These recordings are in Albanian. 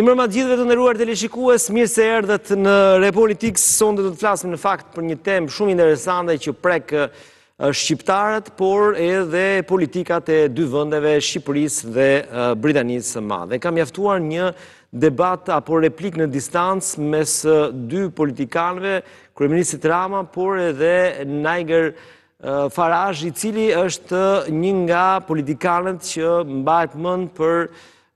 Mirëmbrëma të gjithëve të nderuar teleshikues, mirë se erdhët në Repolitik. Sonde do të flasim në fakt për një temë shumë interesante që prek shqiptarët, por edhe politikat e dy vendeve, Shqipërisë dhe Britanisë së Madhe. Kam mjaftuar një debat apo replik në distancë mes dy politikanëve, kryeministit Rama, por edhe Nigel Farage, i cili është një nga politikanët që mbahet mend për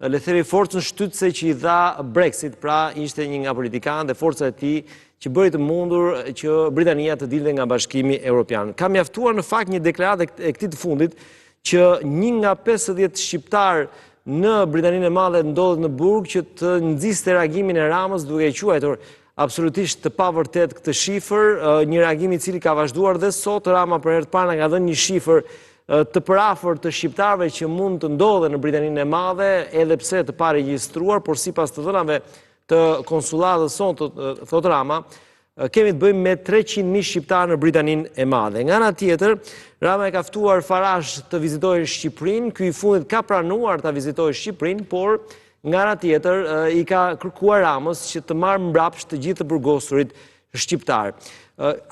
le themi forcën shtytëse që i dha Brexit, pra ishte një nga politikanët dhe forca e tij që bëri të mundur që Britania të dilte nga Bashkimi Evropian. Ka mjaftuar në fakt një deklaratë e këtij të fundit që një nga 50 shqiptar në Britaninë e Madhe ndodhet në burg që të nxiste reagimin e Ramës duke e quajtur absolutisht të pavërtet këtë shifër, një reagim i cili ka vazhduar dhe sot. Rama për herë të parë ka dhënë një shifër të përafër të shqiptarëve që mund të ndodhen në Britaninë e Madhe, edhe pse të paregjistruar, por sipas të dhënave të konsullatës sonte, thot Rama, kemi të bëjmë me 300.000 shqiptarë në Britaninë e Madhe. Nga ana tjetër, Rama e ka ftuar Farage të vizitojë Shqipërinë, ky i fundit ka pranuar ta vizitojë Shqipërinë, por nga ana tjetër i ka kërkuar Ramës që të marrë mbrapsht të gjithë të burgosurit shqiptar.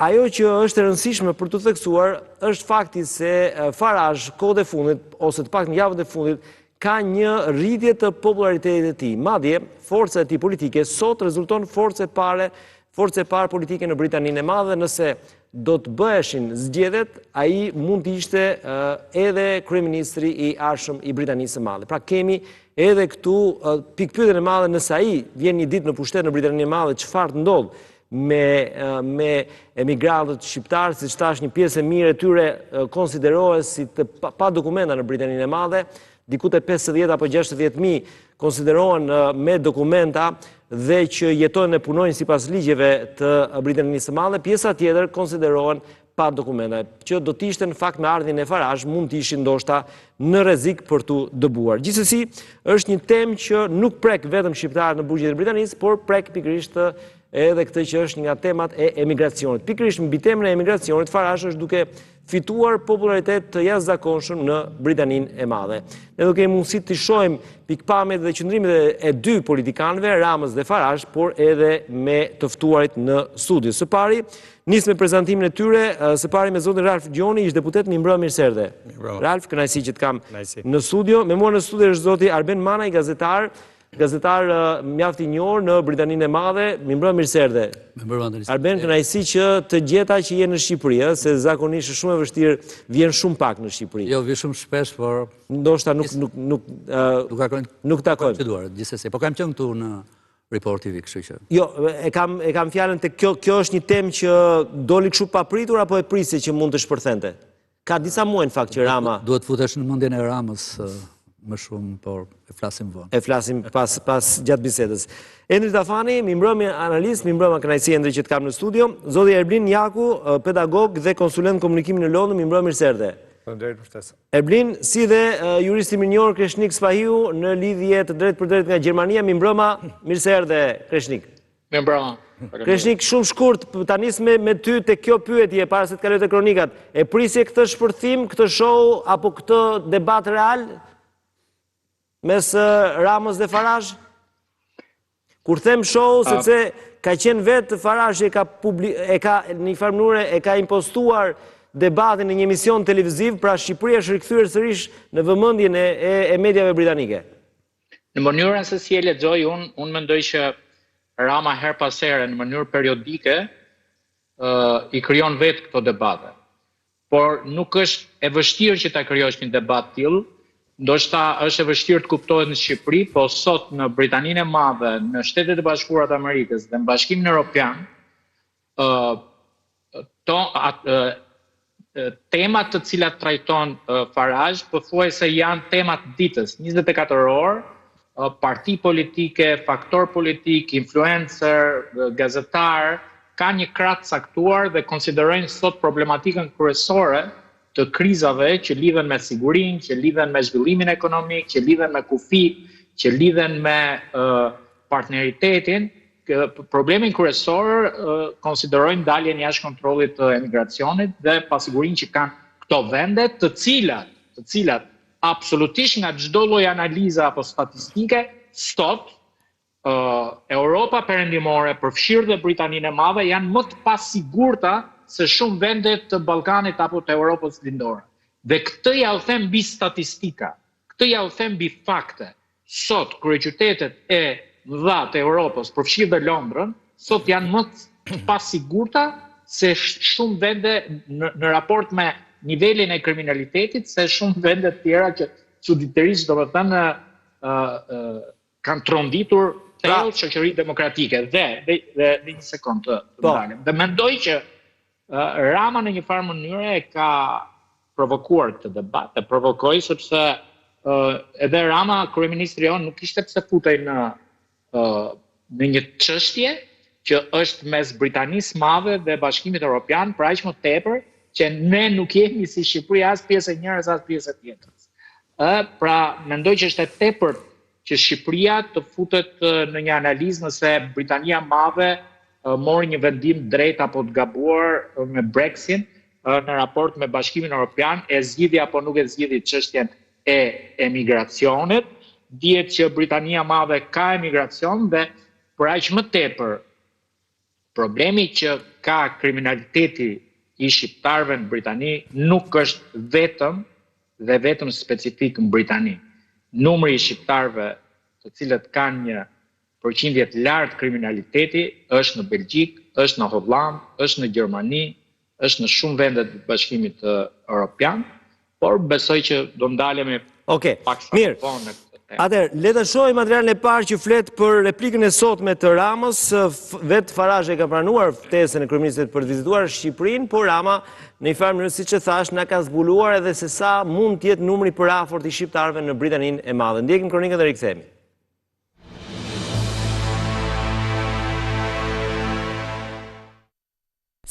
Ajo që është e rëndësishme për të theksuar është fakti se Farage kohët e fundit, ose të paktën javët e fundit, ka një rritje të popularitetit të tij. Madje forca e tij politike sot rezulton forcë e parë politike në Britaninë e Madhe. Nëse do të bëheshin zgjedhjet, ai mund të ishte edhe kryeministri i ardhshëm i Britanisë së Madhe. Pra kemi edhe këtu pikpyetjen e madhe, nëse ai vjen një ditë në pushtet në Britaninë e Madhe, çfarë të ndodh me emigrantët shqiptarë, siç thash, një pjesë e mirë e tyre konsiderohet si të pa dokumenta në Britaninë e Madhe, diku te 50 apo 60.000 konsiderohen me dokumenta dhe që jetojnë e punojnë sipas ligjeve të Britanisë së Madhe. Pjesa tjetër konsiderohen pa dokumenta, që do të ishte në fakt me ardhin e Farage mund të ishin ndoshta në rrezik për tu dëbuar. Gjithsesi, është një temë që nuk prek vetëm shqiptarët në burgjet e Britanisë, por prek pikërisht edhe këtë që është nga temat e emigracionit. Pikërisht mbi temën e emigracionit, Farage është duke fituar popularitet të jashtëzakonshëm në Britaninë e Madhe. Ne do kemi mundësi të shohim pikpamjet dhe qëndrimet e dy politikanëve, Ramës dhe Farage, por edhe me të ftuarit në studio. Së pari, nis me prezantimin e tyre, së pari me zotin Ralf Gjoni, ish deputet. Mirëmbrëma, mirë se erdhe. Ralf, kënaqësi që të kam në studio. Me mua në studio është zoti Arben Manaj, gazetar mjaft i njohur në Britaninë e Madhe. Mirëmbrëma, mirë se erdhe. Arben, kënaqësi që të gjeta që je në Shqipëri, se zakonisht është shumë e vështirë, vjen shumë pak në Shqipëri. Jo, vjen shumë shpesh, por ndoshta nuk takojmë. Gjithsesi, po kam qenë këtu në Report TV, kështu që. Jo, e kam fjalën te kjo është një temë që doli kështu papritur apo e prisje që mund të shpërthente? Ka disa muaj në fakt që Rama duhet futesh në mendjen e Ramës më shumë, por e flasim vonë. E flasim pas gjatë bisedës. Endri Tafani, mirëmbrëma analist, mirëmbrëma, kënaqësi Endri që të kam në studio. Zoti Erblin Jaku, pedagog dhe konsulent komunikimi në Londër, mirëmbrëma, mirë se erdhe. Faleminderit për ftesën. Erblin, si dhe juristi mirënjohur Kreshnik Spahiu në lidhje të drejtë për drejtë nga Gjermania, mirëmbrëma, mirë se erdhe Kreshnik. Mirëmbrëma. Kreshnik, shumë shkurt, ta nis me ty te kjo pyetje para se të kaloj te kronikat. E prisje këtë shpërthim, këtë show apo këtë debat real mes Ramës dhe Farage? Kur them show, sepse ka qenë vetë Farage e ka në një farë mënyrë e ka impostuar debatin në një emision televiziv, pra Shqipëria është rikthyer sërish në vëmendjen e mediave britanike. Në mënyrën se si e lexoj unë mendoj që Rama her pas here në mënyrë periodike i krijon vetë këto debate. Por nuk është e vështirë që ta krijosh një debat tillë. Ndoshta është e vështirë të kuptohet në Shqipëri, po sot në Britaninë e Madhe, në Shtetet e Bashkuara të Amerikës dhe në Bashkimin Evropian, temat të cilat trajton Farage pothuajse janë temat ditës, 24 orë, parti politike, faktor politik, influencer, gazetar, ka një krah të caktuar dhe konsiderojnë sot problematikën kryesore të krizave që lidhen me sigurinë, që lidhen me zhvillimin ekonomik, që lidhen me kufit, që lidhen me partneritetin. Problemin kryesor konsiderojnë daljen jashtë kontrollit të emigracionit dhe pasigurinë që kanë këto vende, të cilat absolutisht nga çdo lloj analize apo statistike sot Europa perëndimore, përfshirë dhe Britaninë e Madhe, janë më të pasigurta se shumë vende të Ballkanit apo të Europës lindore. Dhe këtë ja u them mbi statistika, këtë ja u them mbi fakte. Sot kryeqytetet e mëdha të Europës, përfshirë dhe Londrën, sot janë më të pasigurta se shumë vende në raport me nivelin e kriminalitetit, se shumë vende të tjera që çuditërisht domethënë kanë tronditur thellë shoqëri demokratike. Dhe një sekond të ndalem. Dhe mendoj që Rama në një farë mënyre e ka provokuar këtë debat, e provokoi sepse edhe Rama, kryeministri jonë, nuk ishte pse futej në një çështje që është mes Britanisë Madhe dhe Bashkimit Evropian, për aq më tepër që ne nuk jemi si Shqipëria as pjesë e njërës as pjesë e tjetrës. Pra, mendoj që është e tepërt që Shqipëria të futet në një analizë nëse Britania Madhe mori një vendim drejt apo të gabuar me Brexit në raport me Bashkimin Evropian, e zgjidhi apo nuk e zgjidhi çështjen e emigracionit. Dihet që Britania Madhe ka emigracion dhe për aq më tepër problemi që ka kriminaliteti i shqiptarëve në Britani nuk është vetëm specifik në Britani. Numri i shqiptarëve të cilët kanë një përqindje të lartë kriminaliteti është në Belgjik, është në Holland, është në Gjermani, është në shumë vende të Bashkimit Evropian, por besoj që do ndalemi pak sa më vonë në këtë temë. Atëherë, le të shohim materialin e parë që flet për replikën e sotme të Ramës. Vetë Farazhi ka pranuar ftesën e kryeministrit për të vizituar Shqipërinë, por Rama në një farë mënyrë, siç e thash, na ka zbuluar edhe se sa mund të jetë numri përafort i shqiptarëve në Britaninë e Madhe. Ndjekim kronikën dhe rikthehemi.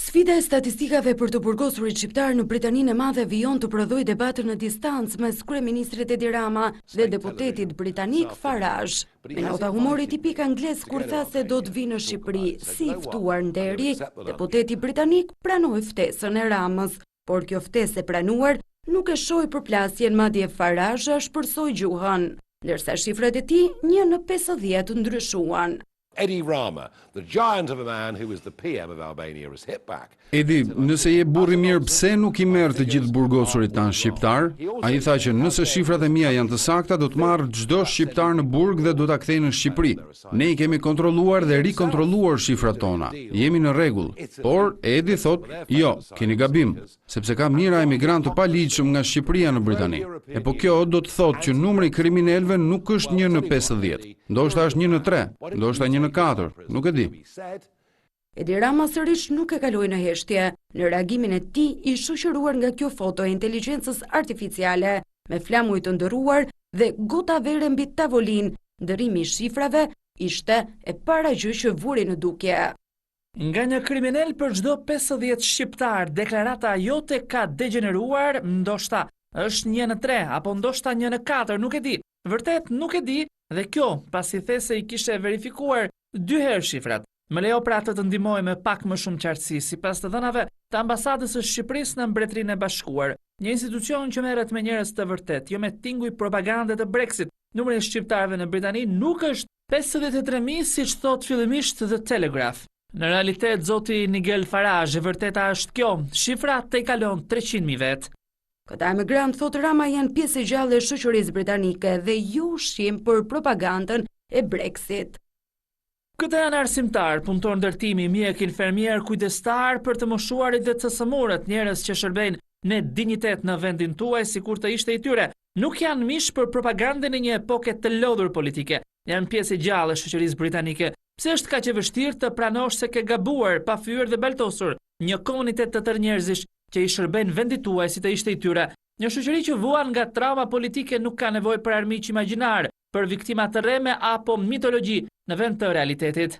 Sfida e statistikave për të burgosurit shqiptar në Britaninë e Madhe vijon të prodhoj debatën në distancë mes kryeministrit Edi Rama dhe deputetit britanik Farage. Me nota humori tipik anglez kur tha se do të vinë në Shqipëri si i ftuar në deri, deputeti britanik pranoi ftesën e Ramës, por kjo ftesë e pranuar nuk e shoi përplasjen, madje Farage shpërsoi gjuhën, ndërsa shifrat e tij 1 në 50 ndryshuan. Edi Rama, the giant of a man who was the PM of Albania, was hit back. Edi, nëse je burri mirë, pse nuk i merr të gjithë burgosurit tanë shqiptar? Ai tha që nëse shifrat e mia janë të sakta, do të marr çdo shqiptar në burg dhe do ta kthej në Shqipëri. Ne i kemi kontrolluar dhe rikontrolluar shifrat tona. Jemi në rregull. Por Edi thot, jo, keni gabim, sepse ka mijëra emigrantë të paligjshëm nga Shqipëria në Britani. E po kjo do të thotë që numri i kriminalëve nuk është 1 në 50. Ndoshta është 1 në 3, ndoshta 1 në 4, nuk e di. Edi Rama sërish nuk e kaloi në heshtje, në reagimin e tij i shoqëruar nga kjo foto e inteligjencës artificiale, me flamuj të ndëruar dhe gota vere mbi tavolinë, ndërrimi i shifrave ishte e paragjy që vuri në dukje. Nga një kriminal për çdo 50 shqiptar, deklarata jote ka degeneruar, ndoshta është 1 në 3, apo ndoshta 1 në 4, nuk e di. Vërtet nuk e di, dhe kjo pasi the se i kishe verifikuar 2 herë shifrat. Më lejo pra të ndihmoj me pak më shumë qartësi, sipas të dhënave të ambasadës së Shqipërisë në Mbretërinë e Bashkuar, një institucion që merret me njerëz të vërtet, jo me tinguj propagande të Brexit. Numri i shqiptarëve në Britani nuk është 53.000 siç thot fillimisht The Telegraph. Në realitet, zoti Nigel Farage, vërteta është kjo, shifra te kalon 300.000 vet. Këta emigrant, thot Rama, janë pjesë e gjallë e shoqërisë britanike dhe jo ushqim për propagandën e Brexit. Këta janë arsimtar, punëtor ndërtimi, mjek, infermier, kujdestar për të moshuarit dhe cësëmorët, njerëz që shërbejnë në dinjitet në vendin tuaj sikur të ishte i tyre. Nuk janë mish për propagandën e një epoke të lodhur politike. Janë pjesë e gjallë e shoqërisë britanike. Pse është kaq e vështirë të pranosh se ke gabuar, pa fyer dhe baltosur një komunitet të tërë njerëzish që i shërbejnë vendit tuaj si të ishte i tyre? Një shoqëri që vuan nga trauma politike nuk ka nevojë për armiq imagjinar, për viktima të rreme apo mitologji në vend të realitetit.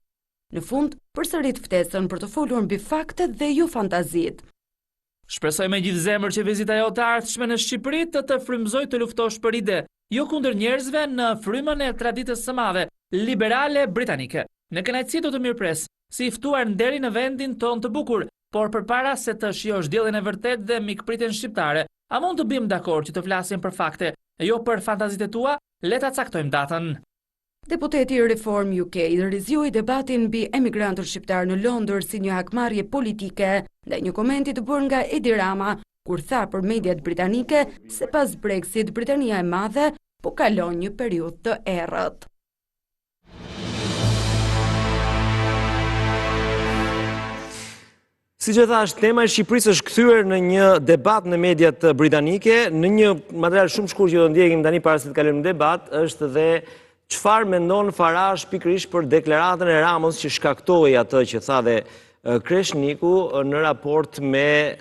Në fund, përsërit ftesën për të folur mbi faktet dhe jo fantazit. Shpresoj me gjithë zemër që vizita jote e ardhshme në Shqipëri të frymëzoj të luftosh për ide, jo kundër njerëzve në frymën e traditës së madhe liberale britanike. Në kënaqësi do të mirëpres, si i ftuar nderi në vendin ton të bukur, por përpara se të shijosh diellin e vërtet dhe mikpritjen shqiptare, a mund të bim dakord që të flasim për fakte, e jo për fantazitë tua? Le ta caktojmë datën. Deputeti Reform UK rizjoi debatin mbi emigrantët shqiptar në Londër si një hakmarrje politike ndaj një komenti të bërë nga Edi Rama, kur tha për mediat britanike se pas Brexit Britania e Madhe po kalon një periudhë të errët. Si që thash, tema e Shqipërisë është kthyer në një debat në mediat britanike, në një material shumë shkurt që do ndjekim tani para se të kalojmë në debat, është dhe çfarë mendon Farage pikërisht për deklaratën e Ramës që shkaktoi atë që tha dhe Kreshniku në raport me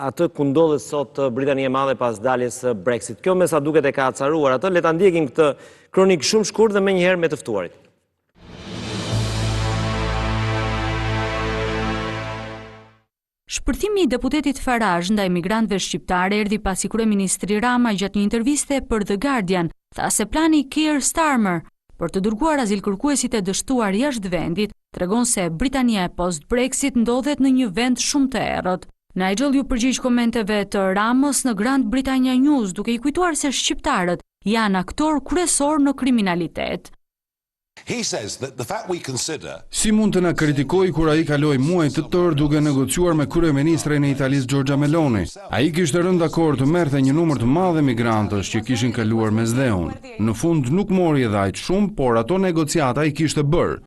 atë ku ndodhet sot Britania e Madhe pas daljes së Brexit. Kjo me sa duket e ka acaruar atë. Le ta ndjekim këtë kronik shumë shkurt dhe menjëherë me të ftuarit. Shpërthimi i deputetit Farage ndaj migrantëve shqiptarë erdhi pasi kryeministri Rama gjatë një interviste për The Guardian tha se plani Keir Starmer për të dërguar azilkërkuesit e dështuar jashtë vendit tregon se Britania e post-Brexit ndodhet në një vend shumë të errët. Nigel ju përgjigj komenteve të Ramës në Grand Britannia News duke i kujtuar se shqiptarët janë aktor kryesor në kriminalitet. Si mund të na kritikoj kur ai kaloi muaj të tërë duke negociuar me kryeministrin e Italisë Giorgia Meloni? Ai kishte rënë dakord të merrte një numër të madh emigrantësh që kishin kaluar mesdheun. Në fund nuk mori edhe aq shumë, por ato negociata i kishte bërë.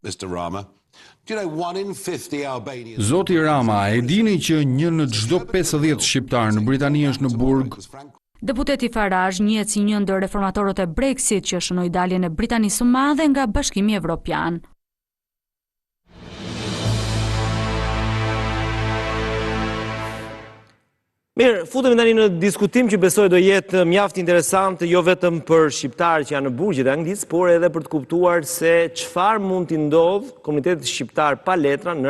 Zoti Rama, e dini që 1 në çdo 50 shqiptar në Britani është në burg? Deputeti Farage njihet si një ndër reformatorët e Brexit që shënoi daljen e Britanisë së Madhe nga Bashkimi Evropian. Mirë, futemi tani në diskutim që besoj do jetë mjaft interesant jo vetëm për shqiptarë që janë në burgjet e Anglisë, por edhe për të kuptuar se çfarë mund t'i ndodh komunitetit shqiptar pa letra në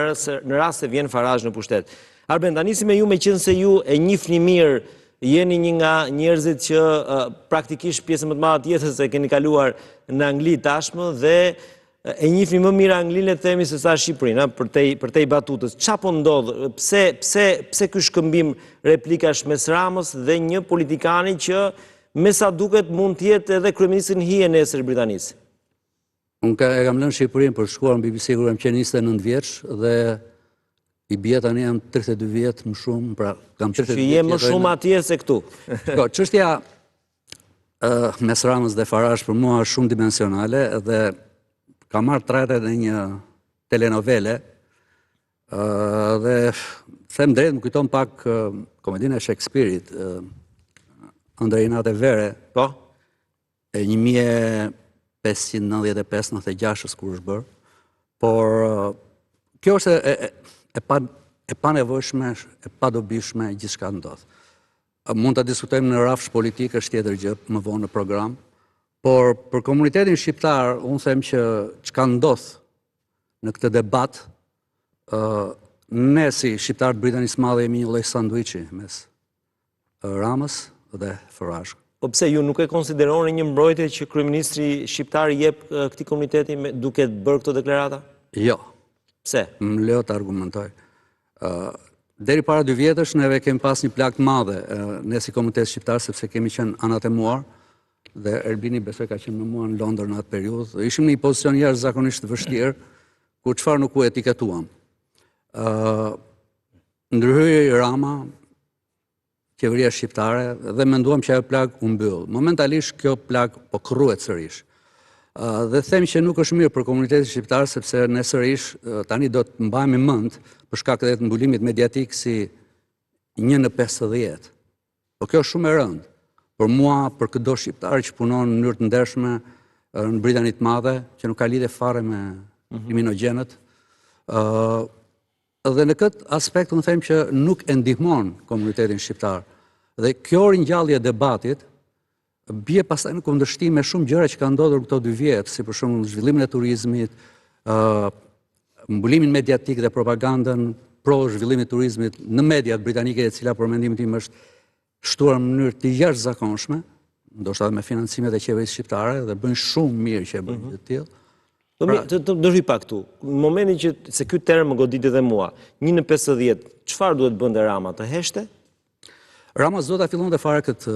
rast se vjen Farage në pushtet. Arben, ta nisim me ju, meqense ju e njihni mirë, jeni një nga njerëzit që praktikisht pjesën më të madhe të jetës e keni kaluar në Angli tashmë dhe e njihni më mirë Anglinë le të themi se sa Shqipërinë, për te i batutës. Çfarë po ndodh? Pse ky shkëmbim replikash mes Ramës dhe një politikani që me sa duket mund të jetë edhe kryeministri në hije nesër i Britanisë? Unë e kam lënë Shqipërinë për shkuar në BBC kur jam qenë 29 vjeç dhe i bie tani jam 32 vjet më shumë, pra kam 32 vjet. Që je më shumë atje se këtu. Po, çështja mes Ramës dhe Farage për mua është shumë dimensionale dhe ka marrë trajte në një telenovele dhe them drejt më kujton pak komedinë e Shakespeare-it, Ëndër i natë e vere, po, e 1595-96 kur është bërë, por kjo është e panevojshme, e padobishme gjithçka ndodh. Mund ta diskutojmë në rrafsh politik, është tjetër gjë, më vonë në program, por për komunitetin shqiptar, unë them që çka ndodh në këtë debat, ne si shqiptarët Britanisë Madhe jemi një lloj sanduiçi mes Ramës dhe Farage. Po pse ju nuk e konsideroni një mbrojtje që kryeministri shqiptar i jep këtij komuniteti duke bërë këto deklarata? Jo. Pse? Më lejo të argumentoj. Deri para 2 vjetësh neve kemi pas një plagë të madhe, ne si komunitet shqiptar, sepse kemi qenë anatemuar, dhe Erbini besoj ka qenë me mua në Londër në atë periudhë. Ishim në një pozicion jashtëzakonisht të vështirë, ku çfarë nuk u etiketuam. Ndërhyri Rama, qeveria shqiptare, dhe menduam që ajo plagë u mbyll. Momentalisht kjo plagë po krruhet sërish. Dhe them që nuk është mirë për komunitetin shqiptar, sepse ne sërish tani do të mbajmë mend për shkak të mbulimit mediatik si 1 në 50. Po kjo është shumë e rëndë. Për mua, për çdo shqiptar që punon në mënyrë të ndershme në Britaninë të Madhe, që nuk ka lidhje fare me kriminogjenët, dhe në këtë aspekt unë them që nuk e ndihmon komunitetin shqiptar. Dhe kjo ringjallje e debatit bie pastaj në kundërshtim me shumë gjëra që kanë ndodhur këto 2 vjet, si për shembull zhvillimin e turizmit, mbulimin mediatik dhe propagandën pro zhvillimit e turizmit në mediat britanike, e cila për mendimin tim është shtuar në mënyrë të jashtëzakonshme, ndoshta me financimet e qeverisë shqiptare dhe bëjnë shumë mirë që e bëjnë të tillë. Do rri pak këtu. Në momentin që se ky term më goditi edhe mua, 1 në 50, çfarë duhet bënte Rama, të heshte? Rama s'do ta fillonte fare këtë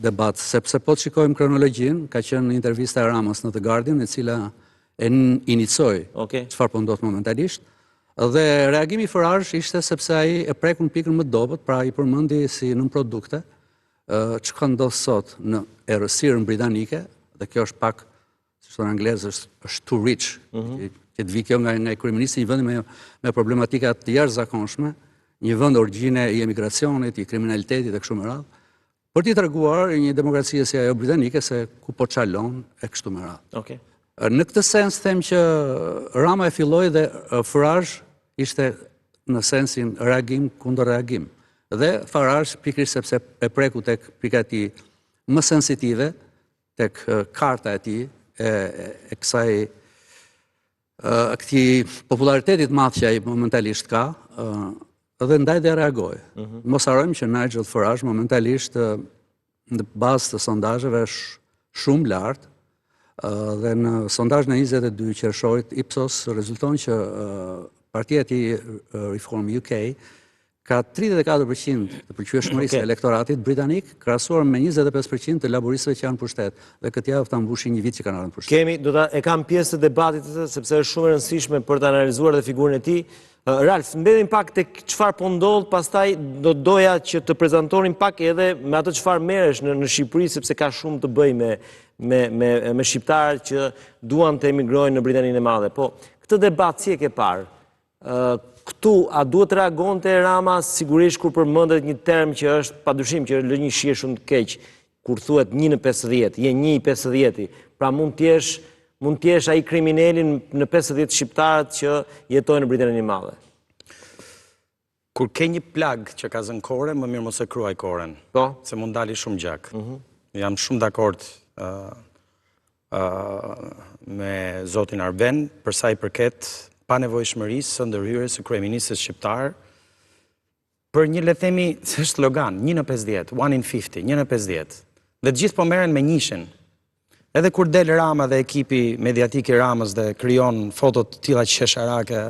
debat, sepse po të shikojmë kronologjin, ka qenë intervista e Ramës në The Guardian, e cila e inicoi çfarë po ndodh momentalisht, dhe reagimi i Farage ishte sepse ai e prekun pikën më dobët, pra i përmendi si nën produkte, çka ndodh sot në errësirën britanike, dhe kjo është pak, si thonë anglezët, është too rich, që të vi kjo nga i kryeministri një vendi me problematika të jashtëzakonshme, një vend origjine i emigracionit, i kriminalitetit e kështu me radhë, për t'i treguar një demokracie si ajo britanike se ku po çalon e kështu me radhë. Në këtë sens them që Rama e filloi dhe Farage ishte në sensin reagim kundër reagim. Dhe Farage pikërisht sepse e preku tek pika e tij më sensitive, tek karta e tij e kësaj këtij populariteti të madh që ai momentalisht ka, dhe ndaj dhe reagoj. Mos harrojmë që Nigel Farage momentalisht në bazë të sondazheve është shumë lartë, dhe në sondazhin e 22 qershorit Ipsos rezulton që partia e tij Reform UK ka 34% të përqyeshmërisë e elektoratit britanik, krahasuar me 25% të laboristëve që janë pushtet, dhe këtë javë ta mbushin një vit që kanë ardhur në pushtet. E kam pjesë të debatit sepse është shumë e rëndësishme për të analizuar dhe figurën e tij. Ralf, mbetemi pak tek çfarë po ndodh, pastaj do doja që të prezantonin pak edhe me ato çfarë merresh në Shqipëri, sepse ka shumë të bëjë me shqiptarët që duan të emigrojnë në Britaninë e Madhe. Po, këtë debat si e ke parë? Këtu, a duhet të reagonte Rama sigurisht kur përmendet një term që është padyshim që lë një shije shumë të keq, kur thuhet 1 në 50, je 1 i 50-i. Pra mund t'jesh ai kriminalin në 50 shqiptarët që jetojnë në Britaninë e Madhe. Kur ke një plag që ka zënë kore, më mirë mos e kruaj koren, se mund dali shumë gjak. Jam shumë dakord me zotin Arben për sa i përket panevojshmërisë së ndërhyrjes së kryeministrit shqiptar për një, le të themi, është slogan, 1 në 50, 1 in 50, 1 në 50. Dhe të gjithë po merren me njishin. Edhe kur del Rama dhe ekipi mediatik i Ramës dhe krijon foto të tilla qesharake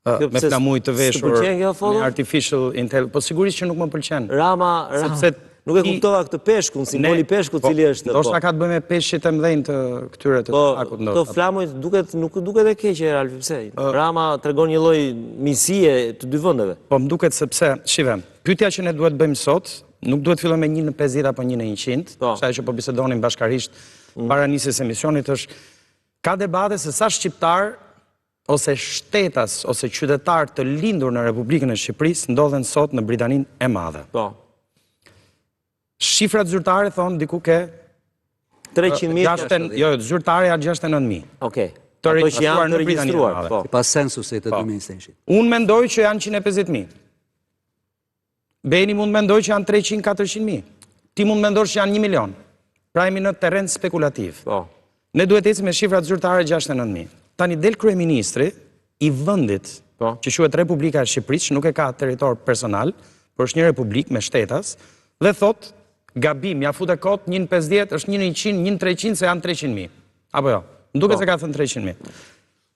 me flamuj të veshur, me artificial intelligence, po sigurisht që nuk më pëlqen. Rama, nuk e kuptova këtë peshkun, simboli peshku cili është. Ndoshta ka të bëjë me peshqit e mëdhenj të këtyre të takut ndoshta. Këto flamujt nuk duket e keqe, Ralf, pse? Rama tregon një lloj misie të dy vendeve. Po më duket sepse, shive, pyetja që ne duhet bëjmë sot, nuk duhet fillojmë me 1 në 50 apo 1 në 100, sa që po bisedonin bashkarisht para nisjes emisionit është ka debate se sa shqiptar ose shtetas ose qytetar të lindur në Republikën e Shqipërisë ndodhen sot në Britaninë e Madhe. Shifrat zyrtare thonë diku ke 300.000. Jo, zyrtare janë 69.000. Okej. Ato që janë të regjistruar, pas sensusit të 2021. Unë mendoj që janë 150.000. Beni mund mendoj që janë 300-400.000. Ti mund mendosh që janë 1 milion. Pra jemi në terren spekulativ. Ne duhet ecim me shifrat zyrtare 69.000. Tani del kryeministri i vendit që quhet Republika e Shqipërisë, që nuk e ka territor personal, por është një republikë me shtetas, dhe thot gabim, ja fute kot 1 në 50, është 1 në 100, 1 në 300, se janë 300.000. Apo jo, nduket se ka thënë 300.000.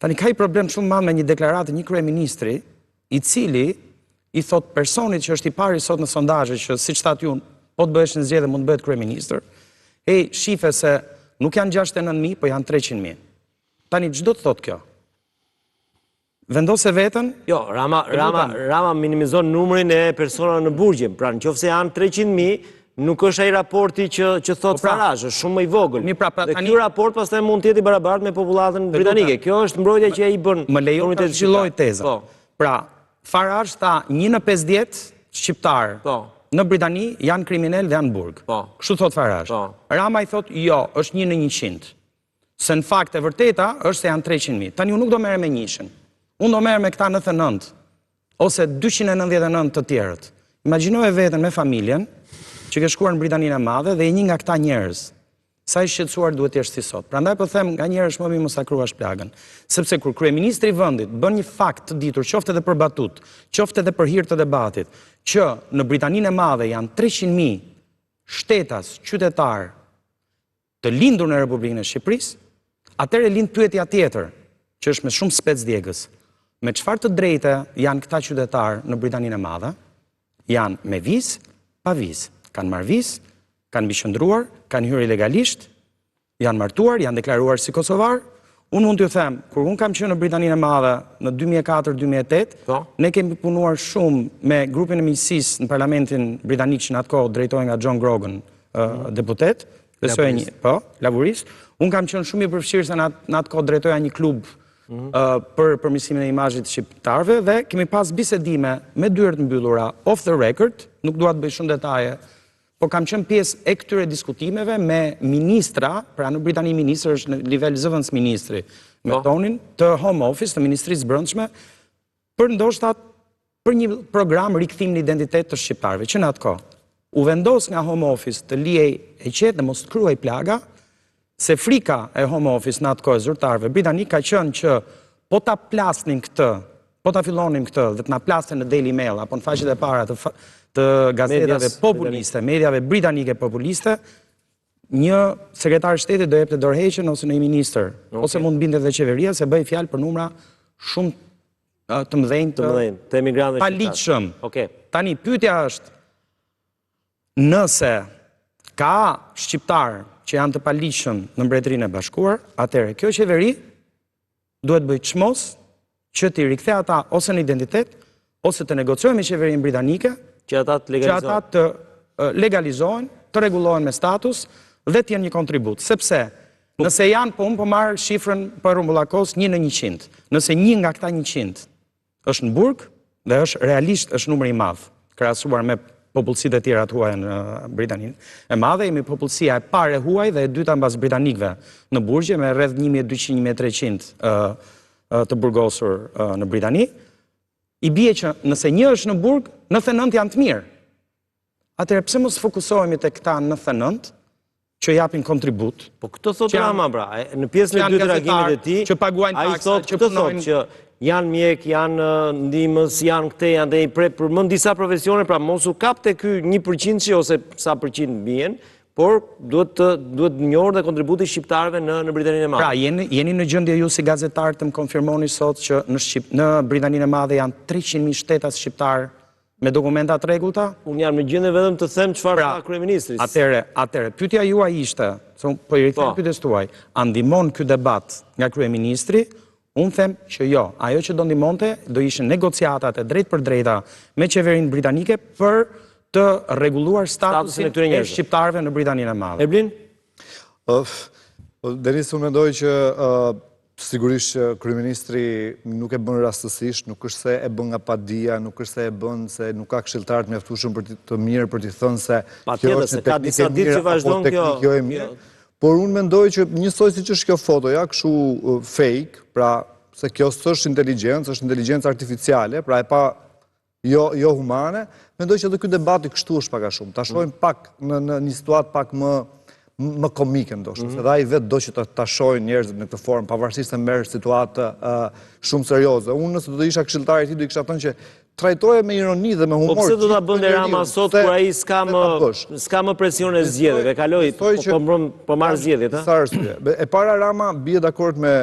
Tani ka i problem shumë madh me një deklaratë një kryeministri, i cili i thot personit që është i pari sot në sondazhe që siç thatë ju, po të bëhesh në zgjedhje mund të bëhet kryeministër. Shife se nuk janë 69.000, po janë 300.000. Tani çdo të thot kjo? Vendose veten? Jo, Rama minimizon numrin e personave në burgje. Pra nëse janë 300.000, nuk është ai raporti që thot Farage, është shumë më i vogël. Dhe ky raport pastaj mund të jetë i barabartë me popullatën britanike. Kjo është mbrojtja që ai bën. Më lejo të zhvilloj teza. Pra, Farage tha 1 në 50 shqiptar në Britani janë kriminal dhe janë burg. Kështu thot Farage. Rama i thot jo, është 1 në 100. Se në fakt e vërteta është se janë 300.000. Tani unë nuk do merre me 100. Unë do merre me këta 99 ose 299 të tjerët. Imagjinoje veten me familjen që ke shkuar në Britaninë e Madhe dhe një nga këta njerëz. Sa i shqetësuar duhet të jesh ti sot. Prandaj po them, nganjëherë është më mirë mos ta kruash plagën. Sepse kur kryeministri i vendit bën një fakt të ditur, qoftë edhe për batut, qoftë edhe për hir të debatit, që në Britaninë e Madhe janë 300.000 shtetas, qytetar të lindur në Republikën e Shqipërisë, atëherë lind pyetja tjetër, që është me shumë spec djegës. Me çfarë të drejtë janë këta qytetar në Britaninë e Madhe? janë me vizë, pa vizë. Kanë marrë vizë, kanë bishëndruar, kanë hyrë ilegalisht, janë martuar, janë deklaruar si kosovar. Unë mund t'ju them, kur unë kam qenë në Britaninë e Madhe në 2004-2008, ne kemi punuar shumë me grupin e miqësisë në Parlamentin Britanik që në atë kohë drejtohej nga John Grogan, deputet, laborist. Unë kam qenë shumë i përfshirë se në atë kohë drejtoja një klub për përmirësimin e imazhit shqiptarëve dhe kemi pas bisedime me dyert mbyllura off the record, nuk dua të bëj shumë detaje, por kam qenë pjesë e këtyre diskutimeve me ministra, pra në Britani ministër është në nivel zëvendës ministri, me tonin të Home Office, të Ministrisë Brendshme, për ndoshta për një program rikthim në identitet të shqiptarëve, që në atë kohë u vendos nga Home Office të lihej e qetë dhe mos të kryej plaga, se frika e Home Office në atë kohë zyrtarëve britanik ka qenë që po ta plasnin këtë, po ta fillonim këtë dhe të na plasten në Daily Mail apo në faqet e para të gazetave populiste, mediave britanike populiste, një sekretar shtetit do jepte dorëheqjen ose një ministër, ose mund binte dhe qeveria se bëj fjalë për numra shumë të mëdhenj të emigrantëve paligjshëm. Tani pyetja është, nëse ka shqiptar që janë të paligjshëm në Mbretërinë e Bashkuar, atëherë kjo qeveri duhet bëj çmos që t'i rikthej ata ose në identitet, ose të negociojë me qeverinë britanike, që ata të legalizohen, të rregullohen me status dhe të jenë një kontribut. Sepse nëse janë, po unë po marr shifrën për rrumbullakos 1 në 100. Nëse 1 nga këta 100 është në burg dhe është realisht është numër i madh, krahasuar me popullsitë e tjera të huaja në Britaninë e Madhe, jemi popullsia e parë e huaj dhe e dyta mbas britanikëve në burgje me rreth 1200-1300 të burgosur në Britani. I bie që nëse 1 është në burg, 99 janë të mirë. Atëherë pse mos fokusohemi te këta 99 që japin kontribut? Po këtë thot Rama, bra, në pjesën e dytë të reagimit e tij, që paguajnë taksa, që punojnë, që janë mjek, janë ndihmës, janë këte, janë dhe i përmend disa profesione, pra mos u kapte ky 1% ose sa përqind bien, por duhet njohur dhe kontributi shqiptarëve në Britaninë e Madhe. Pra, jeni në gjendje ju si gazetar të më konfirmoni sot që në Britaninë e Madhe janë 300.000 shtetas shqiptar me dokumenta të rregullta? Unë jam në gjendje vetëm të them çfarë tha kryeministri. Atëre, pyetja juaj ishte, po i rikthej pyetjes tuaj, a ndihmon ky debat nga kryeministri? Unë them që jo, ajo që do ndihmonte do ishin negociatat e drejt për drejta me qeverinë britanike për të rregulluar statusin e shqiptarëve në Britaninë e Madhe. Erblin? Denis, unë mendoj që sigurisht që kryeministri nuk e bën rastësisht, nuk është se e bën nga padia, nuk është se e bën se nuk ka këshilltar të mjaftueshëm për të mirë për t'i thënë se kjo është një teknikë e mirë apo teknikë e mirë. Por unë mendoj që njësoj si që është kjo fotoja, kështu fake, pra se kjo është inteligjencë artificiale, pra e pa jo humane, mendoj që edhe ky debati kështu është pak a shumë. Ta shohim pak në një situatë pak më komike ndoshta, se dhe ai vetë do që ta shohin njerëzit në këtë formë, pavarësisht se merr situatë shumë serioze. Unë nëse do të isha këshilltar i tij do i kisha thënë që trajtoje me ironi dhe me humor. Po pse do ta bënte Rama sot kur ai s'ka më presion e zgjedhjeve, kaloi po marr zgjedhjet, ha? Sa arsye. E para Rama bie dakord me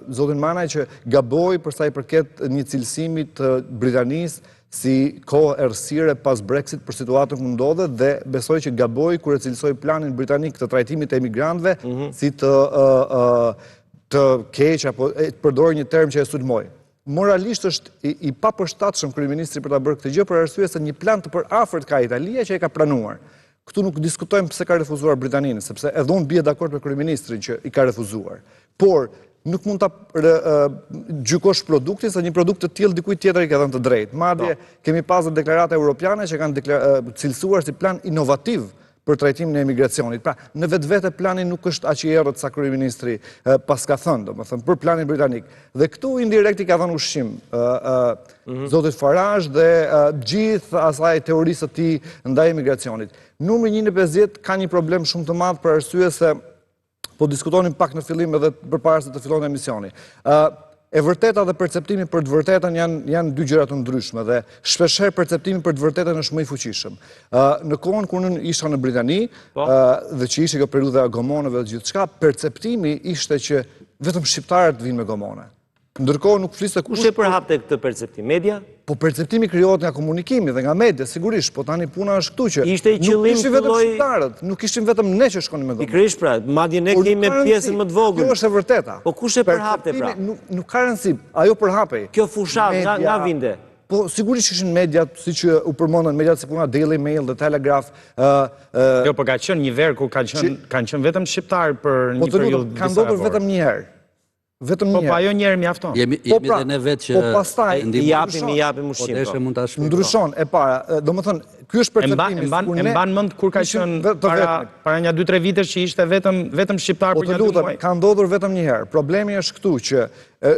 zotin Manaj që gaboi për sa i përket një cilësimi të Britanisë si kohë errësire pas Brexit për situatën ku ndodhet dhe besoj që gaboi kur e cilësoi planin britanik të trajtimit të emigrantëve si të keq apo të përdorë një term që e sulmoi. Moralisht është i papërshtatshëm kryeministri për ta bërë këtë gjë për arsye se një plan të përafërt ka Italia që e ka planuar. Këtu nuk diskutojmë pse ka refuzuar Britaninë, sepse edhe unë bie dakord me kryeministrin që i ka refuzuar. Por nuk mund ta gjykosh produktin se një produkt të tillë dikujt tjetër i ka dhënë të drejtë. Madje kemi pasur deklarata europiane që kanë cilësuar si plan inovativ për trajtimin e emigracionit. Pra, në vetvete plani nuk është aq i errët sa kryeministri pas ka thënë, domethënë për planin britanik. Dhe këtu indirekt i ka dhënë ushqim zotit Farage dhe gjithë asaj teorisë së tij ndaj emigracionit. Numri 150 ka një problem shumë të madh për arsye se po diskutonim pak në fillim edhe përpara se të fillonte emisioni. E vërteta dhe perceptimi për të vërtetën janë dy gjëra të ndryshme dhe shpeshherë perceptimi për të vërtetën është më i fuqishëm. Në kohën kur unë isha në Britani dhe që ishte kjo periudhë e gomoneve dhe gjithçka, perceptimi ishte që vetëm shqiptarët vinë me gomone. Ndërkohë nuk flisë kush e përhapte këtë perceptim? Media? Po perceptimi krijohet nga komunikimi dhe nga media, sigurisht, po tani puna është këtu që ishte i qëllim nuk ishin vetëm shqiptarët, nuk ishim vetëm ne që shkonim me gomë. Pikërisht pra, madje ne kemi me pjesën më të vogël. Kjo është e vërteta. Po kush e përhapte pra? Nuk ka rëndësi, ajo përhapej. Kjo fushat nga vinde. Po sigurisht ishin mediat, siç u përmendën mediat si puna Daily Mail dhe Telegraph. Jo, po ka qenë një verë ku kanë qenë vetëm shqiptar për një periudhë. Po kanë ndodhur vetëm një herë. Vetëm një herë. Po ajo një herë mjafton. Jemi dhe ne vetë që i japim ushqim. Ndryshon e para, domethënë ky është perceptimi. E mban mend kur ka qenë para një 2-3 vitesh që ishte vetëm shqiptar për një 2 muaj. Ka ndodhur vetëm një herë. Problemi është këtu që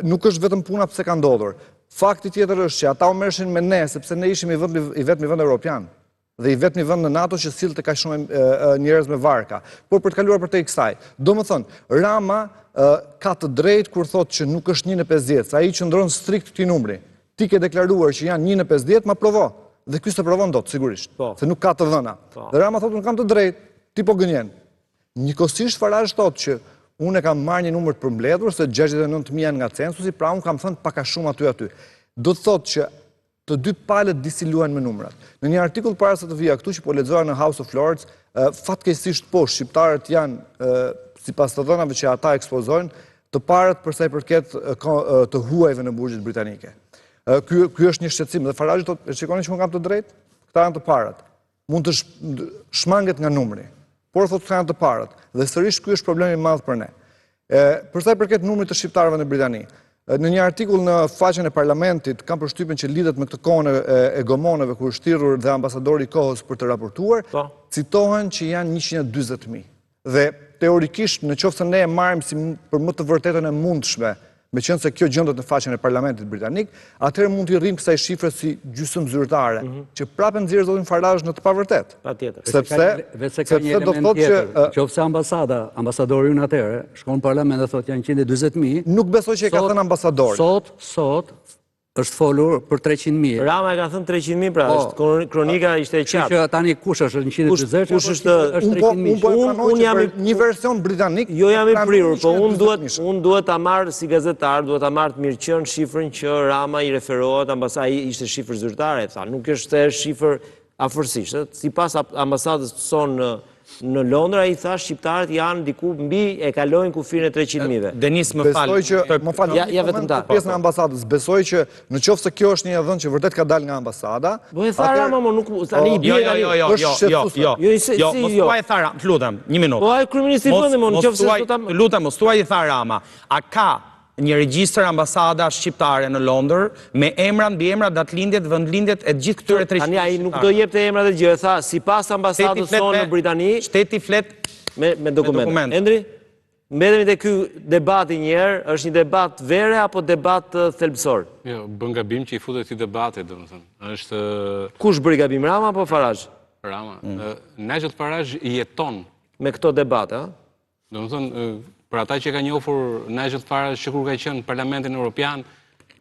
nuk është vetëm puna pse ka ndodhur. Fakti tjetër është që ata u merreshin me ne sepse ne ishim i vetmi vend evropian dhe i vetmi vend në NATO që sillte kaq shumë njerëz me varka. Por për të kaluar përtej kësaj, domethënë Rama ka të drejtë kur thotë që nuk është 1 në 50, ai qëndron strikt këtij numri. Ti ke deklaruar që janë 1 në 50, ma provo. Dhe ky s'e provon dot sigurisht, se nuk ka të dhëna. Dhe Rama thotë unë kam të drejtë, ti po gënjen. Njëkohësisht Farage thotë që unë e kam marrë një numër të përmbledhur se 69.000 nga censusi, pra unë kam thënë pak a shumë aty. Do të thotë që të dy palët disi luajnë me numrat. Në një artikull para se të vija këtu që po lexoja në House of Lords, fatkeqësisht po shqiptarët janë sipas të dhënave që ata ekspozojnë, të parët për sa i përket të huajve në burgjet britanike. Ky është një shqetësim dhe Farage thotë, e shikoni që unë kam të drejtë, këta janë të parët. Mund të shmanget nga numri, por thotë këta janë të parët. Dhe sërish ky është problemi i madh për ne. Për sa i përket numrit të shqiptarëve në Britani, në një artikull në faqen e parlamentit kam përshtypjen që lidhet me këtë kohën e gomoneve kur është thirrur dhe ambasadori i kohës për të raportuar, citohen që janë 140.000. Dhe teorikisht nëse ne e marrim si për më të vërtetën e mundshme, meqense kjo gjendet në faqen e parlamentit britanik, atëherë mund t'i rrim kësaj shifre si gjysmë zyrtare, që prapë nxjerr zotin Farage në të pavërtetë. Patjetër. Sepse ka një element tjetër, qofse ambasadori ynë atëherë shkon në parlament dhe thotë janë 140.000. Nuk besoj që e ka thënë ambasadori. Sot është folur për 300.000. Rama e ka thënë 300.000, pra kronika ishte e qartë. Që tani kush është 140, kush është 300.000. Unë jam një version britanik. Jo jam i prirur, po unë duhet ta marr si gazetar, duhet ta marr të mirëqen shifrën që Rama i referohet ambasadës, ishte shifër zyrtare, tha, nuk është shifër afërsisht. Sipas ambasadës son në Londra, i tha shqiptarët janë diku mbi e kalojnë kufirin e 300.000-ve. Denis, më fal. Ja vetëm ta. Pjesën e ambasadës, besoj që në qoftë se kjo është një dhënë që vërtet ka dalë nga ambasada. Po e tha Rama, më nuk tani i bie. Jo, mos thuaj tha Rama, lutem, 1 minutë. Po ai kryeministri i vendit, në qoftë se do ta lutem, mos thuaj i tha Rama. A ka një regjistër ambasada shqiptare në Londër me emra mbi emra, datëlindjet, vendlindjet e gjithë këtyre 300. Tani ai nuk do jepte emrat e gjë, tha sipas ambasadës sonë në Britani, shteti flet me dokumente. Endri, mbetemi te ky debati një herë, është një debat vere apo debat thelbësor? Jo, bën gabim që i futet këtij debati, domethënë. Është kush bëri gabim, Rama apo Farage? Rama. Nigel Farage jeton me këto debate, ha? Domethënë për ata që ka njohur Nigel Farage që kur ka qenë në Parlamentin Evropian,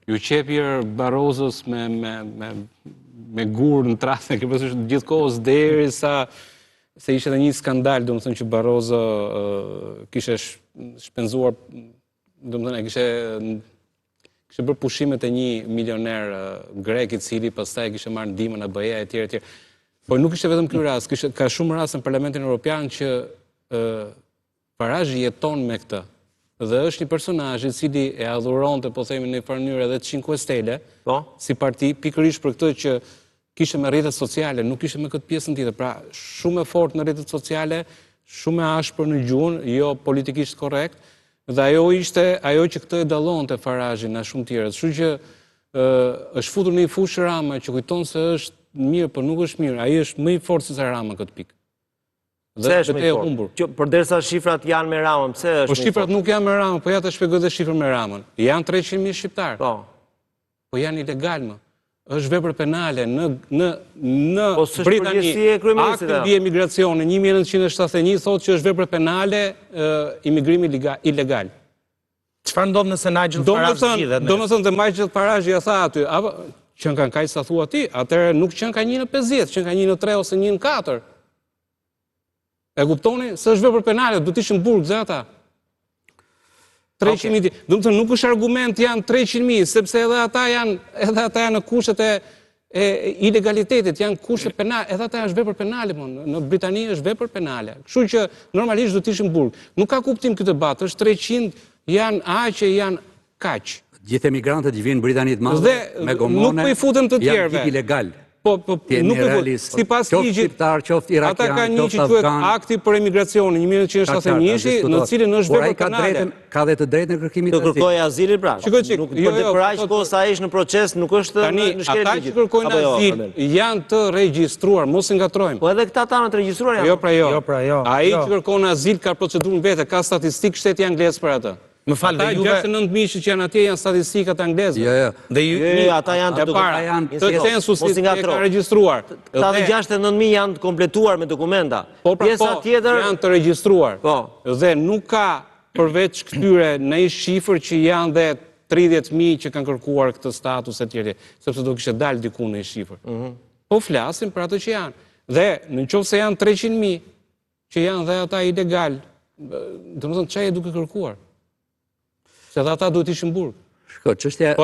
ju qepjer Barrosos me gur në tradhtë, që përsëri gjithkohës derisa se ishte edhe një skandal, domethënë që Barroso kishte shpenzuar, domethënë kishte bërë pushimet e një milioner grek i cili pastaj kishte marrë ndihmën në BE etj. Po nuk ishte vetëm ky rast, ka shumë raste në Parlamentin Evropian që Farage jeton me këtë dhe është një personazh i cili e adhuronte, po themi në një farë mënyrë edhe 5 Stele, si parti, pikërisht për këtë që kishte me rrjetet sociale, nuk kishte me këtë pjesën tjetër. Pra, shumë e fortë në rrjetet sociale, shumë e ashpër në gjuhën, jo politikisht korrekt, dhe ajo ishte ajo që këtë e dallonte Farage-in nga shumë tjerë. Kështu që është futur në një fushë Rama që kujton se është mirë, por nuk është mirë. Ai është më i fortë se sa Rama këtë pikë. Pse është më i fortë? Përderisa shifrat janë me Ramën, pse është më i fortë? Po shifrat nuk janë me Ramën, po ja të shpjegoj dhe shifrën me Ramën. Janë 300.000 shqiptarë. Po janë ilegal më. Është vepër penale në Britani. Akti mbi emigracionin 1971 thotë që është vepër penale imigrimi ilegal. Çfarë ndodh nëse Nigel Farage zgjidhet? Domethënë te Nigel Farage ja tha aty, apo qen kanë kaq sa thua ti, atëherë nuk qen ka 1 në 50, qen ka 1 në 3 ose 1 në 4. E kuptoni? Se është vepër penale, do të ishin burg ze ata. 300.000, do të thënë nuk është argument janë 300.000, sepse edhe ata janë në kushtet e ilegalitetit, janë kushtet penale, edhe ata është vepër penale, në Britani është vepër penale. Kështu që normalisht do të ishim burg. Nuk ka kuptim këtë debat, është 300, janë aqe, janë kaq. Gjithë emigrantët që vinë në Britani të Madhe me gomone, janë gjithë ilegal. Po, nuk e si pas ligjit, ata ka një që quhet akti për emigracion, 1971, në cilin është vepër penale. Ka dhe të drejtë në kërkimit të azil. Të kërkoj azili pra. Nuk për të përaq kohë sa ish në proces, nuk është në shkelje ligjit. Ata që kërkojnë azil janë të regjistruar, mos e ngatrojmë. Po edhe këta tanë të regjistruar janë. Jo pra jo. Ai që kërkon azil ka procedurën vete, ka statistikë shteti anglisë për atë. Më falë, ata 69.000 që janë atje janë statistikat anglezë. Ata janë të censusit e ka regjistruar. Ata 69.000 janë kompletuar me dokumenta. Pjesa tjetër janë të regjistruar. Dhe nuk ka përveç këtyre në një shifër që janë dhe 30.000 që kanë kërkuar këtë status e tjerë, sepse do kishte dalë diku në një shifër. Po flasim për atë që janë. Dhe në qoftë se janë 300.000 që janë dhe ata ilegal, domethënë çfarë e duke kërkuar? Se dhe ata duhet ishin burg. Po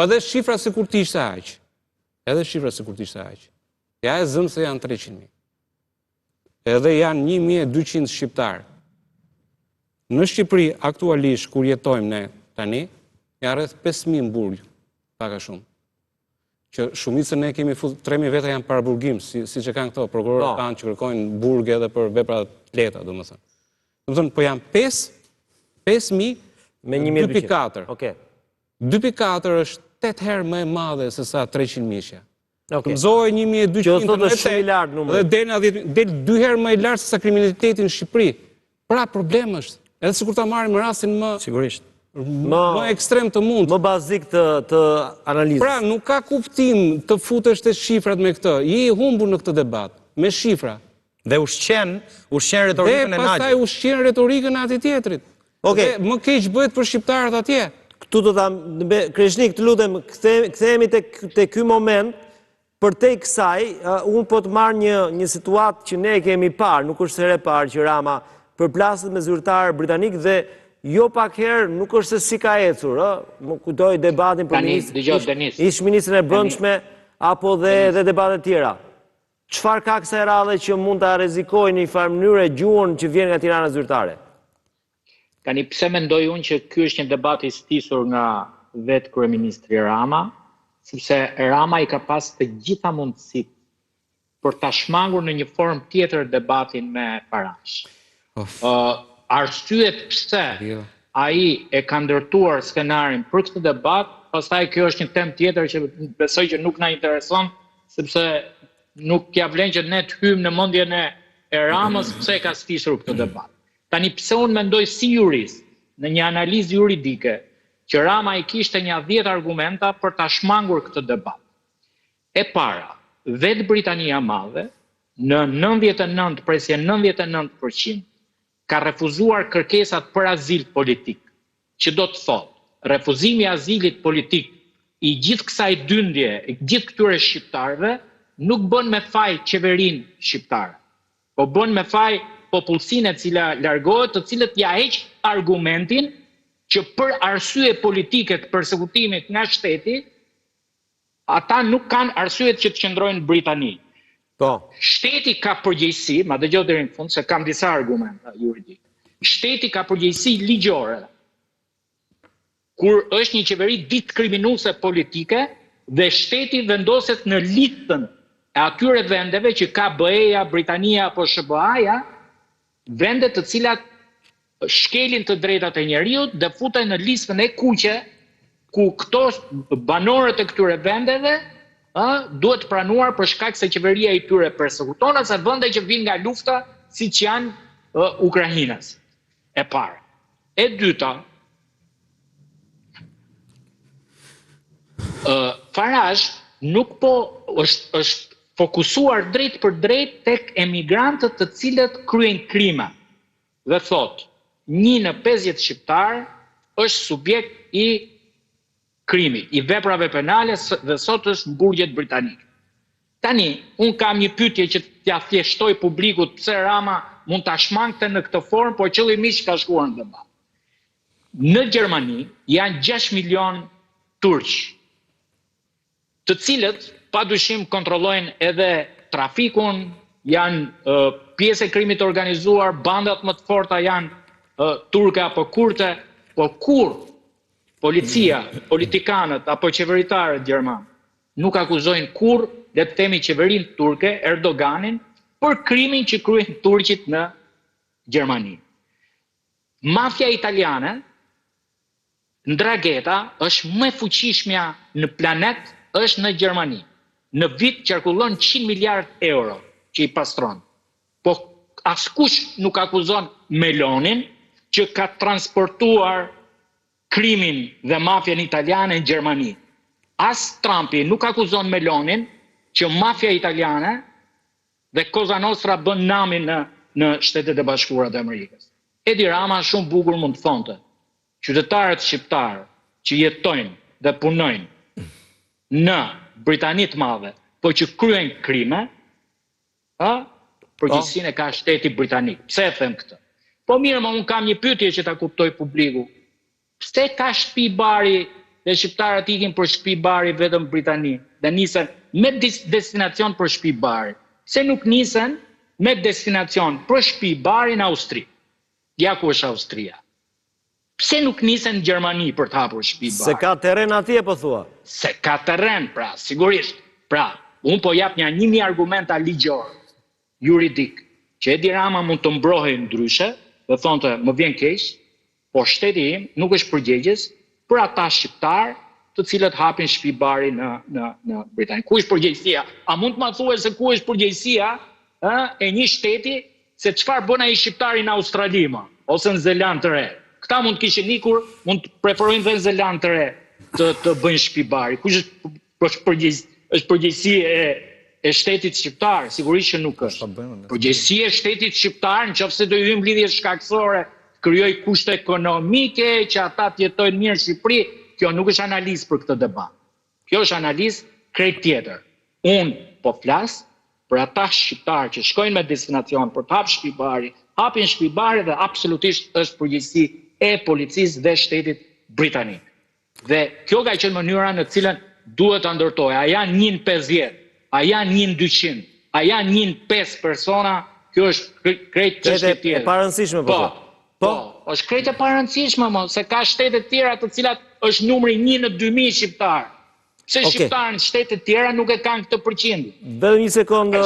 edhe shifra se kur t'ishte aq. Ja e zëmë se janë 300.000. Edhe janë 1.200 shqiptarë. Në Shqipëri, aktualisht, kur jetojmë ne tani, janë rreth 5.000 në burg, paka shumë. Që shumicën ne kemi futur, 3.000 veta janë para burgim, si që kanë këto prokurorët tanë që kërkojnë burg edhe për vepra leta, do më thënë. Do më thënë, po janë 5.000 me 1.200. 2.4 është 8 herë më e madhe se sa 300.000. Mëzoj 1.200 dhe del 2 herë më e lartë se sa kriminaliteti në Shqipëri. Pra problem është, edhe sikur ta marrim rastin më ekstrem të mund. Më bazik të analizës. Pra nuk ka kuptim të futesh te shifrat me këtë. Je i humbur në këtë debat, me shifra. Dhe ushqen retorikën e Nagjit. Dhe pastaj ushqen retorikën e atij tjetrit. Më keq bëhet për shqiptarët atje. Këtu do ta Kreshnik, të lutem, kthehemi te ky moment. Përtej kësaj, unë po të marr një situatë që ne kemi parë, nuk është herë e parë që Rama përplaset me zyrtar britanik dhe jo pak herë nuk është se si ka ecur, më kujtoj debatin për ish ministrin e brendshme apo dhe debatet tjera. Çfarë ka kësaj radhe që mund ta rrezikojë në një farë mënyrë gjuhën që vjen nga Tirana zyrtare? Tani pse mendoj unë që ky është një debat i stisur nga vetë kryeministri Rama, sepse Rama i ka pas të gjitha mundësitë për ta shmangur në një formë tjetër debatin me Farash. Arsyet pse ai e ka ndërtuar skenarin për këtë debat, pastaj kjo është një temë tjetër që besoj që nuk na intereson, sepse nuk ja vlen që ne të hyjmë në mendjen e Ramës pse ka stisur këtë debat. Tani pse unë mendoj si jurist, në një analizë juridike, që Rama i kishte një 10 argumenta për ta shmangur këtë debat. E para, vetë Britania Madhe, në 99, presje 99%, ka refuzuar kërkesat për azil politik, që do të thotë, refuzimi i azilit politik i gjithë kësaj dyndje, i gjithë këtyre shqiptarëve, nuk bën me faj qeverinë shqiptare, po bën me faj popullsinë e cila largohet, të cilët ja heq argumentin që për arsye politike të përsekutimit nga shteti, ata nuk kanë arsyet që të qëndrojnë në Britani. Shteti ka përgjegjësi, ma dëgjoj deri në fund se kam disa argumenta juridike. Shteti ka përgjegjësi ligjore. Kur është një qeveri diskriminuese politike dhe shteti vendoset në listën e atyre vendeve që ka BE-ja, Britania apo SBA-ja, vende të cilat shkelin të drejtat e njeriut dhe futen në listën e kuqe, ku këto banorët e këtyre vendeve duhet pranuar për shkak se qeveria i tyre persekuton ose vende që vijnë nga lufta, siç janë Ukrainës. E parë. E dyta, Farage nuk po është fokusuar drejt për drejt tek emigrantët të cilët kryejnë krime. Dhe thotë, 1 në 50 shqiptar është subjekt i krimi, i veprave penale dhe sot është në burgjet britanike. Tani, unë kam një pyetje që t'ja thjeshtoj publikut pse Rama mund ta shmangte në këtë formë, por qëllimisht ka shkuar në debat. në Gjermani janë 6 milion turq, të cilët padyshim kontrollojnë edhe trafikun, janë pjesë e krimit organizuar, bandat më të forta janë turke apo kurte, po kur policia, politikanët apo qeveritarët gjerman nuk akuzojnë kur, le të themi qeverinë turke, Erdoganin, për krimin që kryen turqit në Gjermani. Mafia italiane, Ndrangheta, është më e fuqishmja në planet, është në Gjermani. Në vit qarkullon 100 miliard euro që i pastron. Po askush nuk akuzon Melonin që ka transportuar krimin dhe mafian italiane në Gjermani. As Trumpi nuk akuzon Melonin që mafia italiane dhe Cosa Nostra bën namin në Shtetet e Bashkuara të Amerikës. Edi Rama shumë bukur mund të thonte, qytetarët shqiptarë që jetojnë dhe punojnë në Britani të Madhe, po që kryen krime, përgjegjësinë e ka shteti britanik. Pse e them këtë? Po mirë, unë kam një pyetje që ta kuptoj publiku. Pse ka shtëpi bari dhe shqiptarët ikin për shtëpi bari vetëm në Britani dhe nisen me destinacion për shtëpi bari? Pse nuk nisen me destinacion për shtëpi bari në Austri? Ja ku është Austria. Pse nuk nisen në Gjermani për të hapur shtëpi bari? Se ka terren atje, po thua? Se ka terren, pra, sigurisht. Pra, unë po jap një argumenta ligjor, juridik, që Edi Rama mund të mbrohej ndryshe, dhe thonte, më vjen keq, po shteti im nuk është përgjegjës për ata shqiptar të cilët hapin shtëpi bari në Britani. Ku është përgjegjësia? A mund të ma thuaj se ku është përgjegjësia e një shteti se çfarë bën ai shqiptari në Australi ose në Zeland të Re? Këta mund të kishin ikur, mund të preferojnë dhe në Zeland të Re të bëjnë shtëpi bari. Kush është përgjegjësi e shtetit shqiptar? Sigurisht që nuk është. Përgjegjësi e shtetit shqiptar, nëse do i hyjmë lidhje shkaksore, krijoj kushte ekonomike që ata të jetojnë mirë në Shqipëri, kjo nuk është analizë për këtë debat. Kjo është analizë krejt tjetër. Unë po flas për ata shqiptarë që shkojnë me destinacion për të hapur shtëpi bari, hapin shtëpi bari dhe absolutisht është përgjegjësi e policisë dhe shtetit britanik. Dhe kjo ka qenë mënyra në cilën duhet ta ndërtojë. A janë 150, a janë 1200, a janë 105 persona, kjo është krejt çështje tjetër. E parëndësishme po. Po, është krejt e parëndësishme, se ka shtetet tjera të cilat është numri 1 në 2000 shqiptarë. Se shqiptarë në shtetet tjera nuk e kanë këtë përqindje. Vetëm një sekondë,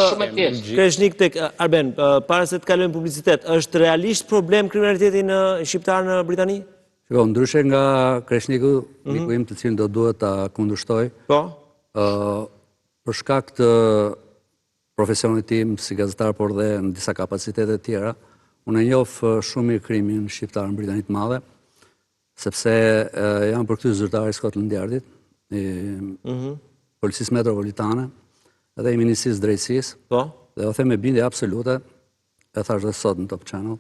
Kreshnik tek Arben, para se të kalojmë publicitet, është realisht problem kriminaliteti në shqiptar në Britani? Shiko, ndryshe nga Kreshniku, miku im të cilin do duhet ta kundërshtoj. Po. Për shkak të profesionit tim si gazetar, por dhe në disa kapacitete tjera, unë e njoh shumë mirë krimin shqiptar në Britani të Madhe, sepse jam për këtë zyrtar i Scotland Yardit, i policisë metropolitane, edhe i ministrisë drejtësisë, dhe o them me bindje absolute, e thash dhe sot në Top Channel,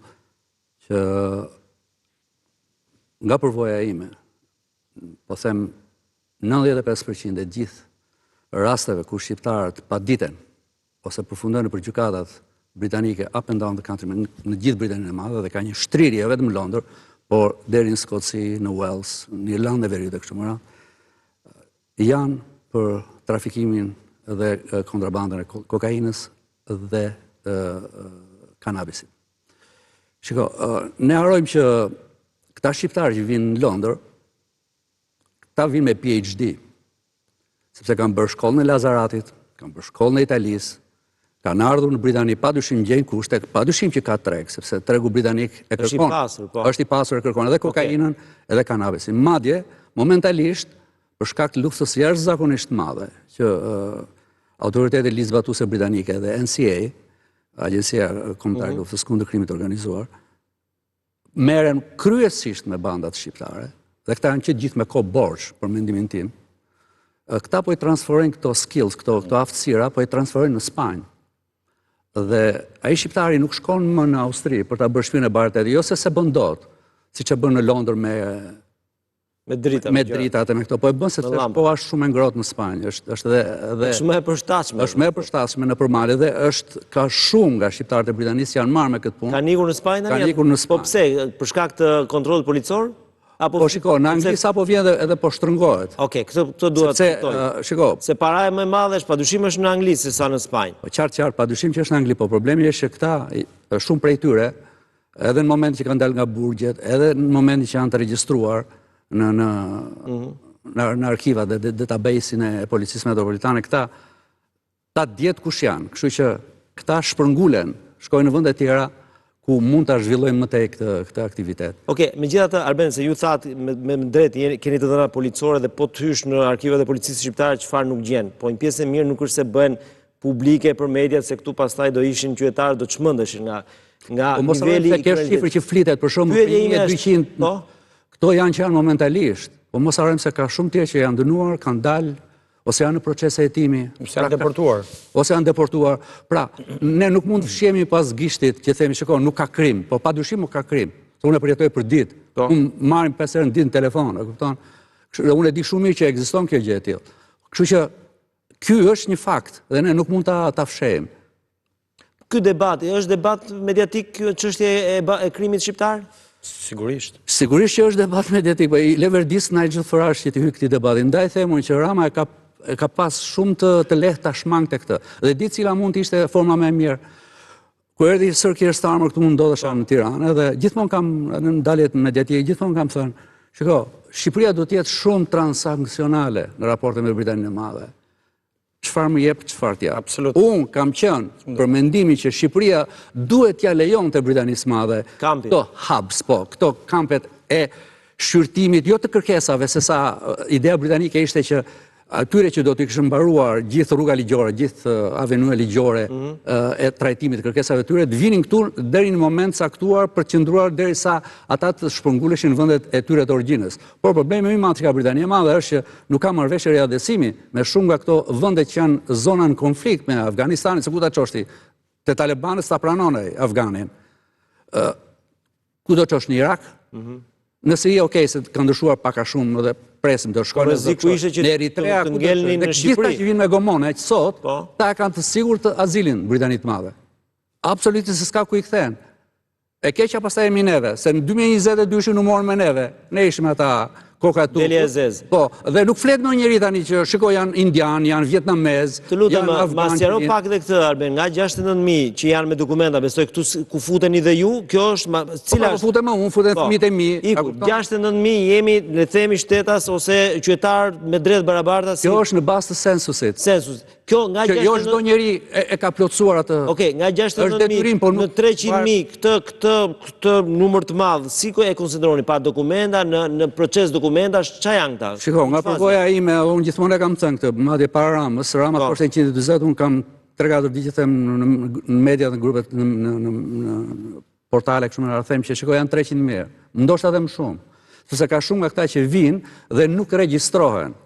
që nga përvoja ime, po them 95% e gjithë rasteve ku shqiptarët paditen ose përfundojnë për gjykatat britanike up and down the country, në gjithë Britaninë e Madhe, dhe ka një shtrirje vetëm në Londër, por deri në Skotësi, në Wales, në Irlandë e Veriut e kështu me radhë, janë për trafikimin dhe kontrabandën e kokainës dhe kanabisit. Shiko, ne harrojmë që këta shqiptarë që vinë në Londër, këta vinë me PhD, sepse kanë bërë shkollën e Lazaratit, kanë bërë shkollën e Italisë, kanë ardhur në Britani, padyshim gjejnë kushte, padyshim që ka treg, sepse tregu britanik e kërkon. Është i pasur, e kërkon edhe kokainën, edhe kanabisin. Madje, momentalisht, për shkak të luftës jashtëzakonisht madhe, që autoritetet ligjzbatuese britanike dhe NCA, Agjencia Kombëtare e Luftës kundër krimit të organizuar, merren kryesisht me bandat shqiptare, dhe këta janë që gjithë me kohë borxh, për mendimin tim. Këta po i transferojnë këto skills, këto aftësira, po i transferojnë në Spanjë. Dhe ai shqiptari nuk shkon më në Austri për ta bërë shtëpinë e bardhë, jo se bën dot, siç e bën në Londër me dritat e me këto, po e bën se po është shumë e ngrohtë në Spanjë, është edhe shumë e përshtatshme. Është më e përshtatshme në përmale dhe ka shumë nga shqiptarët e Britanisë janë marrë me këtë punë. Kanë ikur në Spanjë tani? Kanë ikur në Spanjë. Po pse? Për shkak të kontrollit policor? Po shiko, në Angli sapo vjen edhe po shtrëngohet. Okej, këtë duhet të kuptoj. Shiko, se para e më e madhe është padyshim është në Angli se sa në Spanjë. Po qartë, padyshim që është në Angli, po problemi është që këta shumë prej tyre, edhe në moment që kanë dalë nga burgjet, edhe në moment që janë të regjistruar në arkivat dhe databasin e Policisë Metropolitane, këta djetë kush janë. Kështu që këta shpërngulen, shkojnë në vende tjera ku mund të zhvillojmë më tej këtë aktivitet. Okej, megjithatë, Arben, se ju thatë me drejt, keni të dhëna policore dhe po të hysh në arkivat e policisë shqiptare çfarë nuk gjen. Po një pjesë e mirë nuk është se bëhen publike për mediat, se këtu pastaj do ishin qytetarë, do çmendeshin nga niveli i kriminalitetit. Shifrë që flitet për shembull 1200, këto janë që janë momentalisht. Po mos harrojmë se ka shumë tjerë që janë dënuar, kanë dalë, ose janë në proces e hetimi. Ose janë deportuar. Ose janë deportuar. Pra, ne nuk mund të fshihemi pas gishtit që themi, shiko, nuk ka krim, po padyshim nuk ka krim. Unë e përjetoj për ditë. Unë marrim 5 herë në ditë në telefon, e kupton? Unë e di shumë mirë që ekziston kjo gjë e tillë. Kështu që ky është një fakt dhe ne nuk mund ta fshehim. Ky debat është debat mediatik, çështja e krimit shqiptar? Sigurisht. Sigurisht që është debat mediatik, po i leverdis Nigel Farage që të hyj këtij debati. Ndaj themun që Rama e ka pas shumë të lehtë ta shmangte këtë. Dhe di cila mund të ishte forma më e mirë. Kur erdhi Sir Keir Starmer këtu mund ndodhesha në Tiranë dhe gjithmonë kam në daljet mediatike gjithmonë kam thënë, shiko, Shqipëria do të jetë shumë transaksionale në raporte me Britaninë e Madhe. Çfarë më jep, çfarë t'jap. Absolut. Unë kam qenë për mendimin që Shqipëria duhet t'ja lejonte Britanisë së Madhe këto hubs, këto kampet e shqyrtimit, jo të kërkesave, se sa ideja britanike ishte që atyre që do t'i kishën mbaruar gjithë rruga ligjore, gjithë avenue ligjore e trajtimit të kërkesave tyre, të vinin këtu deri në moment caktuar për të qëndruar derisa ata të shpërnguleshin në vendet e tyre të origjinës. Por problemi më i madh që ka Britania e Madhe është që nuk ka marrëveshje riadesimi me shumë nga këto vende që janë zona në konflikt me Afganistanin, se ku ta çoshti? Te talibanët ta pranonej Afganin. Ku do çosh në Irak? Nëse i okej se kanë ndryshuar pak a shumë dhe presim të shkojnë në Eritrea, të ngelnin në Shqipëri. Gjithta që vinë me gomone, që sot, ta kanë të sigurt të azilin Britanit Madhe. Absolutisht se s'ka ku i kthehen. E keqja pastaj jemi neve, se në 2022 ishin u morën me neve. Ne ishim ata koka tu. Deli Azez. Po, dhe nuk flet në njëri tani që shiko janë indian, janë vietnamez, të lutem, ma sqaro pak dhe këtë, Arben, nga 69.000 që janë me dokumenta, besoj këtu ku futeni dhe ju, kjo është cila është? Po, unë futem fëmijët e mi. 69.000 jemi, le themi, shtetas ose qytetar me drejt barabarta. Kjo është në bazë të sensusit. Sensus. Kjo nga 69.000 jo çdo njeri e ka plotësuar atë. Okej, nga 69.000 në 300.000 këtë numër të madh, si e konsideroni pa dokumenta në proces dokumentash, çfarë janë këta? Shiko, nga përvoja ime, unë gjithmonë e kam thënë këtë, madje para Ramës, Rama thoshte 140, unë kam 3-4 ditë them në media, në grupet, në portale kështu më them që shiko janë 300.000. Ndoshta edhe më shumë. Sepse ka shumë nga këta që vinë dhe nuk regjistrohen.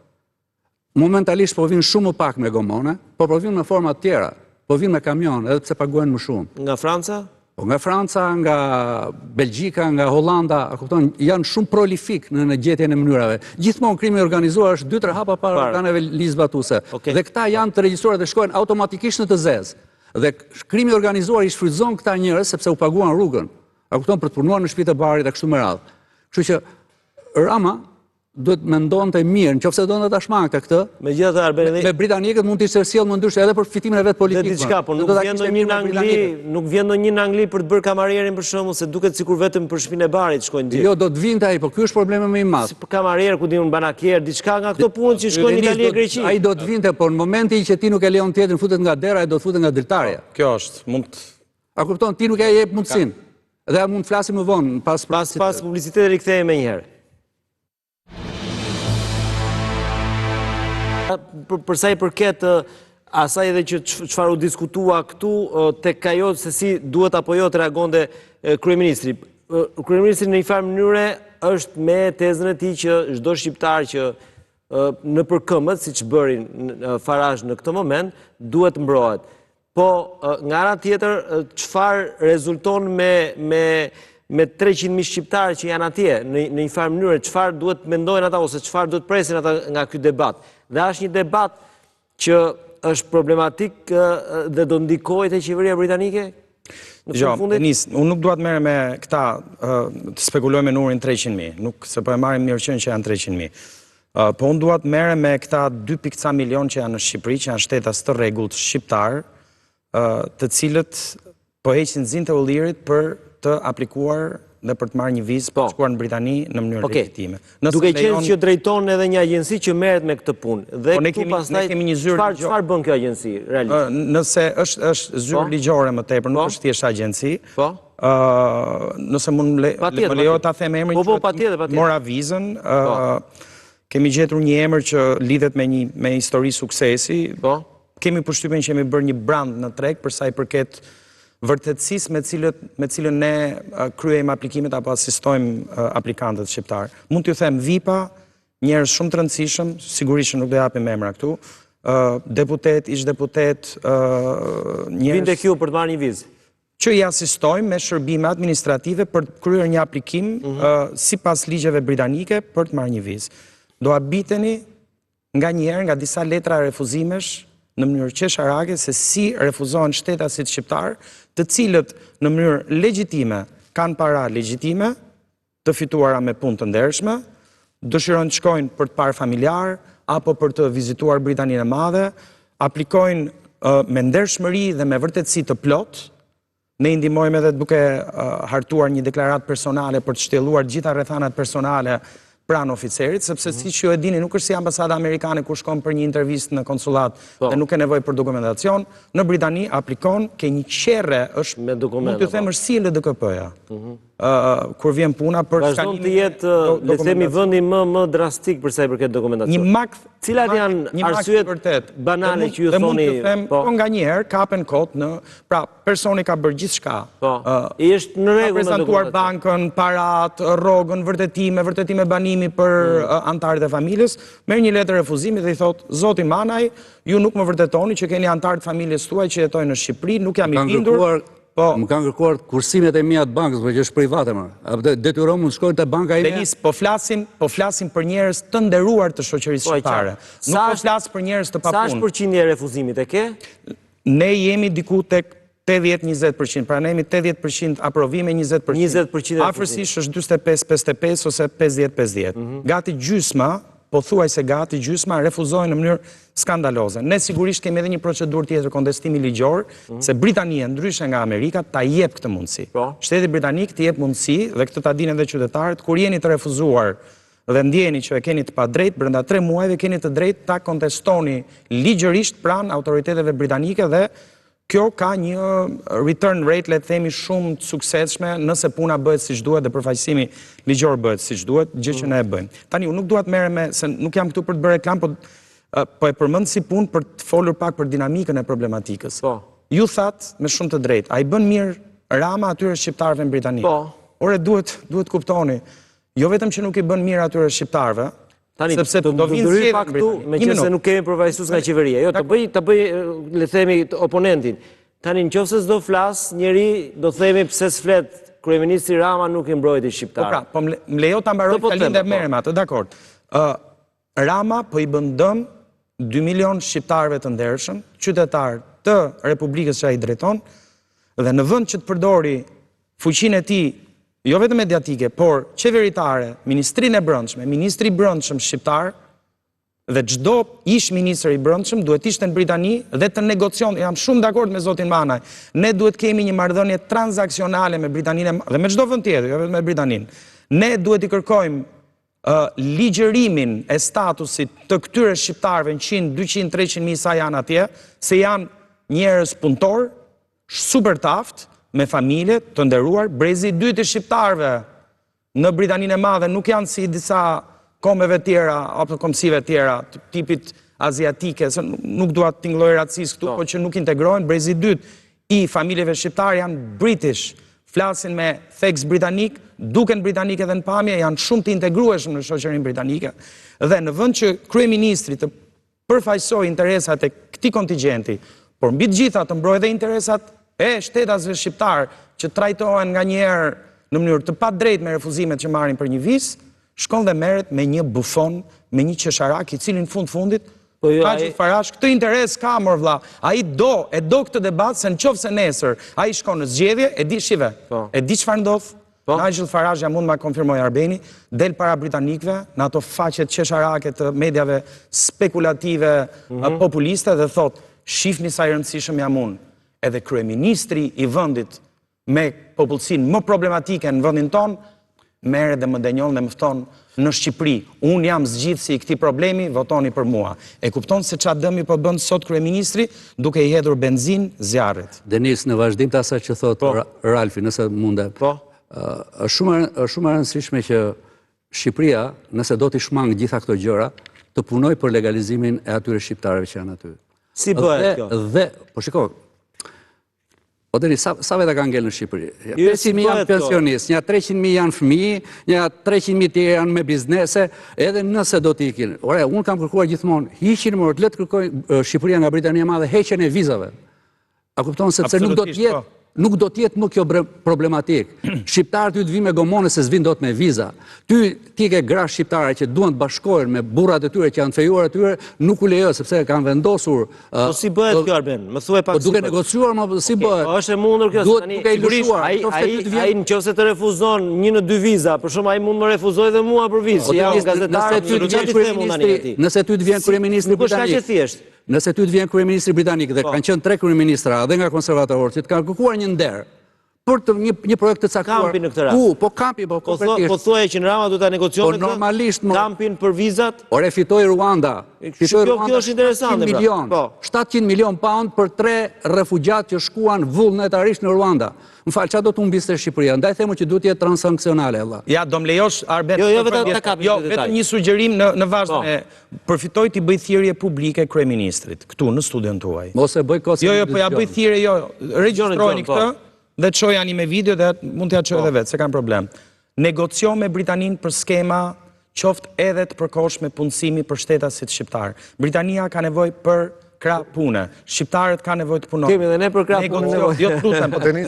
Momentalisht po vinë shumë më pak me gomone, po vinë me forma të tjera, po vinë me kamion, edhe pse paguajnë më shumë. Nga Franca? Po nga Franca, nga Belgjika, nga Hollanda, janë shumë prolifik në gjetjen e mënyrave. Gjithmonë krimi organizuar është 2-3 hapa para organeve ligjzbatuese. Dhe këta janë të regjistruar dhe shkojnë automatikisht në të zezë. Dhe krimi organizuar i shfrytëzon këta njerëz sepse u paguan rrugën. Për të punuar në shtëpitë e barit e kështu me radhë. Kështu që Rama duhet mendonte mirë, nëse donte ta shmangte këtë. Megjithatë Arbeni me britanikët mund të ishte sjell më ndryshe edhe për fitimin e vet politik. Diçka, po nuk vjen ndonjë në Angli për të bërë kamarierin për shembull, se duket sikur vetëm për shtëpinë e barit shkojnë gjithë. Jo, do të vinte ai, po ky është problemi më i madh. Si kamarier, ku diun banakier, diçka nga këto punë që shkojnë në Itali e Greqi. Ai do të vinte, por në momentin që ti nuk e lejon tjetrin futet nga dera, ai do të futet nga dritarja. Kjo është, mund. A kupton, ti nuk e jep mundsinë. Dhe mund të flasim më vonë pas publicitetit rikthehemi më një herë. Përsa i përket asaj edhe që çfarë u diskutua këtu tek ajo se si duhet apo jo të reagonte kryeministri. Kryeministri në një farë mënyre është me tezën e tij që çdo shqiptar që në përkëmbët, siç bëri Farage në këtë moment, duhet mbrohet. Po nga ana tjetër, çfarë rezulton me 300.000 shqiptarë që janë atje, në një farë mënyrë, çfarë duhet mendojnë ata ose çfarë duhet presin ata nga ky debat. Dhe është një debat që është problematik dhe do ndikojë te qeveria britanike? Unë nuk duat merre me këta të spekuloj me numrin 300.000, nuk se po e marrim mirë qenë që janë 300.000. Po unë duat merre me këta 2.ca milion që janë në Shqipëri, që janë shtetas të rregullt shqiptar, të cilët po heqin zinte e ullirit për të aplikuar dhe për të marrë një vizë për të shkuar në Britani në mënyrë legjitime. Duke qenë që drejton edhe një agjenci që merret me këtë punë. Dhe këtu pastaj çfarë bën kjo agjenci realisht? Nëse është zyrë ligjore më tepër, nuk është thjesht agjenci. Nëse mund më lejo ta them emrin që mora vizën, kemi gjetur një emër që lidhet me histori suksesi. Kemi përshtypjen që kemi bërë një brand në treg për sa i përket vërtetësisë me cilën ne kryejmë aplikimet apo asistojmë aplikantët shqiptar. Mund t'ju them VIP-a, njerëz shumë të rëndësishëm, sigurisht që nuk do japim emra këtu, deputet, ish deputet, njerëz vinte këtu për të marrë një vizë. Që i asistojmë me shërbime administrative për të kryer një aplikim sipas ligjeve britanike për të marrë një vizë. Do habiteni nganjëherë nga disa letra refuzimesh në mënyrë qesharake se si refuzohen shtetasit shqiptar, të cilët në mënyrë legjitime kanë para legjitime, të fituara me punë të ndershme, dëshirojnë të shkojnë për të parë familjar apo për të vizituar Britaninë e Madhe, aplikojnë me ndershmëri dhe me vërtetësi të plot. Ne i ndihmojmë edhe duke hartuar një deklaratë personale për të shtjelluar gjitha rrethanat personale pranë oficerit, sepse siç ju e dini, nuk është si ambasada amerikane ku shkon për një intervistë në konsulat dhe nuk e nevojë për dokumentacion. Në Britani aplikon, ke një qerre, është mund t'ju them është si LDKP-ja. Kur vjen puna për vazhdon të jetë, le të themi, vendi më drastik për sa i përket dokumentacionit. Cilat janë arsyet banale që ju thoni? Mund të them, po nganjëherë kapen kot në, pra personi ka bërë gjithçka. I është në rregull me prezentuar bankën, parat, rrogën, vërtetime banimi për antarët e familjes, merr një letër refuzimi dhe i thot, zoti Manaj, ju nuk më vërtetoni që keni antarët familjes tuaj që jetojnë në Shqipëri, nuk jam i bindur. Më kanë kërkuar kursimet e mia të bankës, por që është private më. Detyrohem të shkoj te banka ime. Denis, po flasim për njerëz të nderuar të shoqërisë shqiptare. Nuk po flas për njerëz të papunë. Sa është përqindja e refuzimit e ke? Ne jemi diku tek 80-20%, pra ne jemi 80% aprovime, 20%. Afërsisht është 45-55 ose 50-50. Gati gjysma, po thuaj se gati gjysma refuzojnë në mënyrë skandaloze. Ne sigurisht kemi edhe një procedurë tjetër kontestimi ligjor, se Britania ndryshe nga Amerika ta jep këtë mundësi. Shteti britanik të jep mundësi, dhe këtë ta dinë edhe qytetarët, kur jeni të refuzuar dhe ndjeni që e keni të padrejt, brenda 3 muajve keni të drejt ta kontestoni ligjërisht pranë autoriteteve britanike dhe kjo ka një return rate, le të themi, shumë të suksesshme nëse puna bëhet siç duhet dhe përfaqësimi ligjor bëhet siç duhet, gjë që ne e bëjmë. Tani unë nuk dua të merrem me se nuk jam këtu për të bërë reklam, po e përmend si punë për të folur pak për dinamikën e problematikës. Ju that me shumë të drejtë, ai bën mirë Rama atyre shqiptarëve në Britani. Ore duhet kuptoni, jo vetëm që nuk i bën mirë atyre shqiptarëve, sepse do vinë si pak këtu, meqense nuk kemi përfaqësues nga qeveria. Jo, të bëj, le themi, oponentin. Tani nëse s'do flas, njeri do themi pse s'flet kryeministri Rama nuk i mbrojti shqiptarët. Po më lejo ta mbaroj fjalën dhe merrem atë, dakord. Rama po i bën dëm 2 milion shqiptarëve të ndershëm, qytetar të Republikës që ai drejton, dhe në vend që të përdori fuqinë e tij jo vetëm mediatike, por qeveritare, Ministrinë e Brendshme, Ministri i Brendshëm shqiptar dhe çdo ish ministër i brendshëm duhet ishte në Britani dhe të negocion, jam shumë dakord me zotin Manaj. Ne duhet kemi një marrëdhënie transaksionale me Britaninë dhe me çdo vend tjetër, jo vetëm me Britaninë. Ne duhet i kërkojmë ligjërimin e statusit të këtyre shqiptarëve 100, 200, 300 mijë sa janë atje, se janë njerëz punëtor, super taft, me familje të nderuar. Brezi i dytë i shqiptarëve në Britaninë e Madhe nuk janë si disa kombeve tjera apo komsive tjera të tipit aziatike, se nuk dua të tingëlloj racist këtu, po që nuk integrohen. Brezi i dytë i familjeve shqiptare janë British, flasin me theks britanik, duken britanik edhe në pamje, janë shumë të integrueshëm në shoqërinë britanike. Dhe në vend që kryeministri të përfaqësojë interesat e këtij kontingjenti, por mbi të gjitha të mbrojë edhe interesat e shtetasve shqiptar që trajtohen nganjëherë në mënyrë të padrejtë me refuzimet që marrin për një vizë, shkon dhe merret me një bufon, me një qesharak i cili në fundit Nigel Farage, këtë interes ka mor vlla. Ai do këtë debat se nëse nesër ai shkon në zgjedhje, e di çfarë ndodh. Nigel Farage ja mund ma konfirmoj Arbeni, del para britanikëve në ato faqet qesharake të medjave spekulative populiste dhe thot, shifni sa i rëndësishëm jam unë. Edhe kryeministri i vendit me popullsinë më problematike në vendin ton, merret dhe më denjon dhe më fton në Shqipëri. Unë jam zgjidhësi i këtij problemi, votoni për mua. E kupton se çfarë dëmi po bën sot kryeministri duke i hedhur benzinë zjarrit. Denis, në vazhdim të asaj që thot Ralfi, nëse munde. Është shumë e rëndësishme që Shqipëria, nëse do t'i shmang gjitha këto gjëra, të punoj për legalizimin e atyre shqiptarëve që janë aty. Si bëhet kjo? Dhe, po shiko, o Denis, sa veta ka ngel në Shqipëri? 500.000 janë pensionistë, një 300.000 janë fëmijë, një 300.000 tjerë janë me biznese, edhe nëse do t'i ikin. Ore, unë kam kërkuar gjithmonë, hiqin më le të kërkojnë Shqipëria nga Britania e Madhe heqjen e vizave. A kupton sepse nuk do t'jetë më kjo problematik. Shqiptarët ty të vi me gomone se s'vin dot me viza. Ti ke gra shqiptare që duan të bashkohen me burrat e tyre që janë të fejuar atyre, nuk u lejo sepse kanë vendosur. Po si bëhet kjo Arben? Më thuaj pak. Po duke negociuar më si bëhet. Po është e mundur kjo tani. Duke i lëshuar. Ai nëse të refuzon 1 në 2 viza, për shkak ai mund më refuzoj dhe mua për vizë. Ja, gazetar, nëse ty të vjen kryeministri britanik. Nëse ty të vjen kryeministri britanik dhe kanë qenë 3 kryeministra dhe nga konservatorët që të kanë kërkuar një nder për një projekt të caktuar. Kampin në këtë rast. Po kampi, po konkretisht. Po thuaj që në Rama do ta negocion me normalisht kampin për vizat. Ore fitoi Ruanda. Kjo është interesante. 700 milion pound për 3 refugjat që shkuan vullnetarisht në Ruanda. Më falë, çfarë do të humbiste Shqipëria? Ndaj themu që duhet të jetë transaksionale, valla. Ja, do më lejosh Arben. Vetëm një sugjerim në vazhdim e përfitoj ti bëj thirrje publike kryeministrit këtu në studion tuaj. Mos e bëj kot. Jo, po ja bëj thirrje, regjistrojeni këtë dhe të çoj me video dhe mund t'ja çoj edhe vetë, se kam problem. Negocio me Britaninë për skema qoftë edhe të përkohshme punësimi për shtetasit shqiptar. Britania ka nevojë për krah pune. Shqiptarët kanë nevojë të punojnë. Kemi edhe ne për krah pune.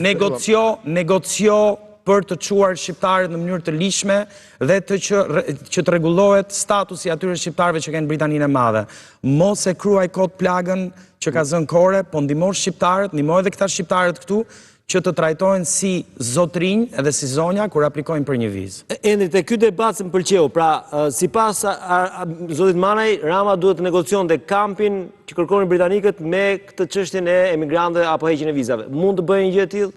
Negocio për të çuar shqiptarët në mënyrë të ligjshme dhe që të rregullohet statusi atyre shqiptarëve që kanë Britaninë e Madhe. Mos e kryej kot plagën që ka zënë kore, po ndihmo shqiptarët, ndihmo edhe këta shqiptarët këtu që të trajtojnë si zotrinj edhe si zonja kur aplikojnë për një vizë. Endri, te ky debat më pëlqeu. Pra, sipas zotit Manaj, Rama duhet të negocionte kampin që kërkonin britanikët me këtë çështjen e emigrantëve apo heqjen e vizave. Mund të bëjë një gjë e tillë?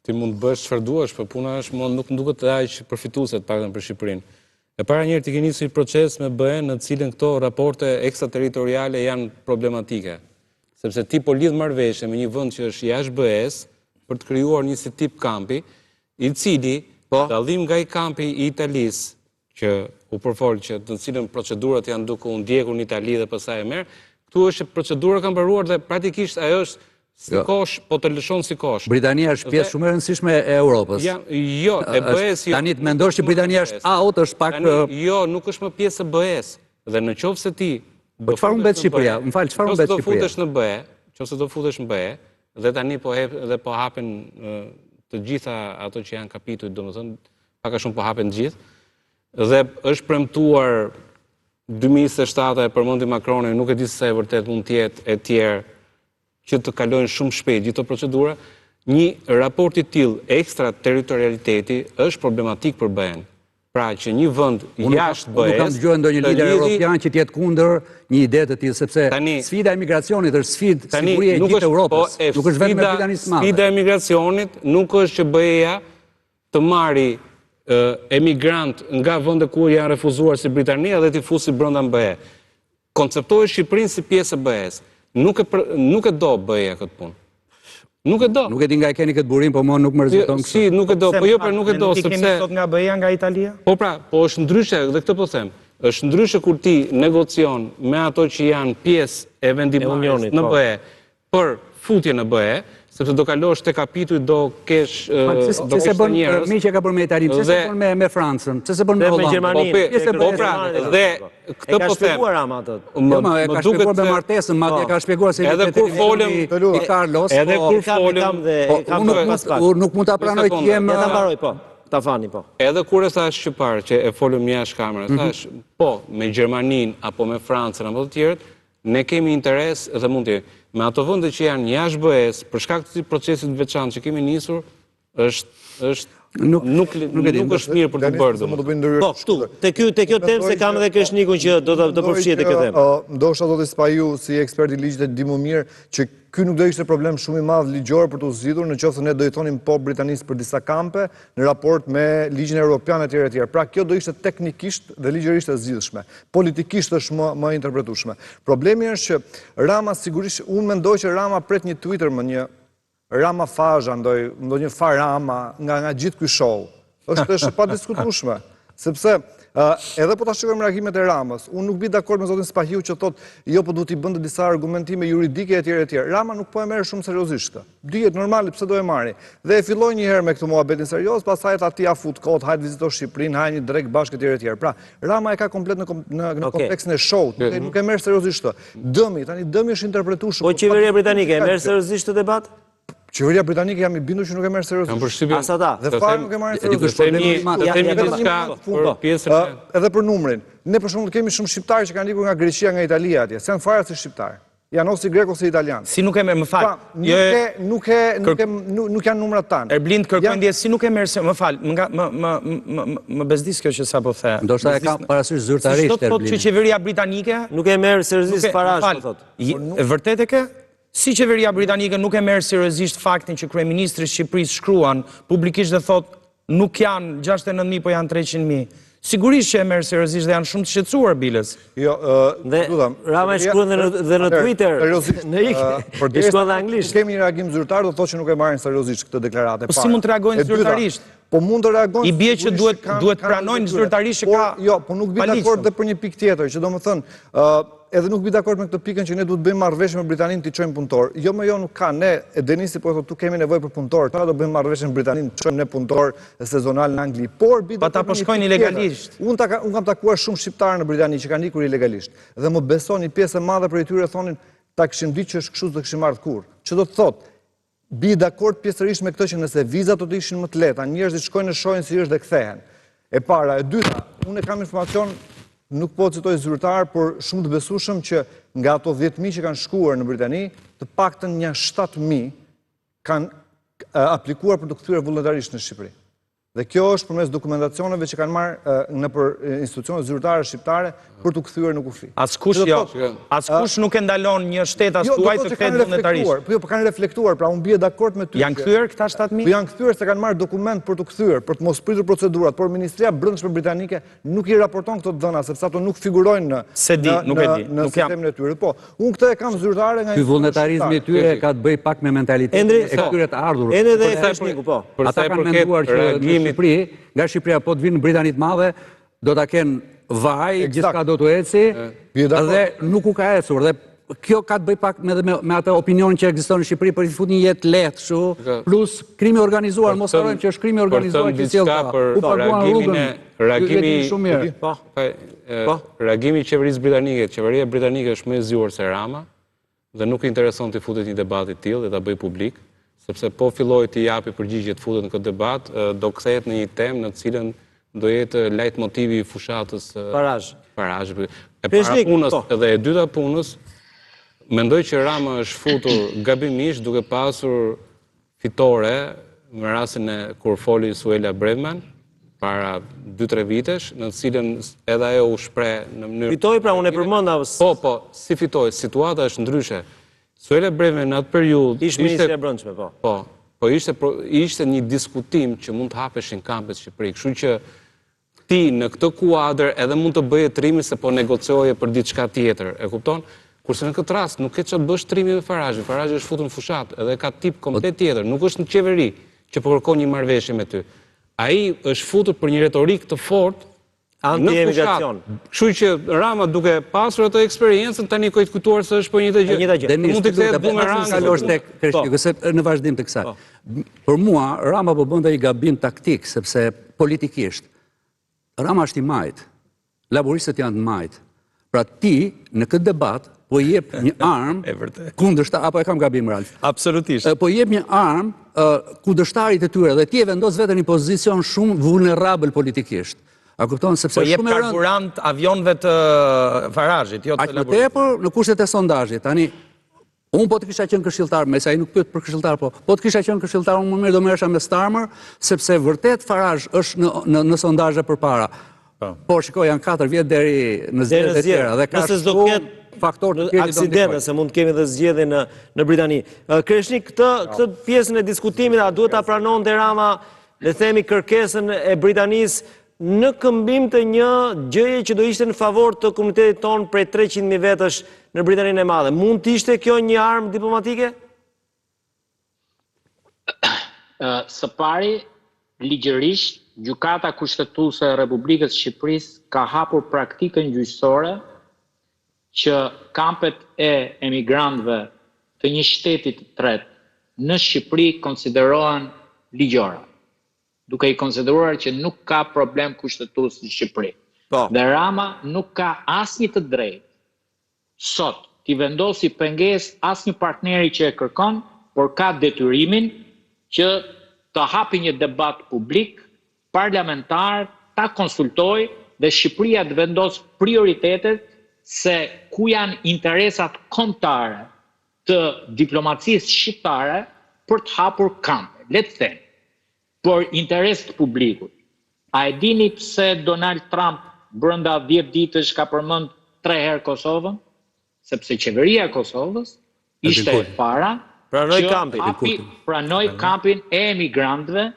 Ti mund të bësh çfarë duash, por puna është nuk duket të aq përfituese të paktën për Shqipërinë. E para njëherë ti ke nisur një proces me BE-n në të cilën këto raporte ekstraterritoriale janë problematike. Sepse ti po lidh marrëveshje me një vend që është jashtë BE-s për të krijuar një si tip kampi, i cili dallim nga i kampi i Italisë, që u përfol që të cilën procedurat janë duke u ndjekur në Itali dhe pastaj e merr, këtu është procedura ka mbaruar dhe praktikisht ajo është si kosh, po të lëshon si kosh. Britania është pjesë shumë e rëndësishme e Europës. Jo, e BE-s. Tani të mendosh që Britania është out, është pak. Jo, nuk është më pjesë e BE-s. Dhe në qoftë se ti Po çfarë humbet Shqipëria? Më fal, çfarë humbet Shqipëria? Nëse do futesh në BE, dhe tani po hapen të gjitha ato që janë kapituj, domethënë pak a shumë po hapen të gjithë. Dhe është premtuar 2027 e përmendi Macroni, nuk e di se sa e vërtet mund të jetë e tjerë që të kalojnë shumë shpejt gjithë procedura. Një raport i tillë ekstraterritorialiteti është problematik për BE-n. Pra që një vend jashtë BE-s. Unë kam dëgjuar ndonjë lider evropian që të jetë kundër një ide të tillë, sepse sfida e emigracionit është sfidë sigurie e gjithë Europës. Nuk është vetëm e Britanisë së Madhe. Sfida e emigracionit nuk është që BE-ja të marrë emigrant nga vende ku janë refuzuar si Britania dhe t'i fusi brenda BE. Konceptoi Shqipërinë si pjesë e BE-s. Nuk e do BE-ja këtë punë. Nuk e do. Nuk e di nga e keni këtë burim, po më nuk më rreziton këtë. Si, nuk e do, po jo, nuk e do, sepse... Nuk i kemi sot nga BE-ja, nga Italia? Po pra, po është ndryshe, dhe këtë po them, është ndryshe kur ti negocion me ato që janë pjesë e vendimarrjes në BE për futje në BE, sepse do kalosh te kapituj, do kesh do kesh njerëz. Mi që ka bërë me Italinë, pse se bën me Francën, pse se bën me Hollandën? Po pra, dhe këtë po them. Ka shpjeguar me martesën, madje ka shpjeguar se edhe kur folëm i Carlos, edhe kur folëm, nuk mund ta pranoj që jem Tafani, po. Edhe kur e thash Shqiptar, që e folëm jashtë kamerës, thash, po, me Gjermanin apo me Francën apo të tjerët, ne kemi interes dhe mund të me ato vende që janë jashtë BE-s, për shkak të procesit veçantë që kemi nisur, nuk është mirë për të bërë. Po, këtu, te kjo temë se kam edhe Kreshnikun që do të përfshihet te kjo temë. Ndoshta zoti Spaju si ekspert i ligjit e di më mirë që ky nuk do ishte problem shumë i madh ligjor për të zgjidhur nëse ne do i thonim po Britanisë për disa kampe në raport me ligjin evropian etj etj. Pra kjo do ishte teknikisht dhe ligjërisht e zgjidhshme. Politikisht është më interpretueshme. Problemi është që Rama sigurisht unë mendoj që Rama pret një Twitter më një Rama Fazha, ndonjë Farama nga gjithë ky show. Është pa diskutueshme, sepse edhe po ta shikojmë reagimet e Ramës, unë nuk bi dakord me zotin Spahiu që thotë jo po duhet i bënte disa argumentime juridike etj etj. Rama nuk po e merr shumë seriozisht këtë. Dihet normali pse do e marri. Dhe e filloi një herë me këtë muhabetin serioz, pastaj aty afut kohët, hajt vizito Shqipërinë, hajt një drek bashkë etj etj. Pra, Rama e ka komplet në kontekstin e show-t, nuk e merr seriozisht këtë. Dëmi është interpretuar shumë. Po qeveria britanike e merr seriozisht këtë debat? Qeveria britanike jam i bindur që nuk e merr seriozisht. Asa Dhe fare nuk e marrin seriozisht. Edhe për numrin. Ne për shembull kemi shumë shqiptarë që kanë ikur nga Greqia, nga Italia atje. S'janë fare si shqiptar. Janë ose grek ose italian. Si nuk e merr, më fal. Nuk janë numrat tanë. Erblind kërkojnë ndjes si nuk e merr, më fal, më bezdis kjo që sapo the. Ndoshta e ka parasysh zyrtarisht Erblind. Thotë që qeveria britanike nuk e merr seriozisht Farage, po thotë. E vërtetë ke? Si qeveria britanike nuk e merr seriozisht faktin që kryeministri i Shqipërisë shkruan publikisht dhe thotë nuk janë 69.000 po janë 300.000. Sigurisht që e merr seriozisht dhe janë shumë të shqetësuar bilës. Jo, dhe Rama e shkruan dhe në Twitter. Në i shkruan dhe anglisht. Kemi një reagim zyrtar do thotë që nuk e marrin seriozisht këtë deklaratë. Po si mund të reagojnë zyrtarisht? Po mund të reagojnë. I bie që duhet pranojnë zyrtarisht që ka. Jo, po nuk bi dakord edhe për një pikë tjetër, që domethënë edhe nuk bi dakord me këtë pikën që ne duhet bëjmë marrëveshje me Britaninë t'i çojmë punëtor. Jo më jo nuk ka. Ne e Denisi po thotë tu kemi nevojë për punëtor. Ta do bëjmë marrëveshje me Britaninë, çojmë ne punëtor sezonal në Angli. Por bi ata po shkojnë ilegalisht. Unë kam takuar shumë shqiptarë në Britani që kanë ikur ilegalisht. Dhe më beson një pjesë e madhe prej tyre thonin ta kishim ditë që është kështu do kishim marrë kurrë. Që do të thotë bi dakord pjesërisht me këtë që nëse vizat do të ishin më të lehta, njerëzit shkojnë në shohin si është dhe kthehen. E para, e dyta, unë kam informacion, nuk po citoj zyrtar, por shumë të besueshëm që nga ato 10.000 që kanë shkuar në Britani, të paktën një 7.000 kanë aplikuar për të kthyer vullnetarisht në Shqipëri. Dhe kjo është përmes dokumentacioneve që kanë marrë nëpër institucionet zyrtare shqiptare për të kthyer në kufi. Askush nuk e ndalon një shtet as tuaj të kthehet vullnetarisht. Po jo, po kanë reflektuar, pra unë bie dakord me ty. Janë kthyer këta 7.000? Po janë kthyer se kanë marrë dokument për të kthyer, për të mos pritur procedurat, por Ministria e Brendshme britanike nuk i raporton këto dhëna sepse ato nuk figurojnë në sistemin e tyre. Po, unë këtë e kam zyrtare nga ky vullnetarizmi i tyre ka të bëjë pak me mentalitetin e këtyre të ardhur. Edhe Kreshniku, po. Ata kanë menduar që në Shqipëri, nga Shqipëria po të vinë në Britani të Madhe, do ta kenë vaj, gjithçka do të eci, dhe nuk u ka ecur. Dhe kjo ka të bëj pak me atë opinion që ekziston në Shqipëri për i fut një jetë lehtë kështu, plus krimi organizuar, mos harrojmë që është krimi organizuar që sjell reagimi i qeverisë britanike. Qeveria britanike është më e zgjuar se Rama dhe nuk i intereson të futet një debat i tillë dhe ta bëj publik, sepse po filloi të japi përgjigje të futet në këtë debat, do kthehet në një temë në të cilën do jetë lejt motivi i fushatës Farage. E para punës edhe e dyta punës, mendoj që Rama është futur gabimisht duke pasur fitore në rastin e kur foli Suela Braverman para 2-3 vitesh, në të cilën edhe ajo u shpreh në mënyrë. Fitoi, pra unë e përmenda. Po, si fitoi, situata është ndryshe. Suela Braverman në atë periudhë ishte ministri e Brendshme, po. Po ishte një diskutim që mund të hapeshin kampet Shqipëri, kështu që ti në këtë kuadër edhe mund të bëje trimi se po negocioje për diçka tjetër, e kupton? Kurse në këtë rast nuk ke çfarë të bësh trimi me Farage. Farage është futur në fushat edhe ka tip komplet tjetër, nuk është në qeveri që po kërkon një marrëveshje me ty. Ai është futur për një retorik të fortë anti-emigracion. Kështu që Rama duke pasur atë eksperiencën tani ko i kujtuar se është po një gjë. Mund të kthehet bumerang kalosh tek Kreshniku, se në vazhdim të kësaj. Për mua Rama po bënte një gabim taktik sepse politikisht Rama është i majt. Laboristët janë të majt. Pra ti në këtë debat po jep një armë kundërshtar, apo e kam gabim Ralf? Absolutisht. Po jep një armë kundërshtarit e tyre dhe ti e vendos veten në një pozicion shumë vulnerabël politikisht. A kupton sepse po jep shumë karburant avionëve të Farazhit, jo të aq më tepër në kushtet e sondazhit. Tani unë po të kisha qenë këshilltar, me sa ai nuk pyet për këshilltar, po të kisha qenë këshilltar, unë më mirë do merresha me Starmer, sepse vërtet Farage është në sondazhe përpara. Po shikoj, janë 4 vjet deri në zgjedhjet e tjera dhe ka shumë faktor të tjerë aksidente, se mund të kemi dhe zgjedhje në Britani. Kreshnik, këtë pjesën e diskutimit, a duhet ta pranonte Rama, le themi, kërkesën e Britanisë në këmbim të një gjëje që do ishte në favor të komunitetit tonë prej 300.000 vetësh në Britaninë e Madhe. Mund të ishte kjo një armë diplomatike? Së pari, ligjërisht, Gjykata Kushtetuese e Republikës së Shqipërisë ka hapur praktikën gjyqësore që kampet e emigrantëve të një shteti të tretë në Shqipëri konsiderohen ligjore, duke i konsideruar që nuk ka problem kushtetues në Shqipëri. Dhe Rama nuk ka asnjë të drejtë sot t'i vendosi pengesë asnjë partneri që e kërkon, por ka detyrimin që të hapi një debat publik, parlamentar, ta konsultoj dhe Shqipëria të vendos prioritetet se ku janë interesat kombëtare të diplomacisë shqiptare për të hapur kampe. Le të them, por interes të publikut. A e dini pse Donald Trump brenda 10 ditësh ka përmend 3 herë Kosovën? Sepse qeveria e Kosovës ishte e para që pranoi kampin e emigrantëve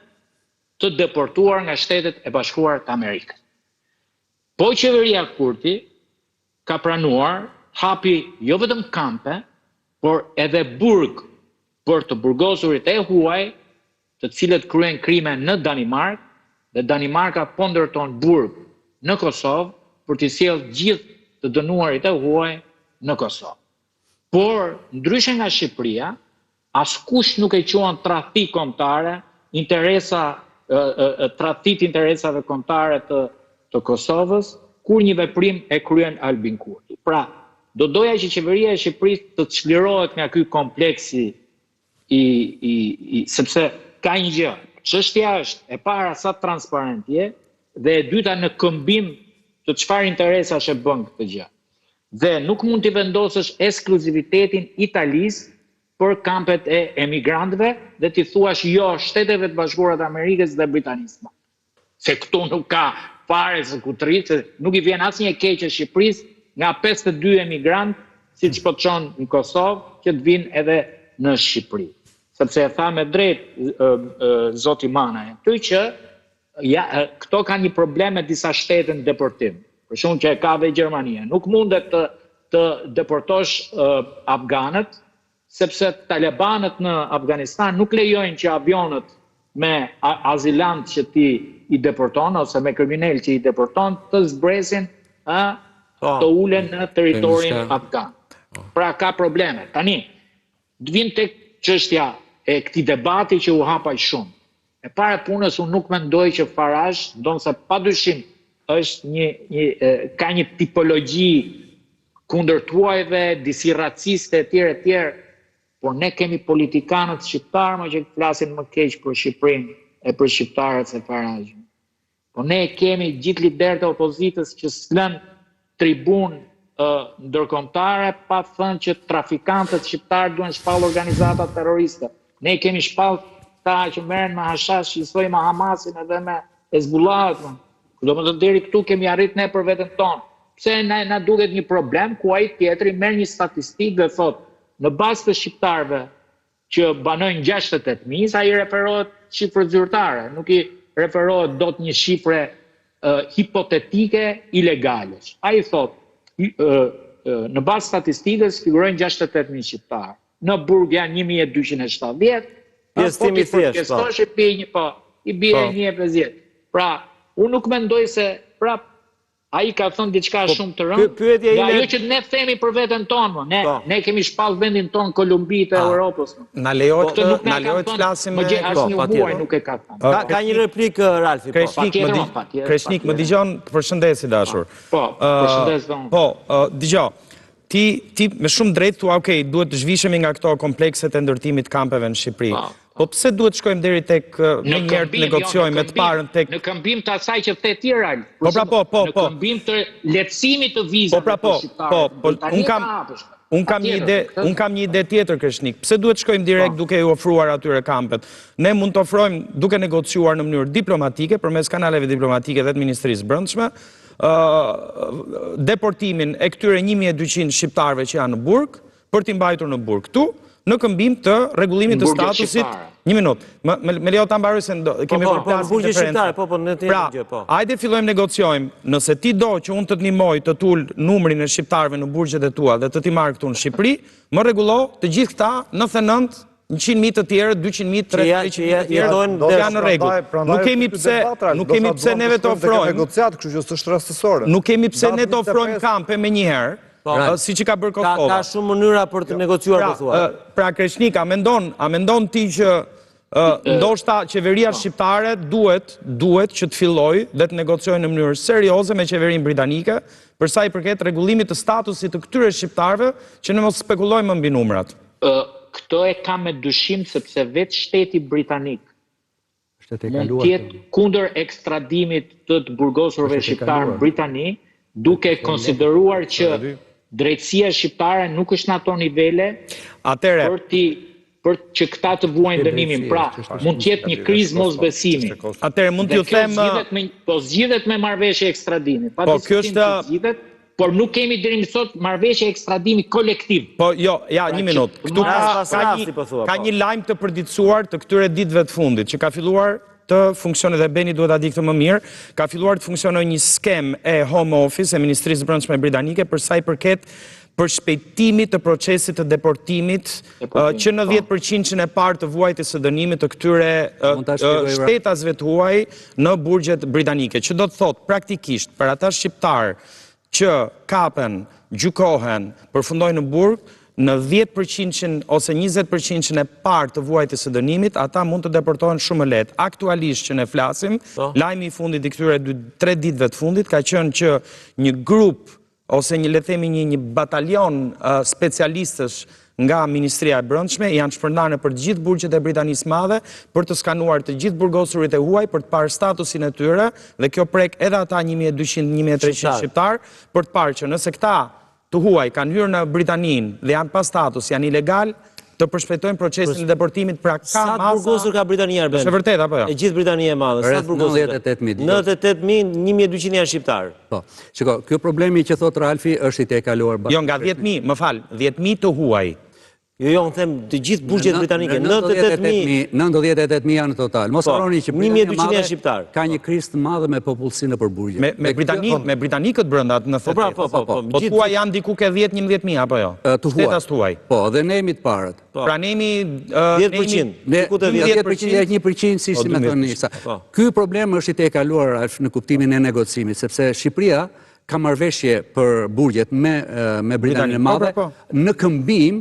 të deportuar nga Shtetet e Bashkuara të Amerikës. Po qeveria Kurti ka pranuar hapi jo vetëm kampe, por edhe burg për të burgosurit e huaj, të cilët kryen krime në Danimark, dhe Danimarka po ndërton burg në Kosovë për të sjellë gjithë të dënuarit e huaj në Kosovë. Por, ndryshe nga Shqipëria, askush nuk e quan tradhti kombëtare, tradhtit interesave kombëtare të Kosovës, kur një veprim e kryen Albin Kurti. Pra, do doja që qeveria e Shqipërisë të çlirohet nga ky kompleksi sepse ka një gjë. Çështja është e para sa transparent je dhe e dyta në këmbim të çfarë interesash e bën këtë gjë. Dhe nuk mund t'i vendosësh ekskluzivitetin Italisë për kampet e emigrantëve dhe t'i thuash jo Shteteve të Bashkuara të Amerikës dhe Britanisë. Se këtu nuk ka fare së kutrit, se nuk i vjen asnjë keq e Shqipërisë nga 52 emigrantë, siç po çon në Kosovë, që të vinë edhe në Shqipëri. Sepse e tha me drejt zoti Manaj, që këto kanë një problem me disa shtete në deportim. Për shembull që e ka dhe Gjermania. Nuk mundet të deportosh afganët, sepse talibanët në Afganistan nuk lejojnë që avionët me azilant që ti i deporton, ose me kriminal që i deporton, të zbresin të ulen në teritorin afgan. Pra ka probleme. Tani, të vinë tek çështja e këtij debati që u hapaj shumë. E para punës unë nuk mendoj që Farage, ndonse padyshim është ka një tipologji kundër tuajve, disi raciste etj, por ne kemi politikanët shqiptarë që flasin më keq për Shqipërinë e për shqiptarët se Farage. Po ne kemi gjithë liderët e opozitës që s'lën tribunë ndërkombëtare pa thënë që trafikantët shqiptarë duhen shpallë organizata terroriste. Ne kemi shpallë ta që merren me hashash, qisoj me Hamasin edhe me Hezbollahun. Domethënë deri këtu kemi arrit ne për veten tonë. Pse na duket një problem ku ai tjetri merr një statistikë dhe thotë në bazë të shqiptarëve që banojnë 68.000, ai referohet shifrë zyrtare, nuk i referohet dot një shifre hipotetike ilegale. Ai thotë në bazë statistikës figurojnë 68.000 shqiptarë. Në burg janë 1270, pjesëtimi thjesht, i bie 150. Pra, unë nuk mendoj se ai ka thënë diçka shumë të rëndë. Dhe ajo që ne themi për veten tonë, ne kemi shpallë vendin tonë Kolumbi të Europës. Na lejohet të flasim me asnjë muaj nuk e ka thënë. Ka një replik Ralfi. Kreshnik, më dëgjon, përshëndetje dashur. Po, përshëndes. Po, dëgjoj. ti me shumë drejt thua, okay, duhet të zhvishemi nga këto komplekset e ndërtimit kampeve në Shqipëri. Po pse duhet shkojmë deri tek një herë të negociojmë me të parën tek në këmbim të asaj që the tjera. Po, në këmbim të lehtësimit të vizave të shqiptarëve. Un kam një ide tjetër, Kreshnik. Pse duhet shkojmë direkt duke i ofruar atyre kampet? Ne mund të ofrojmë duke negociuar në mënyrë diplomatike përmes kanaleve diplomatike dhe të Ministrisë Brendshme deportimin e këtyre 1200 shqiptarëve që janë në burg për t'i mbajtur në burg këtu, në këmbim të rregullimit të statusit. Një minutë, me lejo ta mbaroj se kemi përplasje diferencë. Pra, hajde fillojmë negociojmë, nëse ti do që unë të të ndihmoj të tul numrin e shqiptarëve në burgjet e tua dhe të t'i marr këtu në Shqipëri, më rregullo të gjithë këta 99 100.000 të tjerë, 200.000, 300.000 të tjerë, janë në rregull. Nuk kemi pse neve të ofrojmë. Negociat, kështu që është rastësore. Nuk kemi pse ne të ofrojmë kampe me njëherë, si që ka bërë Kosova. Ka shumë mënyra për të negociuar po thua. Pra Kreshnik, a mendon ti që ndoshta qeveria shqiptare duhet që të fillojë dhe të negociojë në mënyrë serioze me qeverinë britanike për sa i përket rregullimit të statusit të këtyre shqiptarëve që ne mos spekulojmë mbi numrat. Këto e kam me dyshim sepse vetë shteti britanik mund tjetë kundër ekstradimit të burgosurve shqiptarë në Britani, duke konsideruar që drejtësia shqiptare nuk është në ato nivele për që këta të vuajnë dënimin. Pra, mund tjetë një krizë mosbesimi. Atëre, mund t'ju them... Po zgjidhet me marrëveshje ekstradimi. Pa diskutim që zgjidhet, por nuk kemi deri më sot marrëveshje ekstradimi kolektiv. Po jo, ja, një minutë. Këtu ka një lajm të përditësuar të këtyre ditëve të fundit, që ka filluar të funksionojë dhe Beni duhet ta di këtë më mirë, ka filluar të funksionojë një skem e Home Office e Ministrisë Brendshme Britanike për sa i përket përshpejtimit të procesit të deportimit që në 10% e parë të vuajtjes së dënimit të këtyre shtetasve të huaj në burgjet britanike, që do të thotë praktikisht për ata shqiptar që kapen, gjykohen, përfundojnë në burg, në 10% ose 20% e parë të vuajtjes së dënimit, ata mund të deportohen shumë lehtë. Aktualisht që ne flasim, lajmi i fundit i këtyre 3 ditëve të fundit ka qenë që një grup ose le të themi një batalion specialistësh nga Ministria e Brendshme janë shpërndarë për të gjithë burgjet e Britanisë Madhe për të skanuar të gjithë burgosurit e huaj për të parë statusin e tyre dhe kjo prek edhe ata 1200-1300 shqiptar për të parë që nëse këta të huaj kanë hyrë në Britaninë dhe janë pa status, janë ilegal, të përshpejtojnë procesin e deportimit, pra ka masa... Sa burgosur ka Britania, Arben? Është vërtet, apo jo? E gjithë Britania e madhe, sa burgosur ka? 98.000. 98.000, 1.200 janë shqiptarë. Po, shiko, kjo problemi që thot Ralfi është i te kaluar... Jo, nga 10.000, më falë, 10.000 të huaj. Jo, në them, të gjithë burgjet britanike, 98.000... 98.000 janë total. Mos harroni që 1.200 janë shqiptarë. Ka një krizë të madhe me popullsinë nëpër burgje. Me britanikët brenda në thetë. Po tuaj janë diku ke 10-11.000, apo jo? Shtetas tuaj. Po, dhe ne jemi të parët. Pra ne jemi 10%. 10% 1%, si me thënë njësa. Ky problem është i te kaluar në kuptimin e negocimit, sepse Shqipëria ka marrëveshje për burgjet me Britaninë e Madhe në këmbim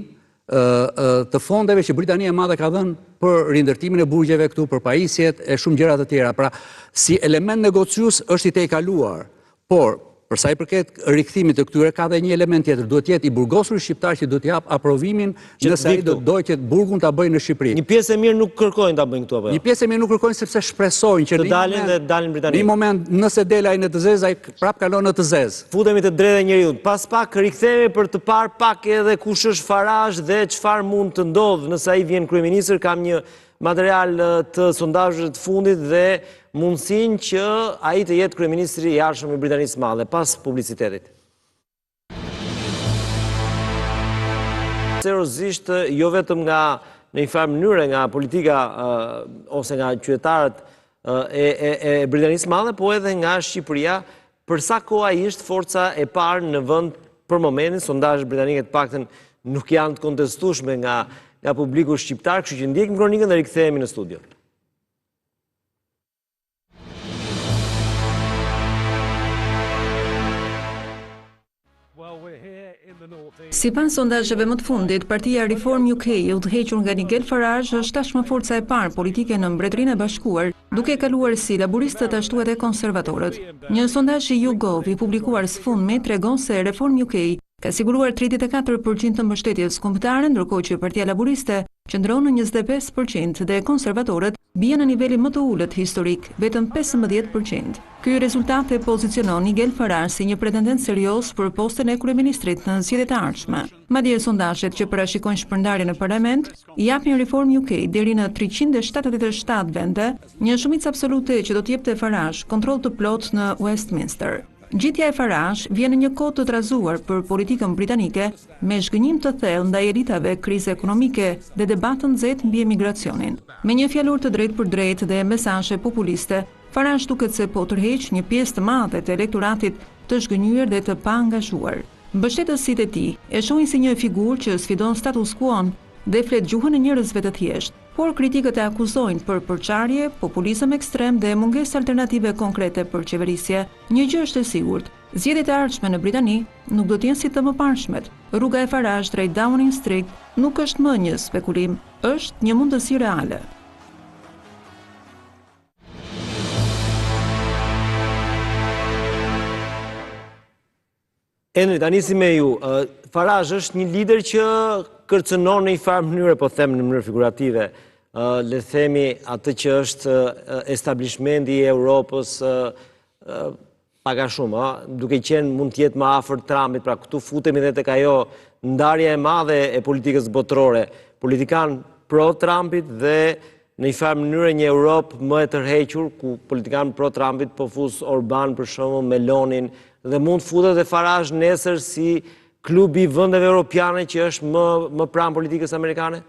të fondeve që Britania e Madhe ka dhënë për rindërtimin e burgjeve këtu, për pajisjet e shumë gjëra të tjera. Pra, si element negocius është i te kaluar, por përsa i përket rikthimit të këtyre ka dhe një element tjetër, duhet jetë i burgosur shqiptar që duhet jap aprovimin nëse ai do që burgun ta bëjë në Shqipëri. Një pjesë e mirë nuk kërkojnë ta bëjnë këtu apo jo? Një pjesë e mirë nuk kërkojnë sepse shpresojnë që të dalin dhe dalin Britani. Në një moment nëse del ai në të zezë, ai prap kalon në të zezë. Futemi të drejtë e njerëzit. Pas pak rikthehemi për të parë pak edhe kush është Farage dhe çfarë mund të ndodhë nëse ai vjen kryeminist. Kam një material të sondazhit të fundit dhe mundësinë që ai të jetë kryeministri i jashtëm i Britanisë Madhe pas publicitetit. Seriozisht, jo vetëm nga në një farë mënyrë nga politika ose nga qytetarët e Britanisë Madhe, po edhe nga Shqipëria, për sa koha ishte forca e parë në vend për momentin, sondazhet britanike të paktën nuk janë të kontestueshme nga publiku shqiptar, kështu që ndjekim kronikën dhe rikthehemi në studio. Sipas sondazheve më të fundit, partia Reform UK e udhëhequr nga Nigel Farage është tashmë forca e parë politike në Mbretërinë e Bashkuar, duke kaluar si laburistët ashtu edhe konservatorët. Një sondazh i YouGov i publikuar së fundmi tregon se Reform UK ka siguruar 34% të mbështetjes kombëtare, ndërkohë që Partia Laboriste qëndron në 25% dhe konservatorët bien në niveli më të ulët historik, vetëm 15%. Ky rezultat e pozicionon Nigel Farage si një pretendent serioz për postën e kryeministrit në zgjedhjet e ardhshme. Madje sondazhet që parashikojnë shpërndarjen në parlament i japin Reform UK deri në 377 vende, një shumicë absolute që do të jepte Farage kontroll të plotë në Westminster. Gjitja e Farage vjen në një kohë të trazuar për politikën britanike me zhgënjim të thellë ndaj elitave, krizë ekonomike dhe debatën nxehtë mbi emigracionin. Me një fjalor të drejtë për drejtë dhe mesazhe populiste, Farage duket se po tërheq një pjesë të madhe të elektoratit të zhgënjur dhe të paangazhuar. Mbështetësit e tij e shohin si një figurë që sfidon status quo-n dhe flet gjuhën e njerëzve të thjeshtë, por kritikët e akuzojnë për përçarje, populizëm ekstrem dhe mungesë alternative konkrete për qeverisje. Një gjë është e sigurt, zgjedhjet e ardhshme në Britani nuk do të jenë si të mëparshmet. Rruga e Farage drejt Downing Street nuk është më një spekulim, është një mundësi reale. Henry, ta nisim me ju. Farage është një lider që kërcënon në një farë mënyrë, po them në mënyrë figurative, le themi atë që është establishmenti i Europës pak a shumë, duke qenë mund të jetë më afër Trumpit, pra këtu futemi dhe tek ajo ndarja e madhe e politikës botërore, politikan pro Trumpit dhe në një farë mënyrë një Europë më e tërhequr, ku politikan pro Trumpit po fus Orban për shembull, Melonin, dhe mund futet dhe Farage nesër si klubi i vendeve europiane që është më pranë politikës amerikane?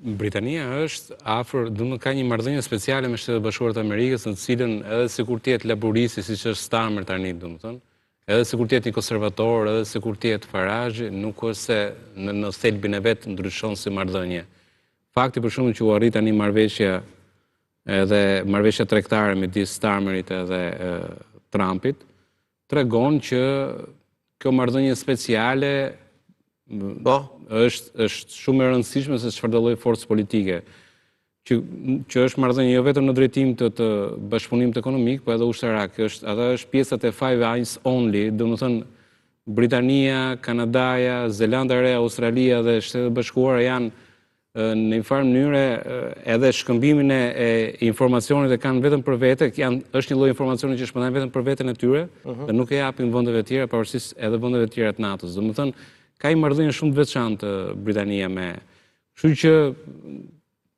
Britania është afër, ka një marrëdhënie speciale me Shtetet Bashkuara të Amerikës, në të cilën edhe sikur të jetë laburisti, siç është Starmer tani, domethënë, edhe sikur të jetë një konservator, edhe sikur të jetë Farage, nuk është se në thelbin e vet ndryshon si marrëdhënie. Fakti për shembull që u arrit tani marrëveshja tregtare midis Starmerit edhe Trumpit, tregon që kjo marrëdhënie speciale është shumë e rëndësishme se çfarë lloj forcë politike, që është marrëdhënie jo vetëm në drejtim të bashkëpunimit ekonomik, po edhe ushtarak. Ata është pjesët e Five Eyes Only, domethënë Britania, Kanadaja, Zelanda e Re, Australia dhe Shtetet Bashkuara janë në një farë mënyre edhe shkëmbimin e informacionit e kanë vetëm për vete, është një lloj informacioni që shpëndajnë vetëm për veten e tyre dhe nuk e japin vendeve tjera, pavarësisht edhe vendeve tjera të NATO-s. Domethënë ka një marrëdhënie shumë të veçantë Britania me, kështu që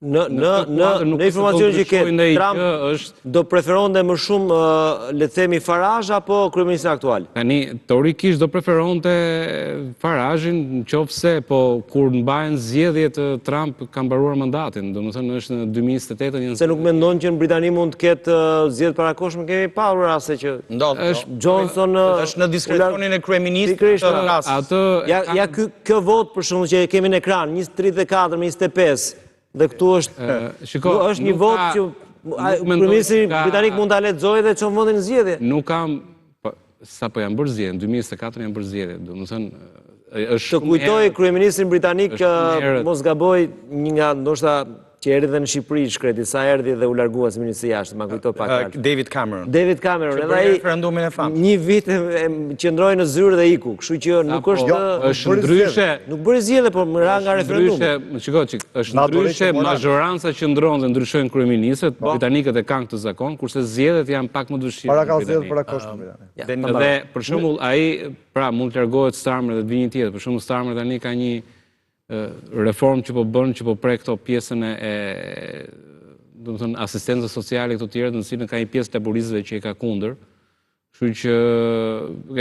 në informacionin që ke, Trump do preferonte më shumë, le të themi, Farage apo kryeministri aktual? Tani, teorikisht do preferonte Farage-in, nëse po kur mbahen zgjedhjet Trump ka mbaruar mandatin, domethënë është në 2028. Se nuk mendon që në Britani mund të ketë zgjedhje parakohshme, kemi pasur raste që është Johnson është në diskrecionin e kryeministrit atë. Ja kjo vot për shkakun që kemi në ekran, 34 me 25. Dhe këtu është një vot që kryeministri britanik mund ta lexojë dhe çon vendin në zgjedhje. Nuk kam sapo janë bërë zgjedhje, në 2024 janë bërë zgjedhje, domethënë është të kujtoj kryeministrin britanik, mos gaboj, një nga ndoshta që erdhi dhe në Shqipëri shkreti, sa erdhi dhe u largua si ministri i jashtëm, ma kujto pak. David Cameron. Edhe ai referendumin e famshëm. Një vit qëndroi në zyrë dhe iku, kështu që nuk është ndryshe. Nuk bëri zgjedhje, por më ra nga referendumi. Është ndryshe mazhoranca qëndron dhe ndryshojnë kryeministët, britanikët e kanë këtë zakon, kurse zgjedhjet janë pak më të vështira. Para ka zgjedhje para koshtë. Dhe për shembull ai, pra mund të largohet Starmer dhe të vijë një tjetër. Për shembull Starmer tani ka një reform që po bën, që po prek këto pjesën e domethënë asistencës sociale këto tjera, në cilën ka një pjesë laboristëve që i ka kundër. Kështu që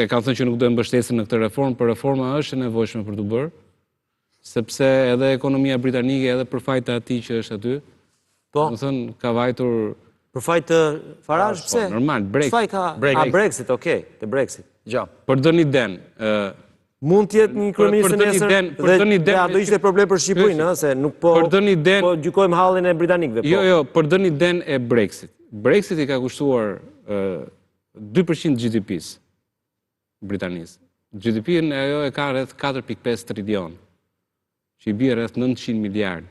e kanë thënë që nuk do të mbështesin në këtë reformë, por reforma është e nevojshme për të bërë, sepse edhe ekonomia britanike edhe për fajt të atij që është aty, domethënë ka vajtur për fajt të Farage, pse? Normal, Brexit, okay, te Brexit. Për dënë den. Mund të jetë një kryeminist nesër dhe do ishte problem për Shqipërinë, se nuk po gjykojmë hallin e britanikëve. Jo, për dënë den e Brexit. Brexit i ka kushtuar 2% GDP-s Britanisë. GDP-n ajo e ka rreth 4.5 trilion, që i bie rreth 900 miliard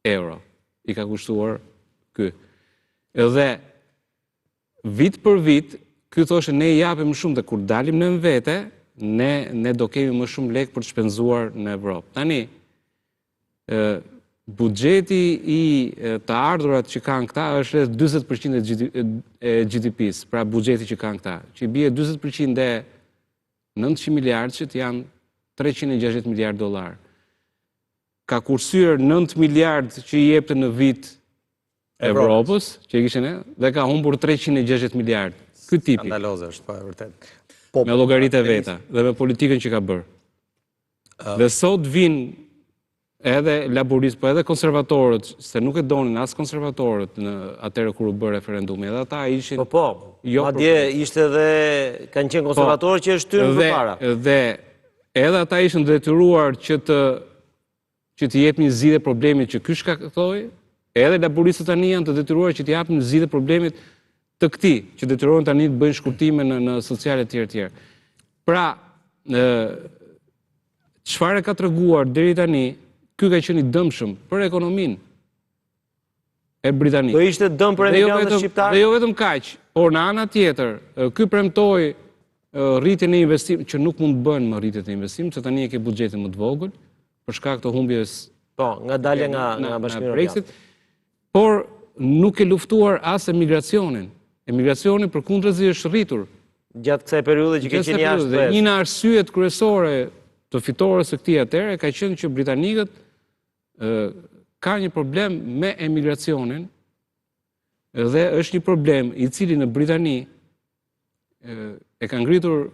euro. I ka kushtuar ky. Edhe vit për vit ky thoshe ne japim më shumë dhe kur dalim në vete, ne do kemi më shumë lek për të shpenzuar në Evropë. Tani, buxheti i të ardhurat që kanë këta është rreth 40% e GDP-s, pra buxheti që kanë këta, që i bie 40% e 900 miliardë që janë 360 miliardë dollar. Ka kursyer 9 miliardë që i jepte në vit Evropës, që i kishin dhe ka humbur 360 miliardë. Ky tipi. Skandaloze është, po e vërtet. Me llogaritë e veta dhe me politikën që ka bërë. Dhe sot vinë edhe laborist, po edhe konservatorët, se nuk e donin as konservatorët në atëherë kur u bë referendumi, edhe ata ishin... madje ishte edhe kanë qenë konservatorë që është tyrë përpara. Dhe edhe ata ishin detyruar që të jepnin zgjidhje problemit që ky shkaktoi, edhe laboristët tani janë të detyruar që të japin zgjidhje problemit të këtij, që detyrohen tani të bëjnë shkurtime në sociale të tjera. Pra, çfarë ka treguar deri tani, ky ka qenë i dëmshëm për ekonominë e Britanisë. Do ishte dëm për emigrantët shqiptarë? Dhe jo vetëm kaq, por në ana tjetër, ky premtoi rritjen e investimit, që nuk mund të bëhen më rritjet e investimit, se tani e ke buxhetin më të vogël për shkak të humbjes nga dalja nga Bashkimi Evropian. Por nuk e luftuar as emigracionin. Emigracioni përkundërzi është rritur gjatë kësaj periudhe që ke qenë jashtë vetë. Një nga arsyet kryesore të fitores së këtij atëre ka qenë që britanikët ka një problem me emigracionin dhe është një problem i cili në Britani e ka ngritur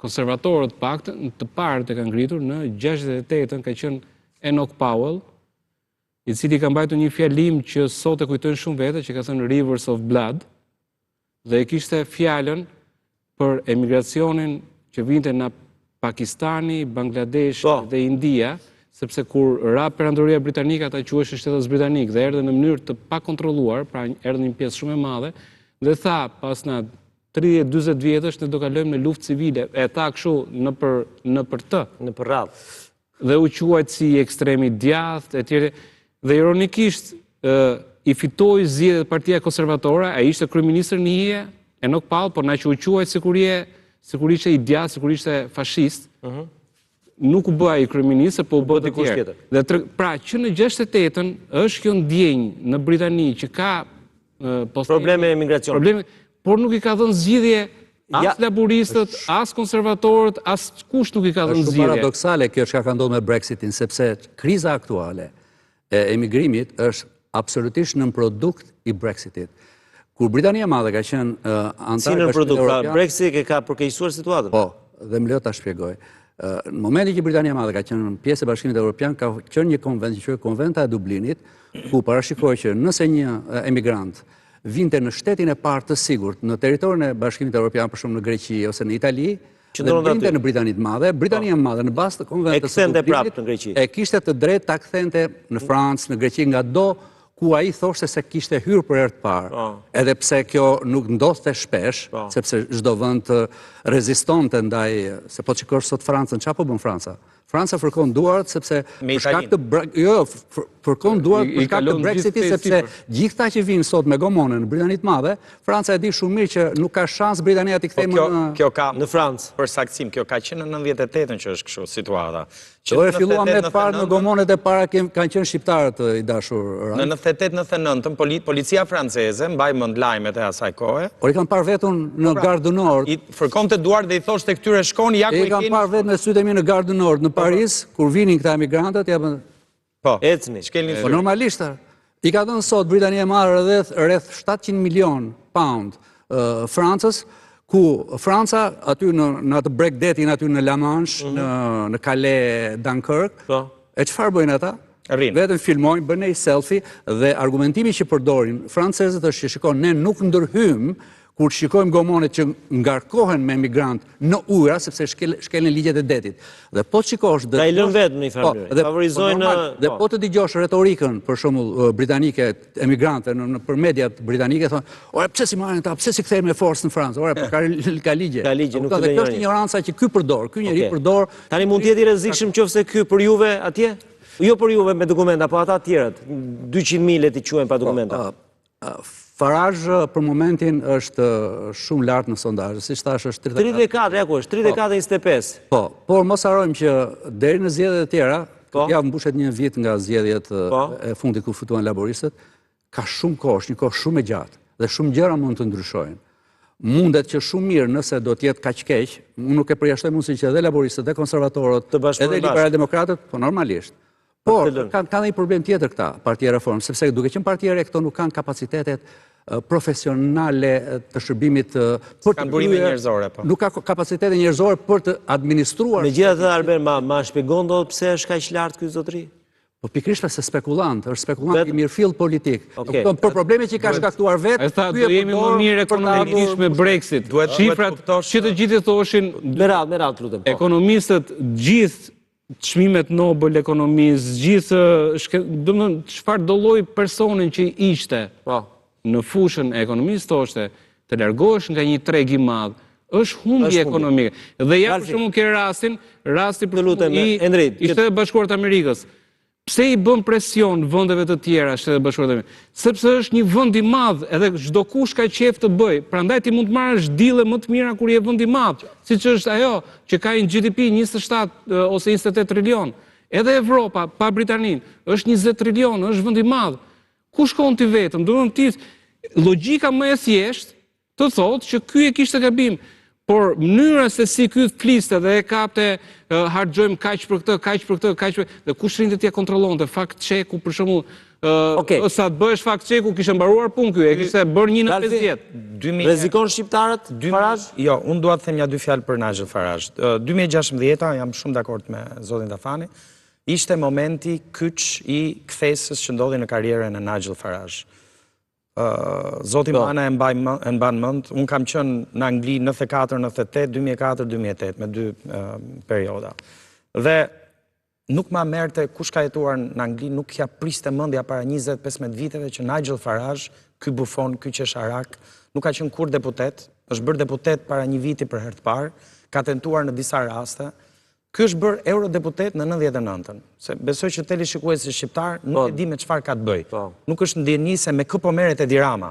konservatorët paktën, të parët e ka ngritur në 68-ën ka qenë Enoch Powell, i cili ka mbajtur një fjalim që sot e kujtojnë shumë vete, që ka thënë Rivers of Blood, dhe e kishte fjalën për emigracionin që vinte nga Pakistani, Bangladesh dhe India, sepse kur ra perandoria britanike ata quheshin shtetës britanik dhe erdhën në mënyrë të pakontrolluar, pra erdhën një pjesë shumë e madhe, dhe tha pas na 30-40 vjetësh ne do kalojmë në luftë civile, e tha kështu në për radhë. Dhe u quajt si ekstremi djathtë etj. Dhe ironikisht i fitoi zgjedhjet Partia Konservatore, ai ishte kryeministër në hije, Enoch Powell, por na që u quajt sikur ishte i djathtë, sikur ishte fashist. Nuk u bë ai kryeministër, po u bë dikush tjetër. Dhe pra që në 68-ën është kjo ndjenjë në Britani që ka probleme emigracioni. Por nuk i ka dhënë zgjidhje as laboristët, as konservatorët, as kush nuk i ka dhënë zgjidhje. Është paradoksale kjo çka ka ndodhur me Brexitin, sepse kriza aktuale e emigrimit është absolutisht nën produkt i Brexitit. Kur Britania e Madhe ka qenë antar e Bashkimit Evropian, Brexit ka përkeqësuar situatën. Po, dhe më lejo ta shpjegoj. Në momentin që Britania e Madhe ka qenë pjesë e Bashkimit Evropian, ka qenë një konvent që quhet Konventa e Dublinit, ku parashikoi që nëse një emigrant vinte në shtetin e parë të sigurt, në territorin e Bashkimit Evropian, për shembull në Greqi ose në Itali, dhe vinte në Britani të Madhe, Britania e Madhe në bazë të konventës së Dublinit e kishte të drejtë ta kthente në Francë, në Greqi, ngado ku ai thoshte se kishte hyrë për herë të parë. Edhe pse kjo nuk ndodhte shpesh, sepse çdo vend rezistonte ndaj, se po shikosh sot Francën, çfarë po bën Franca? Franca fërkon duart sepse për shkak të fërkon duart për shkak të Brexitit, sepse gjithta që vinë sot me gomone në Britani të Madhe, Franca e di shumë mirë që nuk ka shans Britania t'i kthejë kjo ka në Francë. Për saktësim, kjo ka qenë në 98-ën që është kështu situata. Do e filluam me të parë në gomonet e para kanë qenë shqiptarët i dashur. Në 98-99 policia franceze mbaj mend lajmet e asaj kohe. Por i kanë parë vetën në Gare du Nord. I fërkonte duart dhe i thoshte këtyre shkoni ja ku i kanë parë vetën me sytë e mi në Gare du Nord në Paris, kur vinin këta emigrantët, ja bën. Po. Ecni. Po normalisht. I ka dhënë sot Britania e Madhe rreth 700 milion pound Francës, ku Franca aty në atë breakdating aty në La Manche, në Calais, Dunkirk, e çfarë bëjnë ata? Vetëm filmojnë, bëjnë një selfie dhe argumentimi që përdorin francezët është që shikon, ne nuk ndërhyjmë kur shikojmë gomonet që ngarkohen me emigrant në ujra, sepse shkelin ligjet e detit. Dhe po të shikosh... Ta i lën vetë në një farë, favorizojnë... Dhe po të digjosh retorikën, për shembull britanike, emigrante, për mediat britanike, thonë, ore, pse si marrin ta, pse si kthejnë me forcë në Francë, ore, ka ligje. Ka ligje, nuk të dhe kjo është ignoranca që ky përdor, ky njeri përdor... Tani mund t'jeti rrezikshëm qofse ky për juve atje? Jo për juve me dokumenta, po ata tjerët, 200.000 ti quajnë pa dokumenta. Farage për momentin është shumë lartë në sondazhe, si thash është 34, ja ku është, 34-25. Po, por mos harrojmë që deri në zgjedhjet e tjera, ja mbushet një vit nga zgjedhjet e fundit ku fituan laboristët, ka shumë kohë, një kohë shumë e gjatë dhe shumë gjëra mund të ndryshojnë. Mundet që shumë mirë nëse do t'jetë kaq keq, unë nuk e përjashtoj mundësi që edhe laboristët, edhe konservatorët, edhe liberal-demokratët, po normalisht. Por, ka një problem tjetër këta, Partia Reform, sepse duke qenë Partia Re, këto nuk kanë kapacitetet profesionale të shërbimit për të burime njerëzore, po. Nuk ka kapacitete njerëzore për të administruar. Megjithatë, Arben, ma shpjegon do pse është kaq lart ky zotëri? Po pikërisht se spekulant, është spekulant i mirëfill politik. Për problemet që ka shkaktuar vetë, do jemi më mirë ekonomikisht me Brexit. Shifrat që të gjithë thoshin, Merat, lutem. Ekonomistët gjithë çmimet Nobel ekonomisë, gjithë çfarë do lloj personin që ishte në fushën e ekonomisë thoshte, të largohesh nga një treg i madh, është humbje ekonomike. Dhe ja për shembull ke rasti për Shtetet Bashkuara të Amerikës. Pse i bën presion vendeve të tjera Shtetet Bashkuara të Amerikës? Sepse është një vend i madh, edhe çdo kush ka qejf të bëj. Prandaj ti mund të marrësh dille më të mira kur je vend i madh, siç është ajo që ka një GDP 27 ose 28 trilion. Edhe Evropa pa Britaninë është 20 trilion, është vend i madh. Ku shkon ti vetëm? Domethënë ti logjika më e thjeshtë të thotë që ky e kishte gabim. Por mënyra se si ky fliste dhe e kapte harxojmë kaq për këtë, kaq për këtë, dhe kush rinte t'ia kontrollonte, fakt cheku për shembull, sa të bëhesh fakt cheku kishte mbaruar punë ky, e kishte bërë 1 në 50. Rrezikon shqiptarët Farage? Jo, unë dua të them ja dy fjalë për Nigel Farage. 2016 jam shumë dakord me zotin Tafani, ishte momenti kyç i kthesës që ndodhi në karrierën e Nigel Farage. Zoti Mana e mban mend, unë kam qenë në Angli 94-98, 2004-2008 me 2 perioda. Dhe nuk ma merte kush ka jetuar në Angli, nuk ja priste mendja para 20-15 viteve që Nigel Farage, ky bufon, ky qesharak, nuk ka qenë kur deputet, është bërë deputet para një viti për herë të parë, ka tentuar në disa raste. Ky është bërë eurodeputet në 99-ën. Se besoj që teleshikuesi shqiptar nuk e di me çfarë ka të bëj. Nuk është ndjenjë se me kë po merret Edi Rama.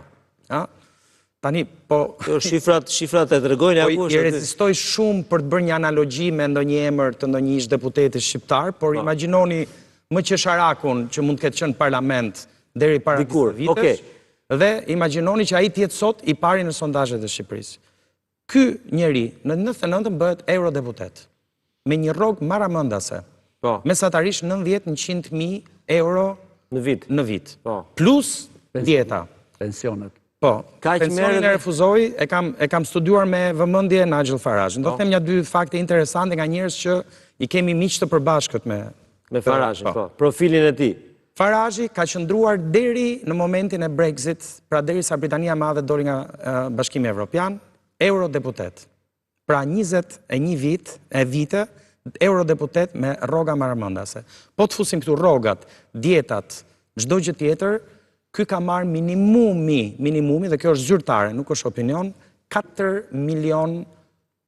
Tani po shifrat e tregojnë apo i rezistoj shumë për të bërë një analogji me ndonjë emër të ndonjë ish deputeti shqiptar, por imagjinoni më qesharakun që mund të ketë qenë parlament deri para 20 vitesh. Dhe imagjinoni që ai të jetë sot i pari në sondazhet e Shqipërisë. Ky njeri në 99-ën bëhet eurodeputet. Me një rrogë maramëndase, mesatarisht 90-100.000 euro në vit. Plus djeta. Pensionet. Po, pensionin e refuzoi, e kam studiuar me vëmendje Nigel Farage. Do them ja 2 fakte interesante nga njerëz që i kemi miq të përbashkët me Farage, profilin e tij. Farage ka qëndruar deri në momentin e Brexit, pra derisa Britania e Madhe doli nga Bashkimi Evropian, eurodeputet. Pra 21 vite, eurodeputet me rroga maramëndase. Po të fusim këtu rrogat, dietat, çdo gjë tjetër, ky ka marrë minimumi, dhe kjo është zyrtare, nuk është opinion, 4 milion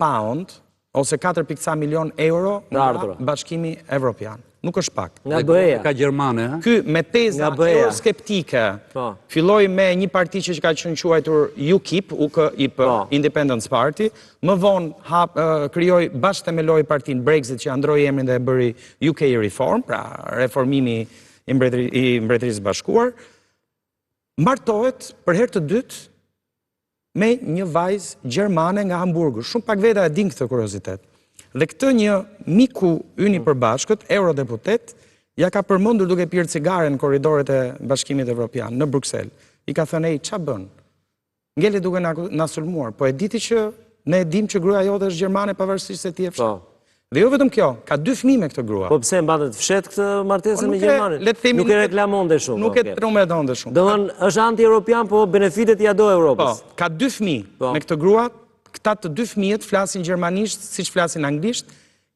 pound, ose 4.ca milion euro nga Bashkimi Evropian. Nuk është pak. Nga BE-ja. Ka Gjermane. Ky me teza euroskeptike, filloi me një parti që ka qenë quajtur UKIP, Independence Party, më vonë krijoi bashkëthemeloi partinë Brexit që ndroi emrin dhe e bëri UK Reform, pra reformimi i Mbretërisë Bashkuar, martohet për herë të dytë me një vajzë gjermane nga Hamburgu. Shumë pak veta e din këtë kuriozitet. Dhe këtë një miku yni përbashkët, eurodeputet, ja ka përmendur duke pirë cigare në korridoret e Bashkimit Evropian, në Bruxelles. I ka thënë, qa bën? Ngeli duke na sulmuar, po e diti që ne e dim që gruaja jote është gjermane pavarësisht se ti e fshet. Dhe jo vetëm kjo, ka 2 fëmijë me këtë grua. Po pse mbatet fshet këtë martesën me gjermanin? Nuk e reklamonte shumë. Nuk e tromedonte shumë. Domthon është anti-europian, po benefitet i do Europës. Po, ka 2 fëmijë me këtë grua. Këta të 2 fëmijët flasin gjermanisht, siç flasin anglisht,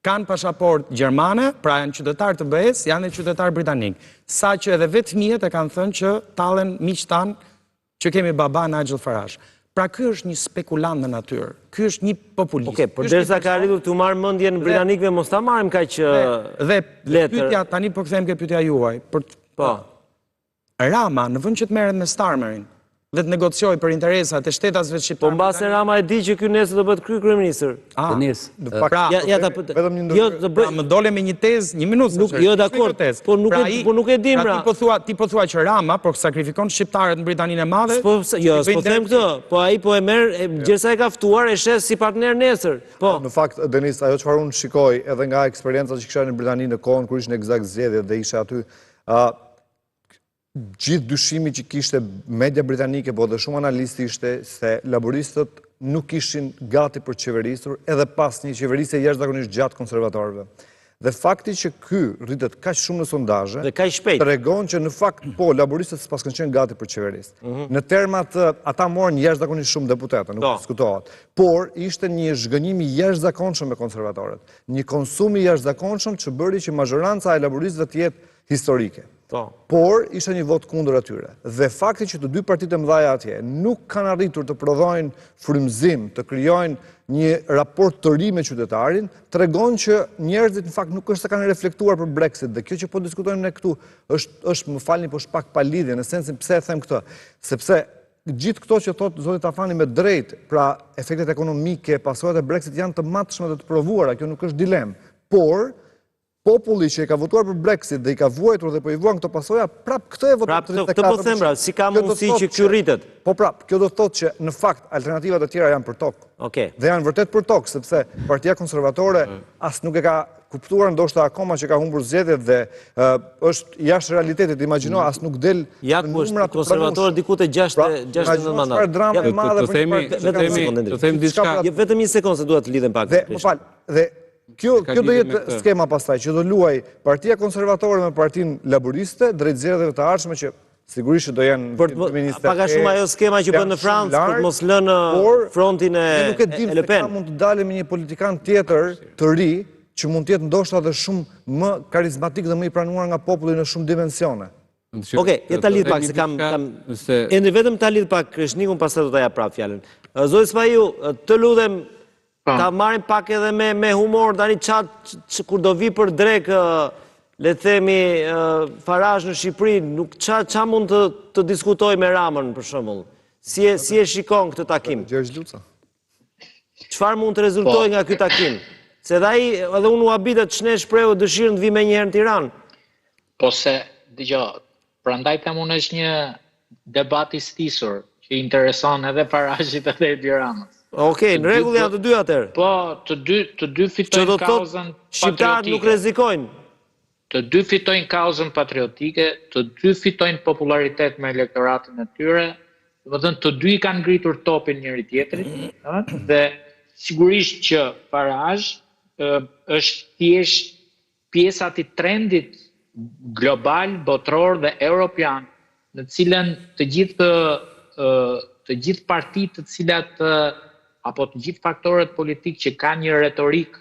kanë pasaport gjermane, pra janë qytetar të BE-s, janë qytetar britanik. Sa që edhe vetë fëmijët e kanë thënë që tallen miq tan që kemi baba Nigel Farage. Pra ky është një spekulant në natyrë. Ky është një populist. Okej, por derisa ka arritur të marr mendjen britanikëve, mos ta marrim kaq dhe pyetja tani po kthehem ke pyetja juaj. Po. Rama në vend që të merret me Starmerin, dhe të negocioj për interesat e shtetasve shqiptarë. Po mbase Rama e di që ky nesër do bëhet kryeministër. Më dole me një tezë, një minutë. Jo, dakord, po nuk e dim ra. Ti po thua që Rama po sakrifikon shqiptarët në Britaninë e Madhe? Jo, s'po them këtë, po ai po e merr, gjithsej ka ftuar e shes si partner nesër. Po. Në fakt, Denis, ajo çfarë unë shikoj edhe nga eksperienca që kisha në Britani në kohën kur ishin eksakt zgjedhjet dhe isha aty, gjithë dyshimi që kishte media britanike, po dhe shumë analisti ishte se laboristët nuk ishin gati për qeverisur edhe pas një qeverisje jashtëzakonisht gjatë konservatorëve. Dhe fakti që ky rritet kaq shumë në sondazhe, dhe kaq shpejt, tregon që në fakt po laboristët s'pas kanë qenë gati për qeverisë. Në termat ata morën jashtëzakonisht shumë deputete, nuk diskutohet. Por ishte një zhgënjim i jashtëzakonshëm me konservatorët, një konsum i jashtëzakonshëm që bëri që mazhoranca e laboristëve të jetë historike. Por ishte një vot kundër atyre. Dhe fakti që të dy partitë e mëdha atje nuk kanë arritur të prodhojnë frymëzim, të krijojnë një raport të ri me qytetarin, tregon që njerëzit në fakt nuk është se kanë reflektuar për Brexit, dhe kjo që po diskutojmë ne këtu është më falni, po është pak pa lidhje, në sensin pse e them këtë, sepse gjithë këto që thotë zoti Tafani me drejt, pra efektet ekonomike, pasojat e Brexit janë të matshme dhe të provuara, kjo nuk është dilemë, por populli që i ka votuar për Brexit dhe i ka vuajtur dhe po i vuan këto pasoja, prap këtë e votuar 34%. Këtë po them, si ka mundësi që ky rritet? Po prap, kjo do të thotë që në fakt alternativat e tjera janë për tokë. Dhe janë vërtet për tokë, sepse Partia Konservatore as nuk e ka kuptuar ndoshta akoma që ka humbur zgjedhjet dhe është jashtë realitetit, imagjino as nuk del numra të konservatorë diku te 69 mandat. Të them diçka. Vetëm një sekondë se dua të lidhem pak. Dhe kjo do jetë skema pastaj, që do luaj Partia Konservatore me Partinë Laboriste, drejt zgjedhjeve të ardhshme që sigurisht që do janë ministre. Pak a shumë ajo skema që bën në Francë për të mos lënë frontin e Le Pen. Nuk e dim se ka mund të dalë me një politikan tjetër të ri, që mund të jetë ndoshta edhe shumë më karizmatik dhe më i pranuar nga populli në shumë dimensione. Okej, ta lidh pak se kam ende vetëm ta lidh pak Krishnikun, pastaj do ta jap prap fjalën. Zoti Spaju, të lutem ta marrim pak edhe me humor, tani kur do vi për drek, le të themi, Farage në Shqipëri, qa mund të diskutoj me Ramën, për shembull? Si e shikon këtë takim? Çfarë mund të rezultojë nga ky takim? Se edhe unë u habitet shnesh shprehu dëshirën të vi me njëherë në Tiranë. Po se, dëgjoj, prandaj kam unë është një debat i stisur, që intereson edhe Faragit edhe Edi Ramës. Okej, në rregull janë të dy atëherë. Po, të dy fitojnë kauzën patriotike. Shqiptarët nuk rrezikojnë. Të dy fitojnë kauzën patriotike, të dy fitojnë popularitet me elektoratin e tyre, domethënë të dy kanë ngritur topin njëri tjetrit, dhe sigurisht që Farage është thjesht pjesa e trendit global, botror dhe europian, në cilën të gjithë partitë të cilat apo të gjithë faktorët politik që kanë një retorik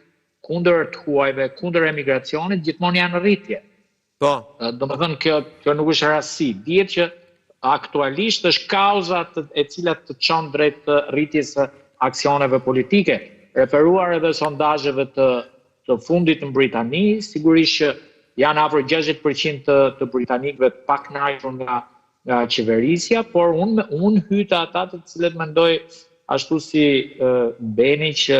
kundër të huajve, kundër emigracionit, gjithmonë janë në rritje. Domethënë kjo nuk është rastësi. Dihet që aktualisht është kauza e cila të çon drejt rritjes së aksioneve politike. Referuar edhe sondazheve të fundit në Britani, sigurisht që janë afër 60% të britanikëve të pakënaqur nga qeverisja, por unë hyta ata të cilët mendoj ashtu si Beni që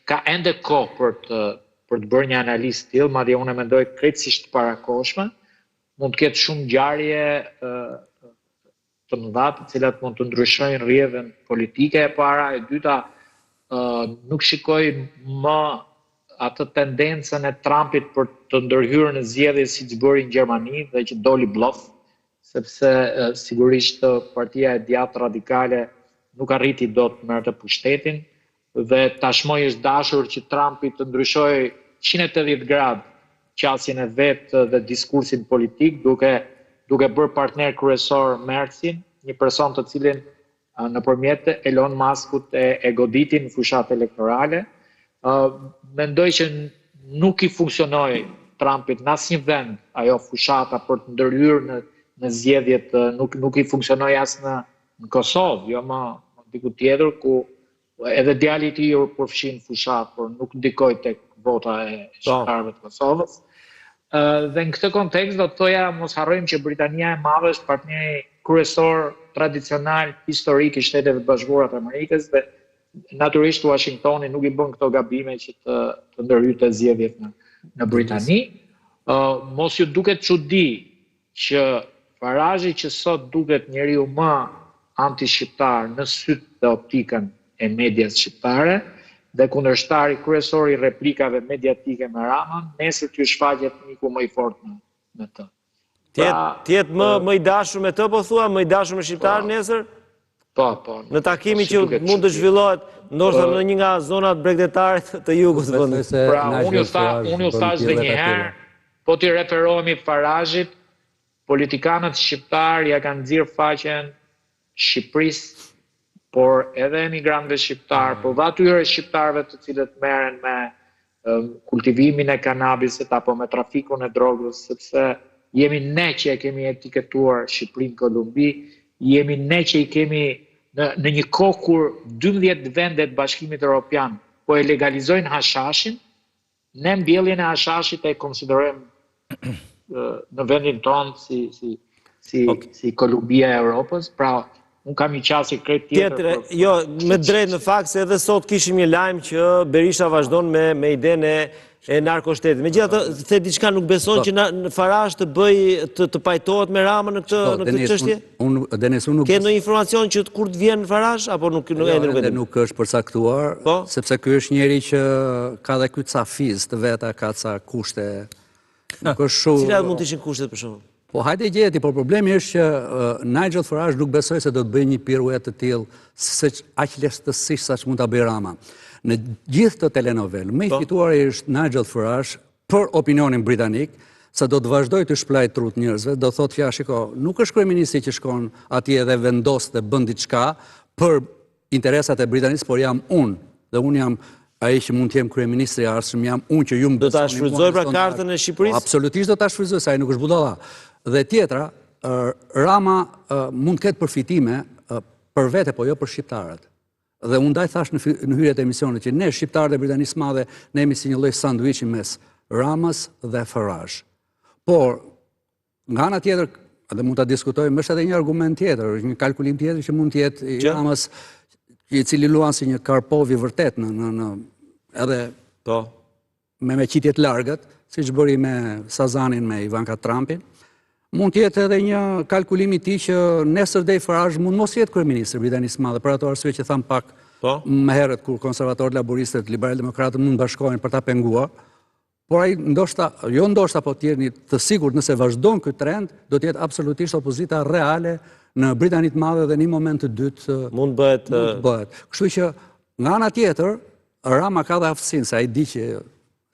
ka ende kohë për të bërë një analizë tillë, madje unë mendoj krejtësisht të parakohshme, mund të ketë shumë ngjarje të mëdha të cilat mund të ndryshojnë rrjedhën politike e para, e dyta nuk shikoj më atë tendencën e Trumpit për të ndërhyrë në zgjedhje siç bëri në Gjermani dhe që doli bluff, sepse sigurisht partia e djathtë radikale nuk arriti dot të merrte pushtetin dhe tashmë është dashur që Trumpi të ndryshojë 180 gradë qasjen e vet dhe diskursin politik, duke bërë partner kryesor Mercin, një person të cilin nëpërmjet Elon Muskut e goditin në fushat elektorale. Mendoj që nuk i funksionoi Trumpit në asnjë vend ajo fushata për të ndërhyrë në zgjedhjet, nuk i funksionoi as në Kosovë, jo më diku tjetër ku edhe djali i tij u përfshin fushat, por nuk ndikoi tek vota e shqiptarëve të Kosovës. Dhe në këtë kontekst do të thoja mos harrojmë që Britania e Madhe është partneri kryesor tradicional historik i Shteteve të Bashkuara të Amerikës dhe natyrisht Washingtoni nuk i bën këto gabime që të ndërhyjë zgjedhjet në Britani. Mos ju duket çudi që Farazhi që sot duket njeriu më anti-shqiptar në sytë dhe optikën e medias shqiptare dhe kundërshtari kryesor i replikave mediatike me Ramën, nesër t'ju shfaqet miku më i fortë në të. Tjetë më i dashur me të, po thua, më i dashur me shqiptar nesër? Po. Në takimi që mund të zhvillohet, ndoshta në një nga zonat bregdetare të jugut. Pra, unë ju thash dhe njëherë, po t'i referohemi Farazhit, politikanët shqiptar ja kanë nxirr faqen Shqipërisë, por edhe emigrantëve shqiptar, por dhe atyre shqiptarëve të cilët merren me kultivimin e kanabisit apo me trafikun e drogës, sepse jemi ne që e kemi etiketuar Shqipërinë Kolumbi, jemi ne që i kemi në një kohë kur 12 vendet Bashkimit Evropian po e legalizojnë hashashin, ne mbjelljen e hashashit e konsiderojmë në vendin tonë si Kolumbia e Europës, pra unë kam i qasi krejt tjetër. Jo, me drejt në fakt se edhe sot kishim një lajm që Berisha vazhdon me idenë e narkoshtetit. Megjithatë, the diçka nuk beson që në Farazh të bëj të pajtohet me Ramën në këtë çështje? Denis, unë nuk ke ndonjë informacion që kur të vjen në Farazh apo nuk e di? Nuk është përcaktuar, sepse ky është njeri që ka dhe ky ca fiz të veta, ka ca kushte. Nuk është shumë. Cilat mund të ishin kushtet për shembull? Po hajde gjeti, por problemi është që Nigel Farage nuk besoj se do të bëjë një piruet të tillë aq lehtësisht sa që mund ta bëjë Rama. Në gjithë të telenovel, më i fituari është Nigel Farage për opinionin britanik, sa do të vazhdoj të shplaj trut njerëzve, do thotë që shiko, nuk është kryeministri që shkon atje dhe vendos dhe bën diçka për interesat e Britanisë, por jam unë, dhe unë jam ai që mund të jem kryeministri i ardhshëm, jam unë që ju më do ta shfrytëzoj pra kartën e Shqipërisë? Absolutisht do ta shfrytëzoj, sa ai nuk është budalla. Dhe tjetra, Rama mund të ketë përfitime për vete, po jo për shqiptarët. Dhe unë ndaj thash në hyrjet e emisionit që ne shqiptarët e Britanisë Madhe ne jemi si një lloj sanduiçi mes Ramës dhe Farage. Por nga ana tjetër, edhe mund ta diskutojmë, është edhe një argument tjetër, një kalkulim tjetër që mund të jetë i Ramës, i cili luan si një Karpov i vërtet në edhe me qitjet largët, siç bëri me Sazanin me Ivanka Trumpin. Mund të jetë edhe një kalkulim i tij që nesër deri Farage mund mos jetë kryeministri i Britanisë Madhe, për ato arsye që tham pak më herët kur konservatorët, laboristët, liberal-demokratët mund bashkohen për ta penguar. Por ai ndoshta, jo ndoshta, po të jeni të sigurt nëse vazhdon ky trend, do të jetë absolutisht opozita reale në Britaninë të Madhe dhe në një moment të dytë mund bëhet. Kështu që nga ana tjetër, Rama ka dhe aftësinë se ai di që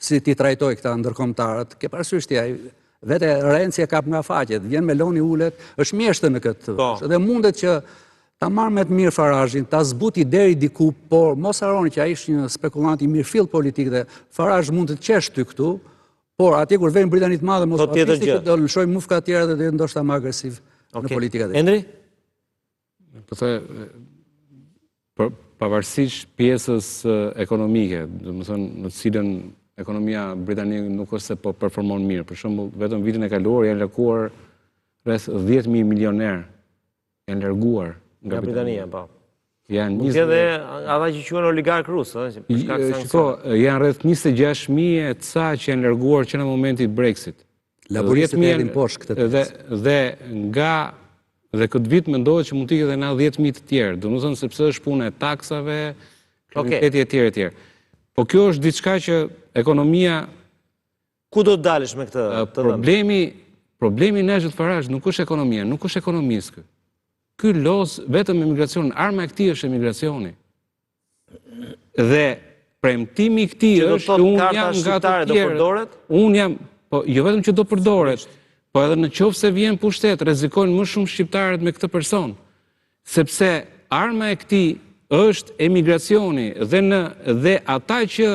si ti trajtoj këta ndërkombëtarët, ke parasysh ti ai vete Renzi e kap nga faqet, vjen Meloni ulet, është mjeshtër në këtë. Dhe mundet që ta marrë me të mirë Farazhin, ta zbuti deri diku, por mos harroni që ai është një spekulant i mirëfill politik dhe Farage mund të qesh ty këtu, por atje kur vjen Britaninë të Madhe mos papisni që do lëshojmë mufka të tjera dhe do jetë ndoshta më agresiv në politikat e tij. Endri? Po thë pavarësisht pjesës ekonomike, domethënë në cilën ekonomia britanike nuk është se po performon mirë. Për shembull, vetëm vitin e kaluar janë larguar rreth 10.000 milioner janë larguar nga Britania, po. Janë mund të edhe ata që quhen oligark rusë, për shkak të sanksioneve. Janë rreth 26.000 e ca që janë larguar që në momentin Brexit. Laboristët erdhin poshtë këtë. Dhe këtë vit mendohet që mund të ikë edhe na 10.000 të tjerë, domethënë sepse është punë e taksave, kriminaliteti etj. Po kjo është diçka që ekonomia... Ku do të dalësh me këtë? Problemi Nigel Farage nuk është ekonomia, nuk është ekonomistë. Ky los vetëm emigracion, arma e këtij është emigracioni. Dhe premtimi i këtij është unë jam nga të tjerët. Unë jam, po jo vetëm që do përdoret, po edhe në qoftë se vjen pushtet, rrezikojnë më shumë shqiptarët me këtë person, sepse arma e këtij është emigracioni dhe ata që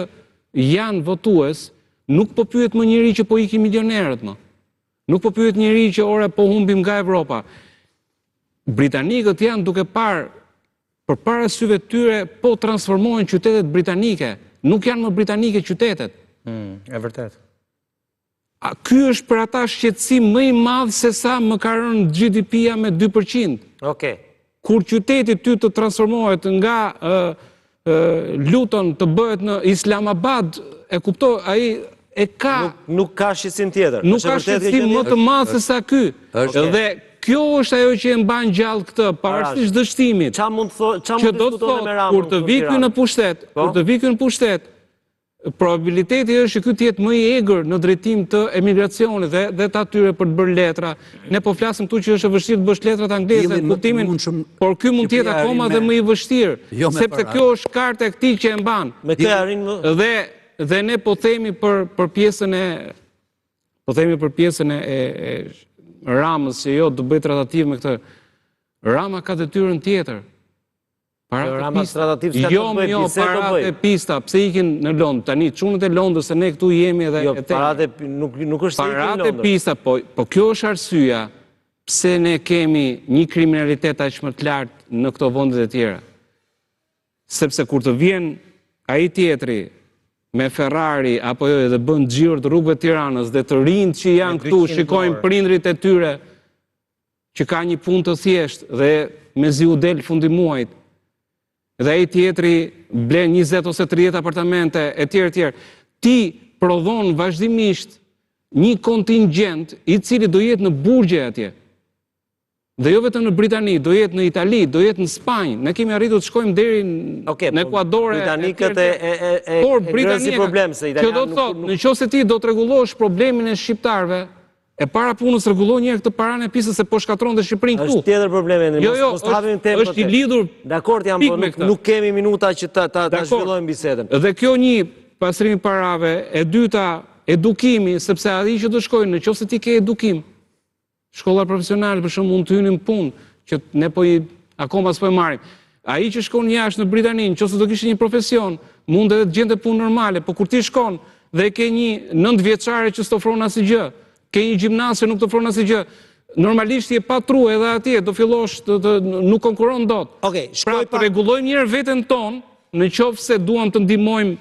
janë votues nuk po pyet më njëri që po ikin milionerët më. Nuk po pyet njëri që ora po humbim nga Evropa. Britanikët janë duke parë përpara syve të tyre po transformohen qytetet britanike, nuk janë më britanike qytetet. E vërtet. ky është për ata shqetësim më i madh se sa më ka rënë GDP-ja me 2%. Okej. Kur qyteti ty të transformohet nga Luton të bëhet në Islamabad, e kuptoj, ai e ka... Nuk ka shqetësim tjetër. Nuk ka shqetësim më të madh se sa ky. Dhe kjo është ajo që e mban gjallë këtë, pavarësisht dështimit. Që do të thotë, kur të vi ky në pushtet, probabiliteti është që ky të jetë më i egër në drejtim të emigracionit dhe të atyre për të bërë letra. Ne po flasim këtu që është e vështirë të bësh letrat angleze, kuptimin, por ky mund të jetë akoma dhe më i vështirë, sepse kjo është karta e këtij që e mban. Dhe ne po themi për pjesën e Ramës që jo të bëj tratativë me këtë. Rama ka detyrën tjetër. Paratë e pista, pse ikin në Londë, tani çunët e Londës se ne këtu jemi edhe e paratë nuk është se ikin në Londër. Paratë e pista, po kjo është arsyeja pse ne kemi një kriminalitet aq më të lartë në këto vende të tjera. Sepse kur të vjen ai tjetri me Ferrari apo jo dhe bën xhiro të rrugëve të Tiranës dhe të rinjt që janë këtu shikojnë prindrit e tyre që ka një punë të thjeshtë dhe mezi u del fundi muajit. Dhe ai tjetri blen 20 ose 30 apartamente e tjerë. Ti prodhon vazhdimisht një kontingjent i cili do jetë në burgje atje. Dhe jo vetëm në Britani, do jetë në Itali, do jetë në Spanjë. Ne kemi arritur të shkojmë deri në Ekuador. Britanikët e grënë si problem se Që do të thotë, nëse ti do të rregullosh problemin e shqiptarëve, e para punës rregulloj një këtë paranë e pistës se po shkatron dhe Shqipërinë këtu. Është tjetër problemi, është i lidhur. Dakord jam, po nuk kemi minuta që ta zhvillojmë bisedën. Dhe kjo një pastrimi parave, e dyta edukimi, sepse ai që do shkojnë, nëse ti ke edukim, shkolla profesionale për shembull mund të hynin punë që ne po akoma s'po e marrim. Ai që shkon jashtë në Britani, nëse do kishte një profesion, mund edhe të gjente punë normale, po kur ti shkon dhe ke një 9 vjeçare që s'ofron asgjë, ke një gjimnaz që nuk të ofron asgjë, normalisht je pa tru edhe atje, do fillosh nuk konkuron dot. Pra të rregullojmë një herë veten tonë, në qoftë se duam të ndihmojmë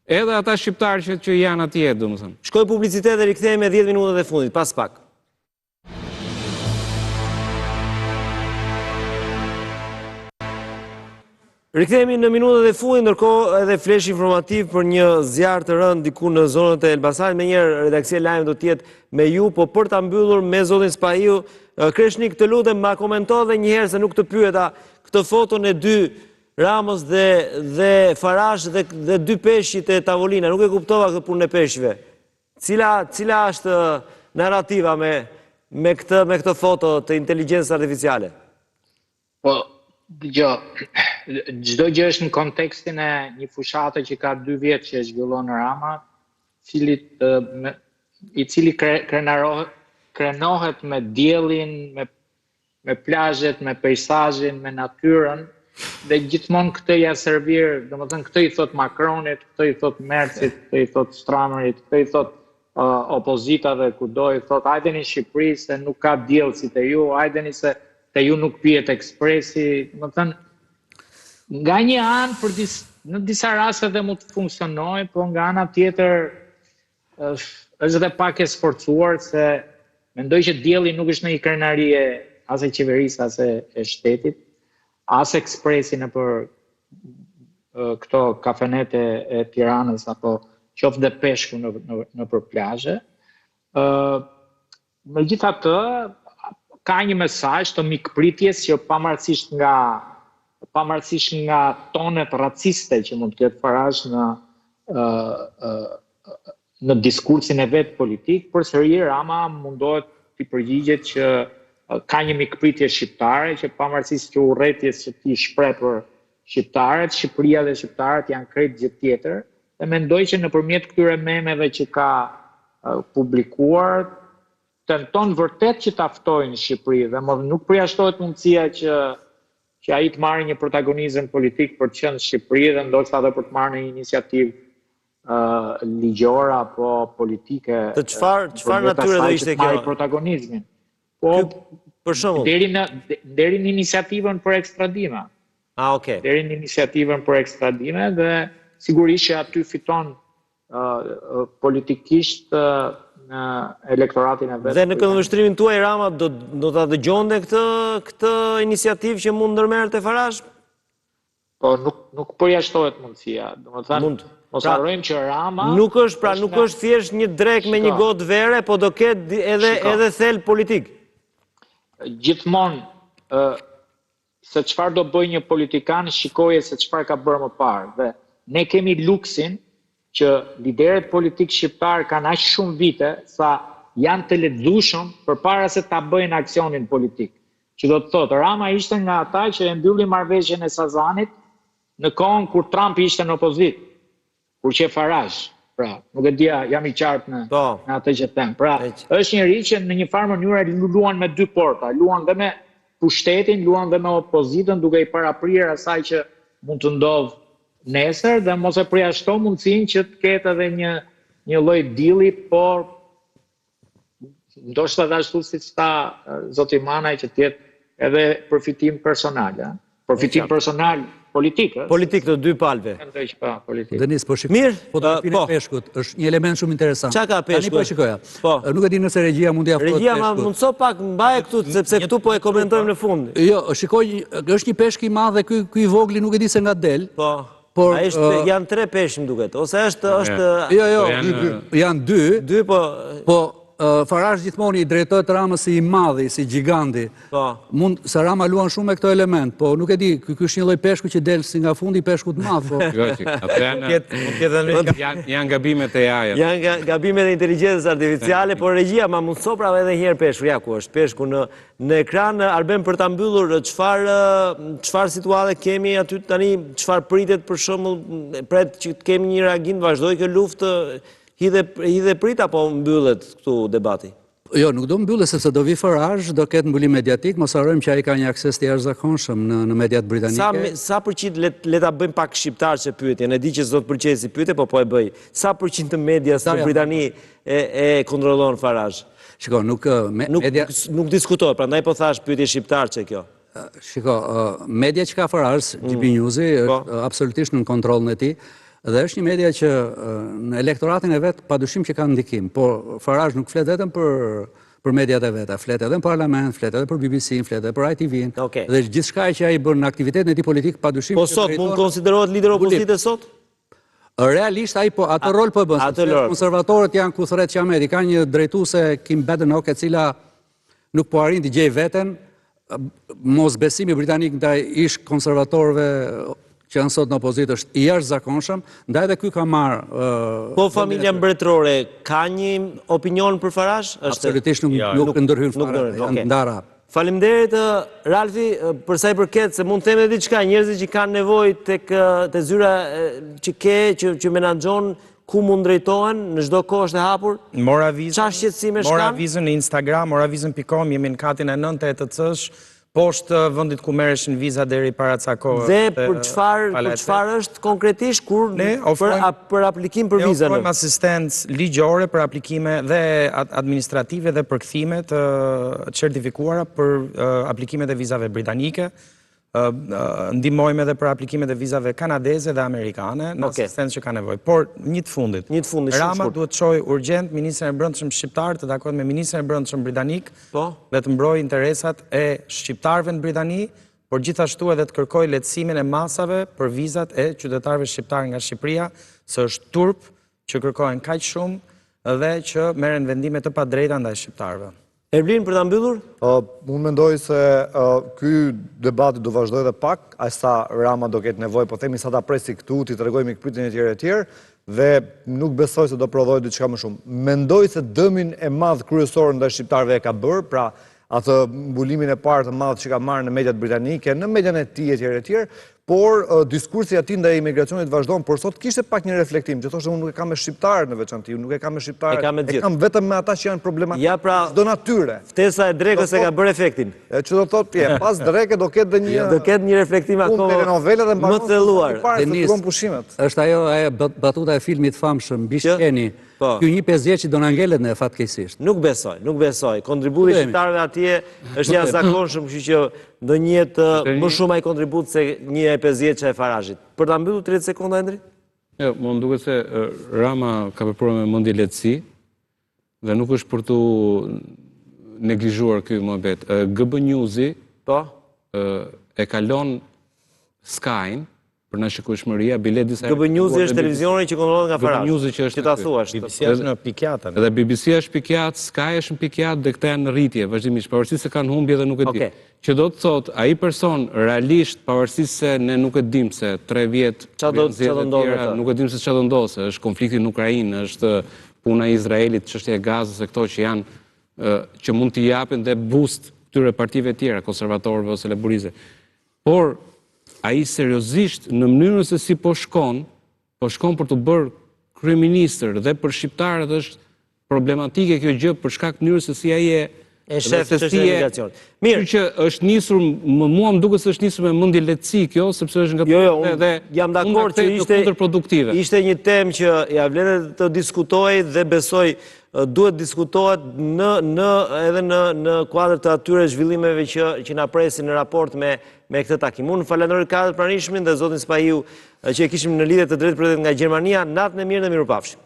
edhe ata shqiptarë që janë atje, domethënë. Shkoj publicitet dhe rikthehemi me 10 minutat e fundit, pas pak. Rikthehemi në minutët e fundit, ndërkohë edhe flesh informativ për një zjarr të rënd diku në zonën e Elbasanit. Menjëherë redaksia e lajmit do të jetë me ju, po për ta mbyllur me zotin Spahiu, Kreshnik, të lutem ma komento edhe një herë se nuk të pyeta këtë foton e dy Ramës dhe Farash dhe dy peshqit e tavolina. Nuk e kuptova këtë punën e peshqve. Cila është narrativa me këtë foto të inteligjencës artificiale? Po, çdo gjë është në kontekstin e një fushate që ka 2 vjet që e zhvillon Rama, i cili krenohet me diellin, me plazhet, me peizazhin, me natyrën, dhe gjithmonë këtë ja servir, domethënë këtë i thot Macronit, këtë i thot Mercit, këtë i thot Stramerit, këtë i thot opozitave kudo, i thot hajdeni në Shqipëri se nuk ka diell si te ju, hajdeni se te ju nuk pijet ekspresi, domethënë nga një anë në disa raste dhe mund të funksionojë, po nga ana tjetër është edhe pak e sforcuar se mendoj që dielli nuk është në një krenarie as e qeverisë as e shtetit, as ekspresi nëpër këto kafenete e Tiranës apo qoftë dhe peshku nëpër plazhe. Megjithatë, ka një mesazh të mikpritjes që pavarësisht nga tonet raciste që mund të ketë Farash në diskursin e vet politik, përsëri Rama mundohet të përgjigjet që ka një mikpritje shqiptare, që pavarësisht që urrëties që ti shpreh për shqiptarët, Shqipëria dhe shqiptarët janë krejt gjë tjetër, dhe mendoj që nëpërmjet këtyre memeve që ka publikuar, tenton vërtet që ta ftojnë Shqipëri dhe nuk përjashtohet mundësia që ai të marrë një protagonizëm politik për të qenë në Shqipëri dhe ndoshta edhe për të marrë një iniciativë ligjore apo politike. Të çfarë natyre do ishte kjo protagonizmin? Po për shembull deri në iniciativën për ekstradime. Okay. Deri në iniciativën për ekstradime dhe sigurisht që aty fiton politikisht në elektoratin e vetë. Dhe në këndvështrimin tuaj, Rama, do të dëgjonde këtë iniciativë që mund ndërmerret e Farash? Po, nuk përjashtohet mundësia. Do të thënë, mos harrojmë që Rama... Nuk është thjesht një drek me një gotë vere, po do ketë edhe thel politik. Gjithmonë, se çfarë do bëj një politikan, shikoje se çfarë ka bërë më parë. Dhe ne kemi luksin që liderët politik shqiptar kanë aq shumë vite sa janë të lexueshëm përpara se ta bëjnë aksionin politik. Që do të thotë, Rama ishte nga ata që e mbylli marrëveshjen e Sazanit në kohën kur Trump ishte në opozitë, kur që Farash, pra, nuk e dia, jam i qartë në atë që them. Pra, është njëri që në një farë mënyrë luan me dy porta, luan dhe me pushtetin, luan dhe me opozitën, duke i paraprirë asaj që mund të ndodhë nesër, dhe mos e përjashto mundësinë që të ketë edhe një lloj dilli, por ndoshta ashtu siç tha zoti Manaj, që të jetë edhe përfitim personal, përfitim personal politik, politik të dy palve. Denis, po shikoj, fotografinë e peshkut është një element shumë interesant. Çka ka peshku? Tani po shikoja. Nuk e di nëse regjia mund t'i afrohet peshkut. Regjia ma mundso pak mbaje këtu, sepse këtu po e komentojmë në fund. Jo, shikoj, është një peshk i madh dhe ky i vogli nuk e di se nga del. Po, janë 3 peshq më duket, ose është... Jo, janë 2. 2, po... Farash gjithmoni i drejtohet Ramës si i madhi, si gjiganti. Se Rama luan shumë me këto element, po nuk e di, ky është një lloj peshku që del si nga fundi i peshkut madh. Janë gabimet e AI-s. Janë gabimet e inteligjencës artificiale, por regjia ma mundso prapë edhe një herë peshku. Ja ku është peshku në ekran, Arben, për ta mbyllur, çfarë situate kemi aty tani, çfarë pritet për shembull, pret që kemi një reagim, vazhdoj kjo luftë, hidhe prit apo mbyllet këtu debati? Jo, nuk do mbyllet sepse do vi Farage, do ketë mbullim mediatik, mos harrojmë që ai ka një akses të jashtëzakonshëm në mediat britanike. Sa përqind le ta bëjmë pak shqiptar që pyetjen, e di që s'do të pëlqejë si pyetje, po e bëj. Sa përqind të medias në Britani e kontrollon Farage? Shiko, nuk diskutohet, prandaj po thash pyetje shqiptar që kjo. Shiko, media që ka Farage, GB News-i, është absolutisht në kontrollin e tij. Dhe është një media që në elektoratin e vetë padyshim që ka ndikim, por Farage nuk flet vetëm për mediat e veta, flet edhe në parlament, flet edhe për BBC-n, flet edhe për ITV-n, dhe gjithçka që ai bën në aktivitetin e tij politik padyshim. Po sot mund konsiderohet lider opozitës sot? Realisht ai po atë rol po e bën. Konservatorët janë ku thret Qameti, ka një drejtuese Kim Badenoch e cila nuk po arrin të gjej veten, mos besimi britanik ndaj ish konservatorëve që janë sot në opozitë është i jashtëzakonshëm, ndaj edhe ky ka marrë... Po familja mbretërore ka një opinion për Farash? Absolutisht nuk ndërhyn fare, ndara. Faleminderit, Ralfi, për sa i përket, se mund të them edhe diçka, njerëzit që kanë nevojë tek zyra që që menaxhon ku mund drejtohen, në çdo kohë është e hapur? Çfarë shqetësime kanë? Moravizën në Instagram, moravizën.com, jemi në katin e 9 të ETC-s, poshtë vendit ku merreshin viza deri para ca kohë. Dhe për çfarë është konkretisht kur për aplikim për viza? Ne ofrojmë asistencë ligjore për aplikime dhe administrative dhe përkthime të certifikuara për aplikimet e vizave britanike. Ndihmojmë edhe për aplikimet e vizave kanadeze dhe amerikane në asistencë që ka nevojë. Por një të fundit. Rama duhet të çojë urgjent ministrin e brendshëm shqiptar të takohet me ministrin e brendshëm britanik dhe të mbrojë interesat e shqiptarëve në Britani, por gjithashtu edhe të kërkojë lehtësimin e masave për vizat e qytetarëve shqiptar nga Shqipëria, se është turp që kërkohen kaq shumë dhe që merren vendime të padrejta ndaj shqiptarëve. Erblin, për ta mbyllur? Unë mendoj se ky debati do vazhdojë edhe pak, aq sa Rama do ketë nevojë, po themi sa ta presi këtu, ti tregojmë mikpritjen e tjerë, dhe nuk besoj se do prodhojë diçka më shumë. Mendoj se dëmin e madh kryesor ndaj shqiptarëve e ka bërë, pra atë mbulimin e parë të madh që ka marrë në mediat britanike, në median e tij etj, por diskursi i tij ndaj imigracionit vazhdon, por sot kishte pak një reflektim, që thoshte unë nuk e kam me shqiptarët në veçantë, nuk e kam me shqiptarët, e kam vetëm me ata që janë problematikë. Ja pra, çdo natyre. Ftesa e Drekës e ka bërë efektin. Që do thotë, pas Drekë do ketë një reflektim akoma më thelluar. Denis, është ajo batuta e filmit famshëm Bishkeni. Ky 1.5 vjeç do na ngelet në fatkeqësisht. Nuk besoj. Kontributi i shqiptarëve atje është jashtëzakonshëm, kështu që do njetë më shumë ai kontribut se 1.5 vjeç e Farashit. Për ta mbyllur 30 sekonda, Endri? Jo, më duket se Rama ka vepruar me mendje lehtësi dhe nuk është për të neglizhuar ky mohabet. GB News-i e kalon Sky-n për në shikueshmëria, bilet disa... GB News-i është televizioni që kontrollohet nga Farashi. GB News-i që ta thuash. BBC është në pikjatën. Edhe BBC është pikjat, Sky është në pikjat dhe këta janë në rritje, vazhdimisht, pavarësisht se kanë humbje dhe nuk e di. Që do të thotë, ai person realisht, pavarësisht se ne nuk e dim se 3 vjet nuk e dim se çfarë do ndodhë, se është konflikti në Ukrainë, është puna e Izraelit, çështja e Gazës, e këto që janë që mund t'i japin dhe boost këtyre partive tjera, konservatorëve ose laburiste. Por ai seriozisht në mënyrën se si po shkon për të bërë kryeministër dhe për shqiptarët është problematike kjo gjë për shkak të mënyrës se si ai e shef të delegacion. Mirë që është nisur, mua më duket se është nisur me mendje lehtësi kjo, sepse është nga dhe jam dakord që ishte kontraproduktive. Ishte një temë që ja vlen të diskutohej dhe besoj duhet diskutohet edhe në kuadër të atyre zhvillimeve që na presin në raport me këtë takim. Unë falenderoj katër pranishmin dhe zotin Spahiu që e kishim në lidhje të drejtë nga Gjermania. Natën e mirë dhe mirupafshim.